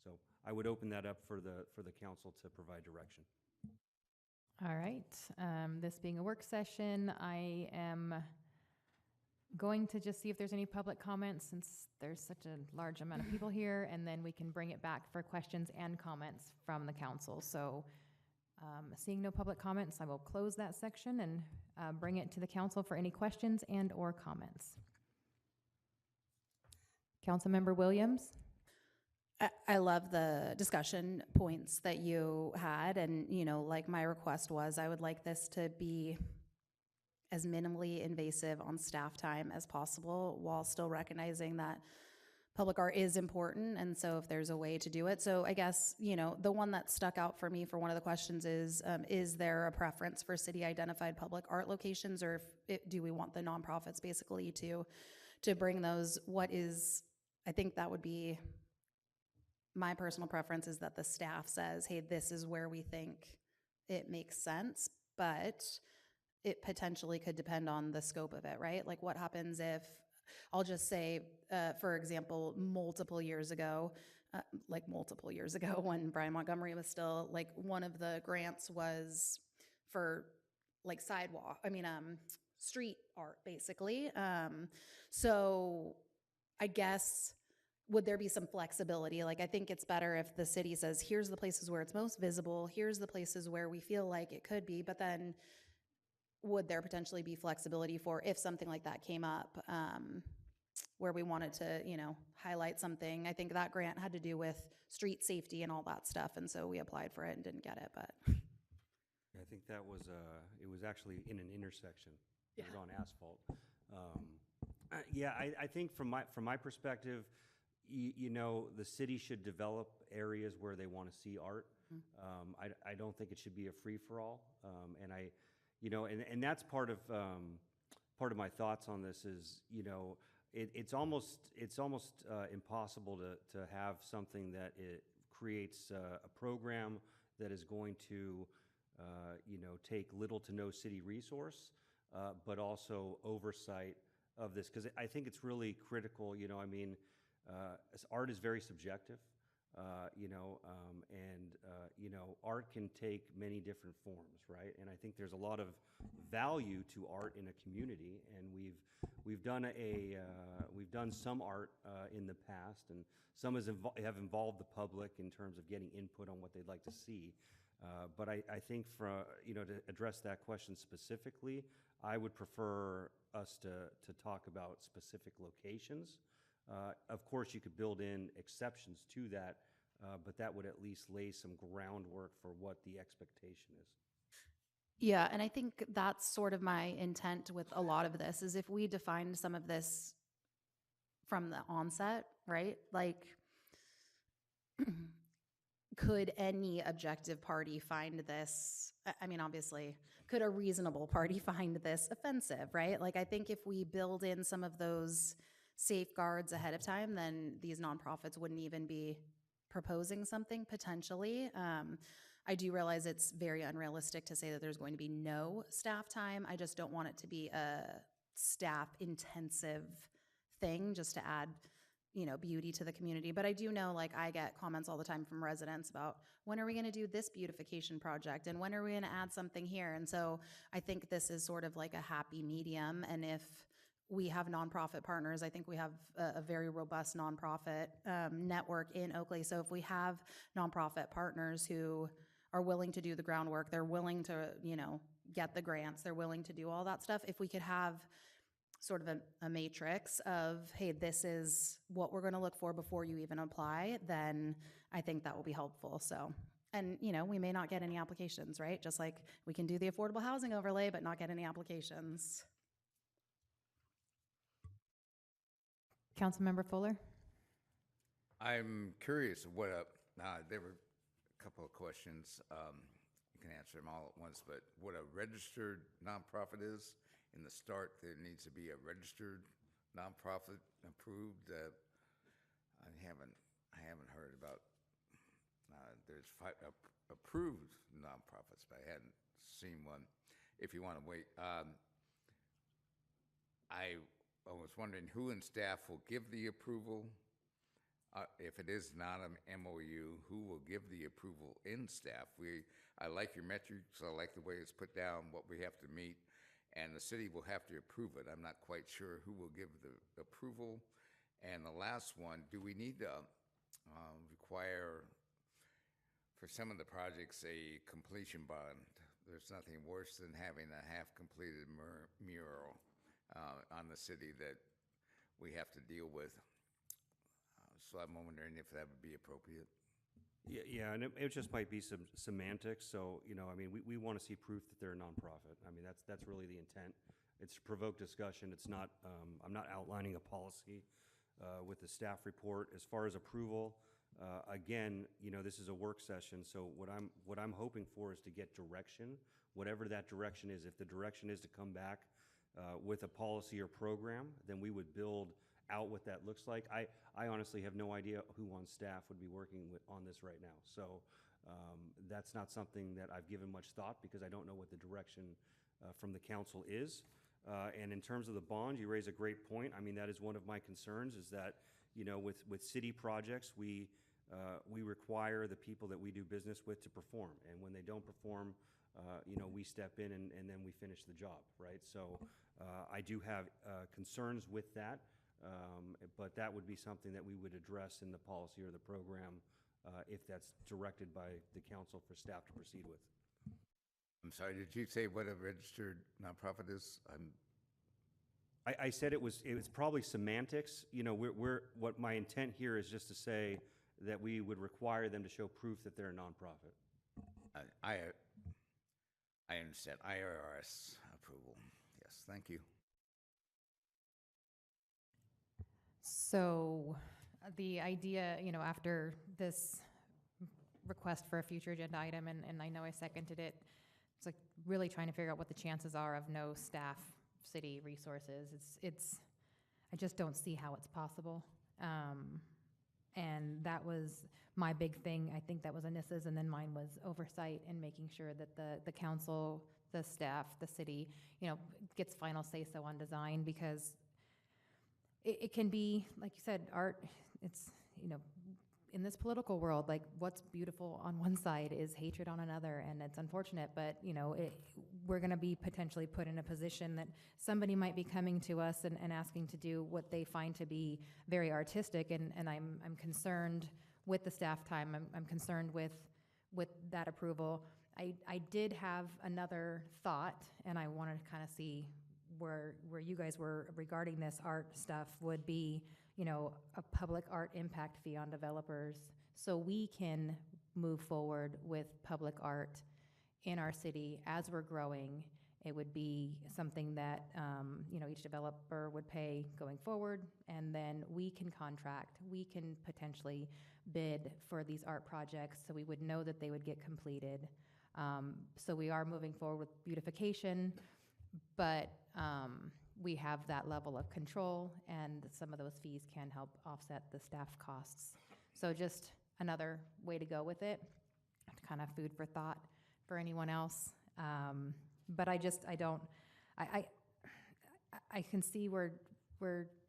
[SPEAKER 16] So I would open that up for the council to provide direction.
[SPEAKER 1] All right, this being a work session, I am going to just see if there's any public comments since there's such a large amount of people here, and then we can bring it back for questions and comments from the council. So seeing no public comments, I will close that section and bring it to the council for any questions and or comments. Councilmember Williams?
[SPEAKER 10] I love the discussion points that you had, and like my request was, I would like this to be as minimally invasive on staff time as possible while still recognizing that public art is important, and so if there's a way to do it. So I guess, the one that stuck out for me for one of the questions is there a preference for city-identified public art locations, or do we want the nonprofits basically to bring those? I think that would be, my personal preference is that the staff says, hey, this is where we think it makes sense, but it potentially could depend on the scope of it, right? Like what happens if, I'll just say, for example, multiple years ago when Brian Montgomery was still, one of the grants was for street art, basically. So I guess, would there be some flexibility? I think it's better if the city says, here's the places where it's most visible, here's the places where we feel like it could be, but then would there potentially be flexibility for if something like that came up, where we wanted to, highlight something? I think that grant had to do with street safety and all that stuff, and so we applied for it and didn't get it, but.
[SPEAKER 16] I think that was, it was actually in an intersection. It was on asphalt. I think from my perspective, the city should develop areas where they want to see art. I don't think it should be a free-for-all, and that's part of my thoughts on this is, it's almost impossible to have something that it creates a program that is going to take little to no city resource, but also oversight of this, because I think it's really critical. Art is very subjective, art can take many different forms, right? And I think there's a lot of value to art in a community, and we've done some art in the past, and some have involved the public in terms of getting input on what they'd like to see. But I think to address that question specifically, I would prefer us to talk about specific locations. Of course, you could build in exceptions to that, but that would at least lay some groundwork for what the expectation is.
[SPEAKER 10] Yeah, and I think that's sort of my intent with a lot of this, is if we defined some of this from the onset, right? Like, could any objective party find this, I mean, obviously, could a reasonable party find this offensive, right? Like, I think if we build in some of those safeguards ahead of time, then these nonprofits wouldn't even be proposing something potentially. I do realize it's very unrealistic to say that there's going to be no staff time. I just don't want it to be a staff-intensive thing just to add, beauty to the community. But I do know, like, I get comments all the time from residents about, when are we going to do this beautification project, and when are we going to add something here? And so I think this is sort of like a happy medium. And if we have nonprofit partners, I think we have a very robust nonprofit network in Oakley. So if we have nonprofit partners who are willing to do the groundwork, they're willing to, get the grants, they're willing to do all that stuff. If we could have sort of a matrix of, hey, this is what we're going to look for before you even apply, then I think that will be helpful. So, and we may not get any applications, right? Just like we can do the affordable housing overlay, but not get any applications.
[SPEAKER 1] Councilmember Fuller?
[SPEAKER 12] I'm curious what there were a couple of questions. You can answer them all at once, but what a registered nonprofit is. In the start, there needs to be a registered nonprofit approved. I haven't heard about. There's approved nonprofits, but I hadn't seen one. If you want to wait, I was wondering who in staff will give the approval. If it is not an MOU, who will give the approval in staff? I like your metrics. I like the way it's put down, what we have to meet, and the city will have to approve it. I'm not quite sure who will give the approval. And the last one, do we need to require, for some of the projects, a completion bond? There's nothing worse than having a half-completed mural on the city that we have to deal with. So I'm wondering if that would be appropriate.
[SPEAKER 16] Yeah, and it just might be some semantics. So, we want to see proof that they're a nonprofit. I mean, that's really the intent. It's to provoke discussion. It's not, I'm not outlining a policy with the staff report. As far as approval, again, this is a work session. So what I'm hoping for is to get direction, whatever that direction is. If the direction is to come back with a policy or program, then we would build out what that looks like. I honestly have no idea who on staff would be working on this right now. So that's not something that I've given much thought, because I don't know what the direction from the council is. And in terms of the bond, you raise a great point. I mean, that is one of my concerns, is that, with city projects, we require the people that we do business with to perform. And when they don't perform, we step in and then we finish the job, right? So I do have concerns with that. But that would be something that we would address in the policy or the program if that's directed by the council for staff to proceed with.
[SPEAKER 12] I'm sorry, did you say what a registered nonprofit is?
[SPEAKER 16] I said it was probably semantics. What my intent here is just to say that we would require them to show proof that they're a nonprofit.
[SPEAKER 12] I understand. IRS approval. Yes, thank you.
[SPEAKER 1] So the idea, after this request for a future agenda item, and I know I seconded it, it's like really trying to figure out what the chances are of no staff city resources. I just don't see how it's possible. And that was my big thing. I think that was Anissa's, and then mine was oversight and making sure that the council, the staff, the city, gets final say-so on design, because it can be, like you said, art, it's, in this political world, like what's beautiful on one side is hatred on another, and it's unfortunate, but we're going to be potentially put in a position that somebody might be coming to us and asking to do what they find to be very artistic, and I'm concerned with the staff time. I'm concerned with that approval. I did have another thought, and I wanted to kind of see where you guys were regarding this art stuff, would be a public art impact fee on developers, so we can move forward with public art in our city as we're growing. It would be something that each developer would pay going forward, and then we can contract, we can potentially bid for these art projects, so we would know that they would get completed. So we are moving forward with beautification, but we have that level of control, and some of those fees can help offset the staff costs. So just another way to go with it, kind of food for thought for anyone else. But I can see where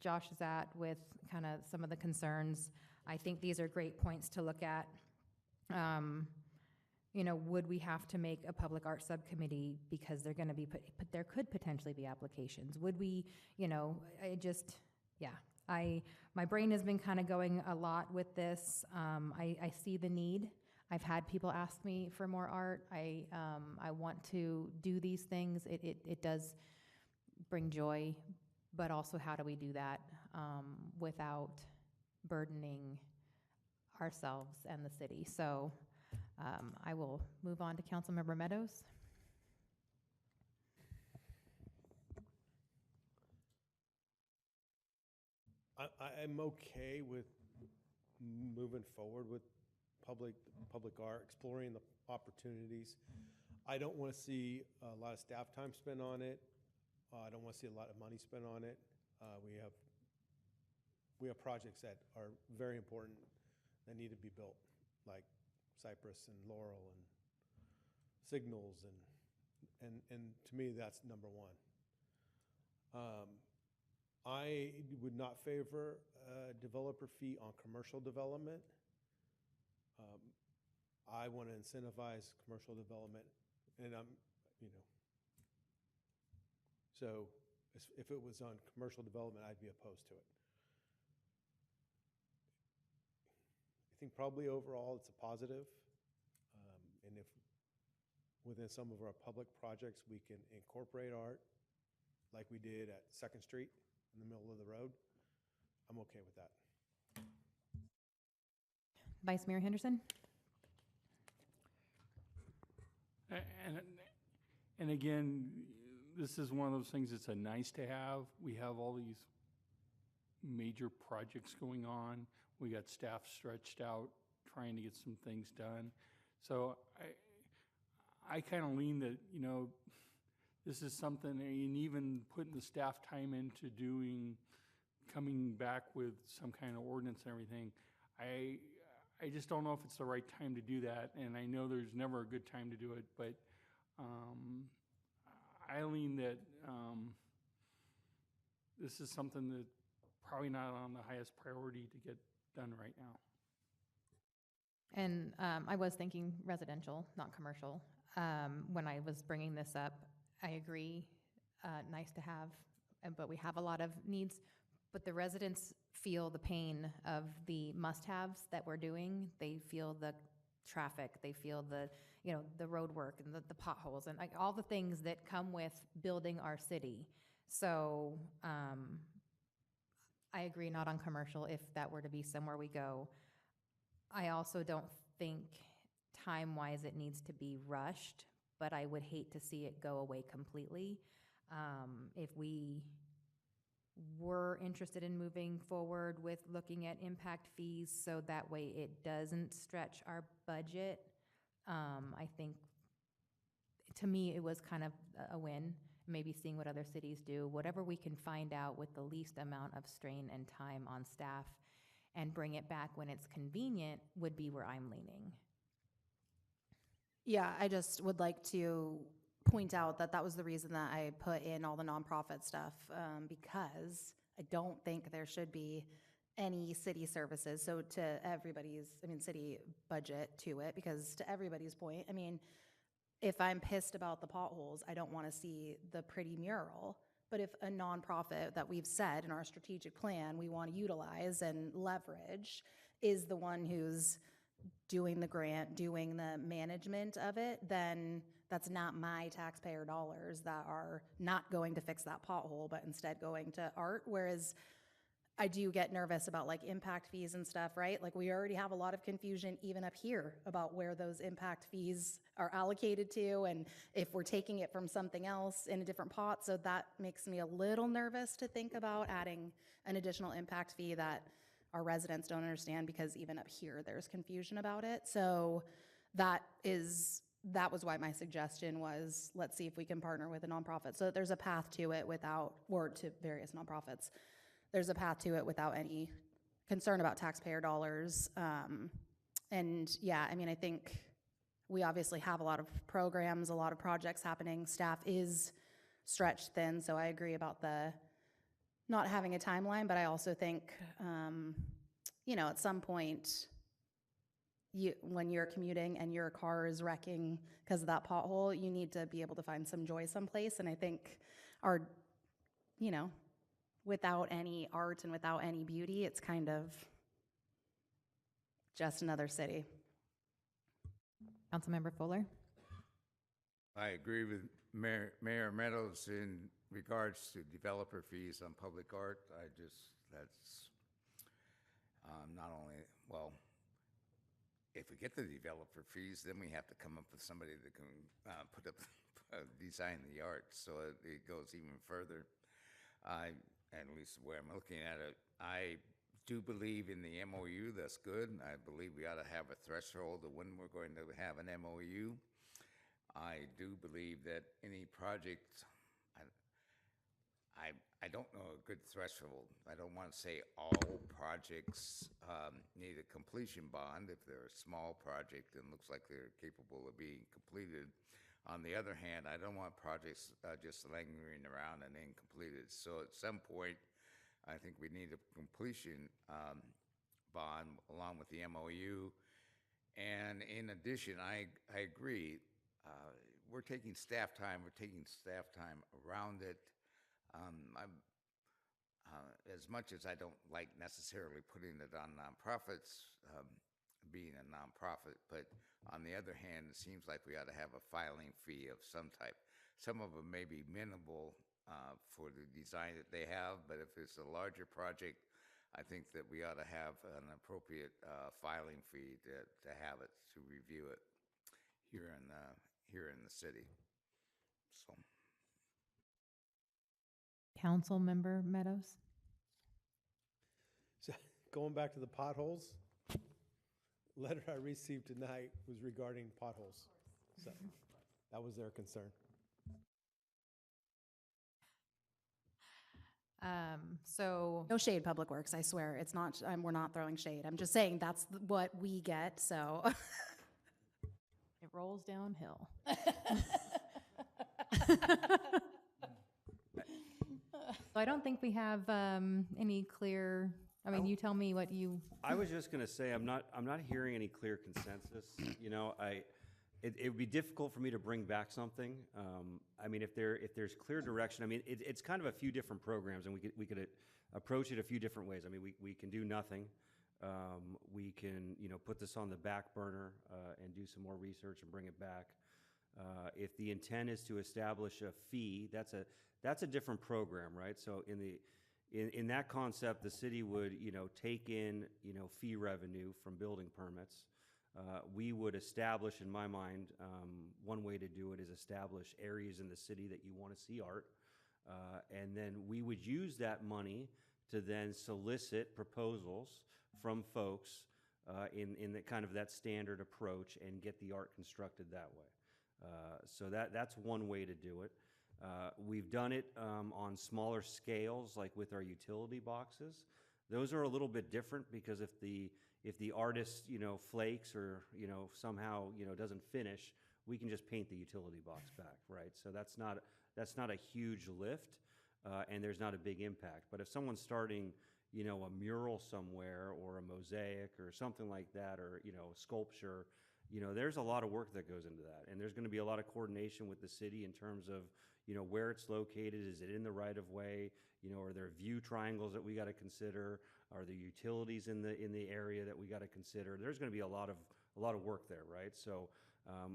[SPEAKER 1] Josh is at with kind of some of the concerns. I think these are great points to look at. Would we have to make a public art subcommittee because they're going to be there could potentially be applications? Would we, my brain has been kind of going a lot with this. I see the need. I've had people ask me for more art. I want to do these things. It does bring joy, but also how do we do that without burdening ourselves and the city? So I will move on to Councilmember Meadows.
[SPEAKER 4] I'm okay with moving forward with public art, exploring the opportunities. I don't want to see a lot of staff time spent on it. I don't want to see a lot of money spent on it. We have projects that are very important that need to be built, like Cypress and Laurel and Signals, and to me that's number one. I would not favor a developer fee on commercial development. I want to incentivize commercial development, and so if it was on commercial development, I'd be opposed to it. I think probably overall it's a positive, and if within some of our public projects we can incorporate art like we did at 2nd Street in the middle of the road, I'm okay with that.
[SPEAKER 1] Vice Mayor Henderson?
[SPEAKER 15] And again, this is one of those things that's a nice to have. We have all these major projects going on. We got staff stretched out trying to get some things done. So I kind of lean that, this is something, and even putting the staff time into coming back with some kind of ordinance and everything, I just don't know if it's the right time to do that, and I know there's never a good time to do it, but I lean that this is something that probably not on the highest priority to get done right now.
[SPEAKER 1] And I was thinking residential, not commercial. When I was bringing this up, I agree, nice to have, but we have a lot of needs. But the residents feel the pain of the must-haves that we're doing. They feel the traffic, they feel the road work and the potholes and all the things that come with building our city. So I agree, not on commercial if that were to be somewhere we go. I also don't think time-wise it needs to be rushed, but I would hate to see it go away completely. If we were interested in moving forward with looking at impact fees so that way it doesn't stretch our budget, I think to me it was kind of a win. maybe seeing what other cities do, whatever we can find out with the least amount of strain and time on staff and bring it back when it's convenient would be where I'm leaning.
[SPEAKER 10] Yeah, I just would like to point out that that was the reason that I put in all the nonprofit stuff, because I don't think there should be any city services, so to everybody's, city budget to it, because to everybody's point, if I'm pissed about the potholes, I don't want to see the pretty mural. But if a nonprofit that we've said in our strategic plan we want to utilize and leverage is the one who's doing the grant, doing the management of it, then that's not my taxpayer dollars that are not going to fix that pothole, but instead going to art. Whereas I do get nervous about like impact fees and stuff, right? Like we already have a lot of confusion even up here about where those impact fees are allocated to and if we're taking it from something else in a different pot. So that makes me a little nervous to think about adding an additional impact fee that our residents don't understand, because even up here there's confusion about it. So that was why my suggestion was, let's see if we can partner with a nonprofit so that there's a path to it without, or to various nonprofits. There's a path to it without any concern about taxpayer dollars. And yeah, I think we obviously have a lot of programs, a lot of projects happening. Staff is stretched thin, so I agree about the not having a timeline, but I also think, at some point, when you're commuting and your car is wrecking because of that pothole, you need to be able to find some joy someplace. And I think without any art and without any beauty, it's kind of just another city.
[SPEAKER 1] Councilmember Fuller?
[SPEAKER 12] I agree with Mayor Meadows in regards to developer fees on public art. That's not only, well, if we get the developer fees, then we have to come up with somebody that can put up, design the art, so it goes even further. At least the way I'm looking at it, I do believe in the MOU. That's good. I believe we ought to have a threshold of when we're going to have an MOU. I do believe that any project, I don't know a good threshold. I don't want to say all projects need a completion bond if they're a small project and looks like they're capable of being completed. On the other hand, I don't want projects just lingering around and incompleted. So at some point, I think we need a completion bond along with the MOU. And in addition, I agree. We're taking staff time. We're taking staff time around it. As much as I don't like necessarily putting it on nonprofits, being a nonprofit, but on the other hand, it seems like we ought to have a filing fee of some type. Some of them may be minimal for the design that they have, but if it's a larger project, I think that we ought to have an appropriate filing fee to have it, to review it here in the city. So.
[SPEAKER 1] Councilmember Meadows?
[SPEAKER 4] So going back to the potholes, letter I received tonight was regarding potholes. So that was their concern.
[SPEAKER 1] So
[SPEAKER 10] no shade, Public Works, I swear. It's not, we're not throwing shade. I'm just saying that's what we get, so.
[SPEAKER 1] It rolls downhill. So I don't think we have any clear, you tell me what you.
[SPEAKER 16] I was just going to say, I'm not hearing any clear consensus. It would be difficult for me to bring back something. If there's clear direction, it's kind of a few different programs, and we could approach it a few different ways. We can do nothing. We can put this on the back burner and do some more research and bring it back. If the intent is to establish a fee, that's a different program, right? So in that concept, the city would take in fee revenue from building permits. We would establish, in my mind, one way to do it is establish areas in the city that you want to see art, and then we would use that money to then solicit proposals from folks in the kind of that standard approach and get the art constructed that way. So that's one way to do it. We've done it on smaller scales, like with our utility boxes. Those are a little bit different because if the artist, flakes or, somehow, doesn't finish, we can just paint the utility box back, right? So that's not a huge lift, and there's not a big impact. But if someone's starting, a mural somewhere or a mosaic or something like that, or, a sculpture, there's a lot of work that goes into that. And there's going to be a lot of coordination with the city in terms of, where it's located. Is it in the right of way? Are there view triangles that we got to consider? Are there utilities in the area that we got to consider? There's going to be a lot of work there, right? So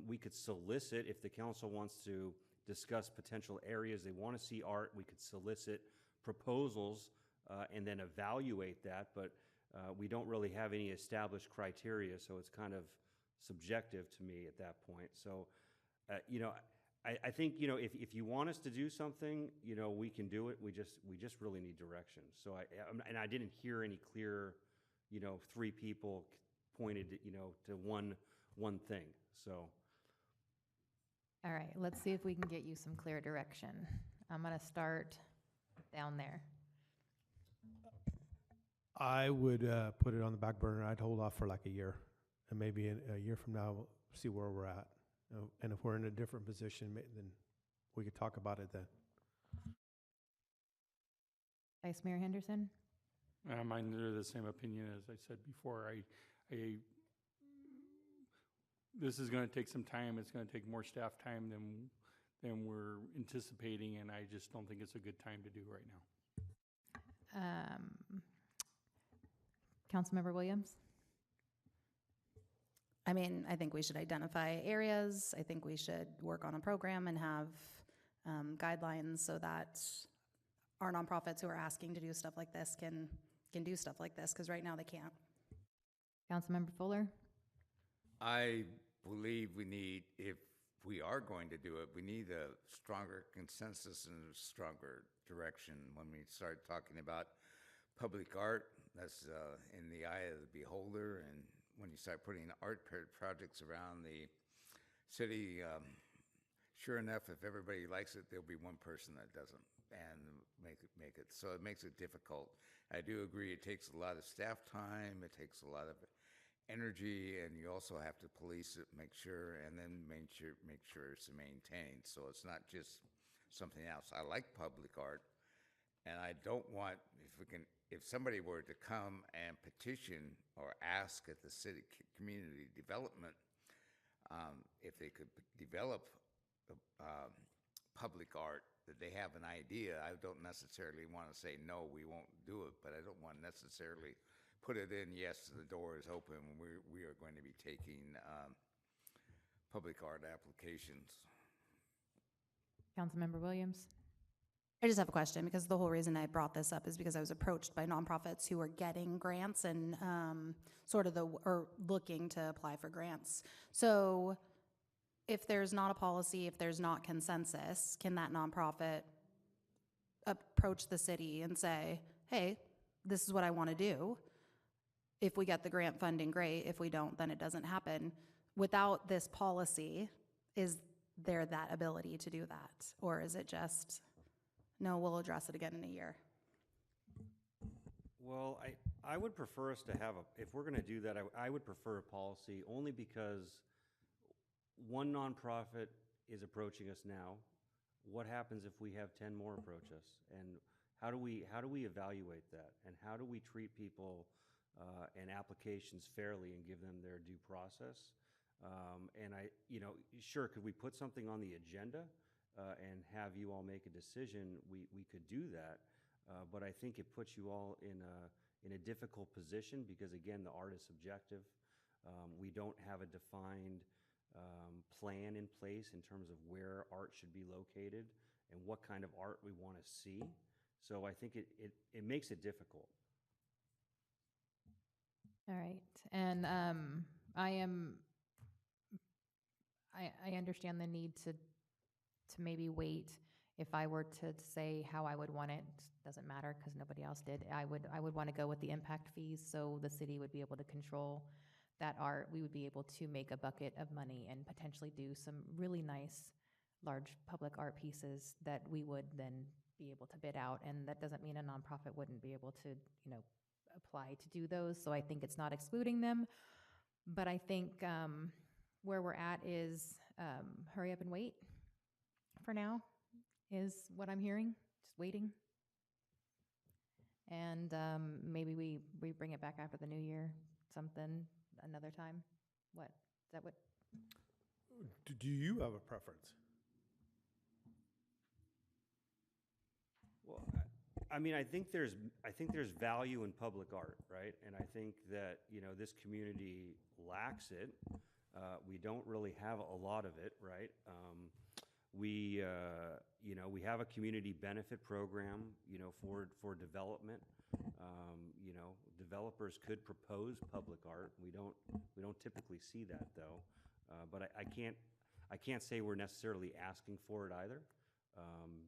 [SPEAKER 16] we could solicit, if the council wants to discuss potential areas they want to see art, we could solicit proposals and then evaluate that, but we don't really have any established criteria, so it's kind of subjective to me at that point. So, I think, if you want us to do something, we can do it. We just really need direction. So I didn't hear any clear, 3 people pointed, to one thing. So.
[SPEAKER 1] All right, let's see if we can get you some clear direction. I'm going to start down there.
[SPEAKER 4] I would put it on the back burner. I'd hold off for like a year, and maybe a year from now, we'll see where we're at. And if we're in a different position, then we could talk about it then.
[SPEAKER 1] Vice Mayor Henderson?
[SPEAKER 15] I'm under the same opinion as I said before. This is going to take some time. It's going to take more staff time than we're anticipating, and I just don't think it's a good time to do right now.
[SPEAKER 1] Councilmember Williams?
[SPEAKER 10] I mean, I think we should identify areas. I think we should work on a program and have guidelines so that our nonprofits who are asking to do stuff like this can do stuff like this, because right now they can't.
[SPEAKER 1] Councilmember Fuller?
[SPEAKER 12] I believe we need, if we are going to do it, we need a stronger consensus and a stronger direction. When we start talking about public art, that's in the eye of the beholder, and when you start putting art projects around the city, sure enough, if everybody likes it, there'll be one person that doesn't, and make it. So it makes it difficult. I do agree it takes a lot of staff time, it takes a lot of energy, and you also have to police it, make sure it's maintained. So it's not just something else. I like public art, and I don't want, if somebody were to come and petition or ask at the city community development, if they could develop public art, that they have an idea, I don't necessarily want to say, no, we won't do it, but I don't want to necessarily put it in, yes, the door is open, we are going to be taking public art applications.
[SPEAKER 1] Councilmember Williams?
[SPEAKER 10] I just have a question, because the whole reason I brought this up is because I was approached by nonprofits who are getting grants and or looking to apply for grants. So if there's not a policy, if there's not consensus, can that nonprofit approach the city and say, hey, this is what I want to do? If we get the grant funding, great. If we don't, then it doesn't happen. Without this policy, is there that ability to do that? Or is it just, no, we'll address it again in a year?
[SPEAKER 16] Well, I would prefer us to have if we're going to do that, I would prefer a policy, only because one nonprofit is approaching us now. What happens if we have 10 more approach us? And how do we evaluate that? And how do we treat people and applications fairly and give them their due process? And sure, could we put something on the agenda and have you all make a decision? We could do that, but I think it puts you all in a difficult position because, again, the art is subjective. We don't have a defined plan in place in terms of where art should be located and what kind of art we want to see. So I think it makes it difficult.
[SPEAKER 1] All right, and I understand the need to maybe wait. If I were to say how I would want it, doesn't matter because nobody else did. I would want to go with the impact fees, so the city would be able to control that art. We would be able to make a bucket of money and potentially do some really nice large public art pieces that we would then be able to bid out. And that doesn't mean a nonprofit wouldn't be able to, apply to do those. So I think it's not excluding them. But I think where we're at is hurry up and wait for now is what I'm hearing, just waiting. And maybe we bring it back after the new year, something, another time. What? Is that what?
[SPEAKER 4] Do you have a preference?
[SPEAKER 16] Well, I mean, I think there's value in public art, right? And I think that, this community lacks it. We don't really have a lot of it, right? We have a community benefit program, for development. Developers could propose public art. We don't typically see that though. But I can't say we're necessarily asking for it either,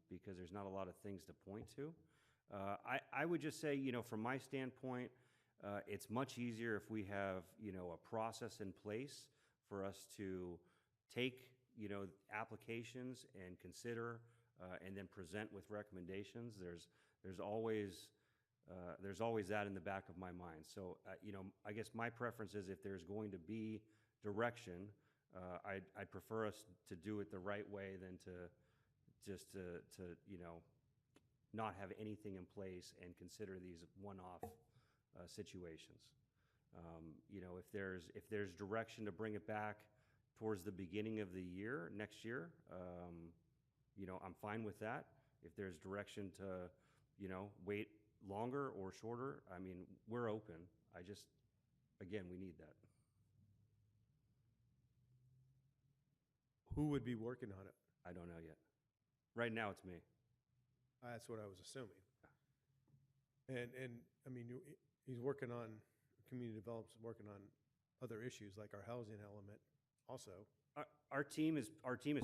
[SPEAKER 16] because there's not a lot of things to point to. I would just say, from my standpoint, it's much easier if we have, a process in place for us to take, applications and consider, and then present with recommendations. There's always that in the back of my mind. So, I guess my preference is if there's going to be direction, I'd prefer us to do it the right way than to just not have anything in place and consider these one-off situations. If there's direction to bring it back towards the beginning of the year, next year, I'm fine with that. If there's direction to, wait longer or shorter, I mean, we're open. Again, we need that.
[SPEAKER 4] Who would be working on it?
[SPEAKER 16] I don't know yet. Right now, it's me.
[SPEAKER 4] That's what I was assuming. And I mean, he's working on, community development's working on other issues like our housing element also.
[SPEAKER 16] Our team is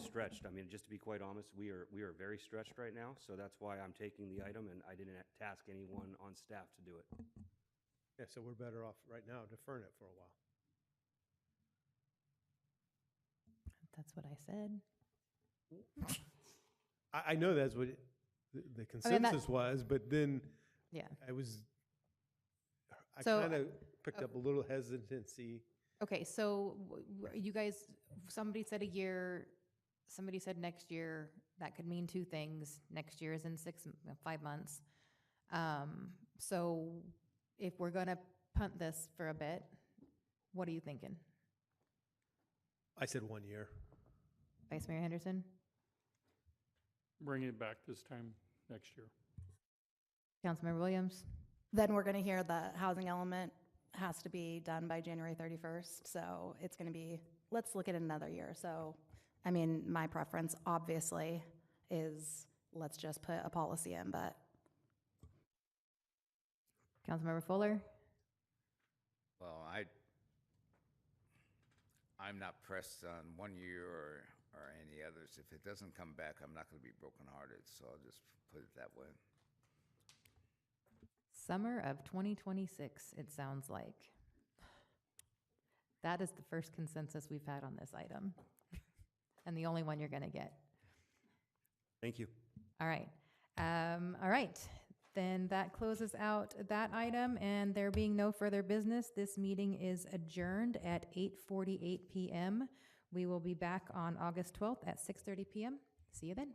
[SPEAKER 16] stretched. I mean, just to be quite honest, we are very stretched right now. So that's why I'm taking the item, and I didn't task anyone on staff to do it.
[SPEAKER 4] Yeah, so we're better off right now deferring it for a while.
[SPEAKER 1] That's what I said.
[SPEAKER 4] I know that's what the consensus was, but then
[SPEAKER 1] Yeah.
[SPEAKER 4] I
[SPEAKER 1] So,
[SPEAKER 4] kind of picked up a little hesitancy.
[SPEAKER 1] Okay, so you guys, somebody said a year, somebody said next year. That could mean two things. Next year is in 5 months. So if we're going to punt this for a bit, what are you thinking?
[SPEAKER 4] I said 1 year.
[SPEAKER 1] Vice Mayor Henderson?
[SPEAKER 15] Bring it back this time next year.
[SPEAKER 1] Councilmember Williams?
[SPEAKER 10] Then we're going to hear the housing element has to be done by January 31st. So it's going to be, let's look at another year. So, I mean, my preference obviously is let's just put a policy in, but.
[SPEAKER 1] Councilmember Fuller?
[SPEAKER 12] Well, I'm not pressed on 1 year or any others. If it doesn't come back, I'm not going to be brokenhearted, so I'll just put it that way.
[SPEAKER 1] Summer of 2026, it sounds like. That is the first consensus we've had on this item, and the only one you're going to get.
[SPEAKER 16] Thank you.
[SPEAKER 1] All right. All right. Then that closes out that item, and there being no further business, this meeting is adjourned at 8:48 p.m. We will be back on August 12th at 6:30 p.m. See you then.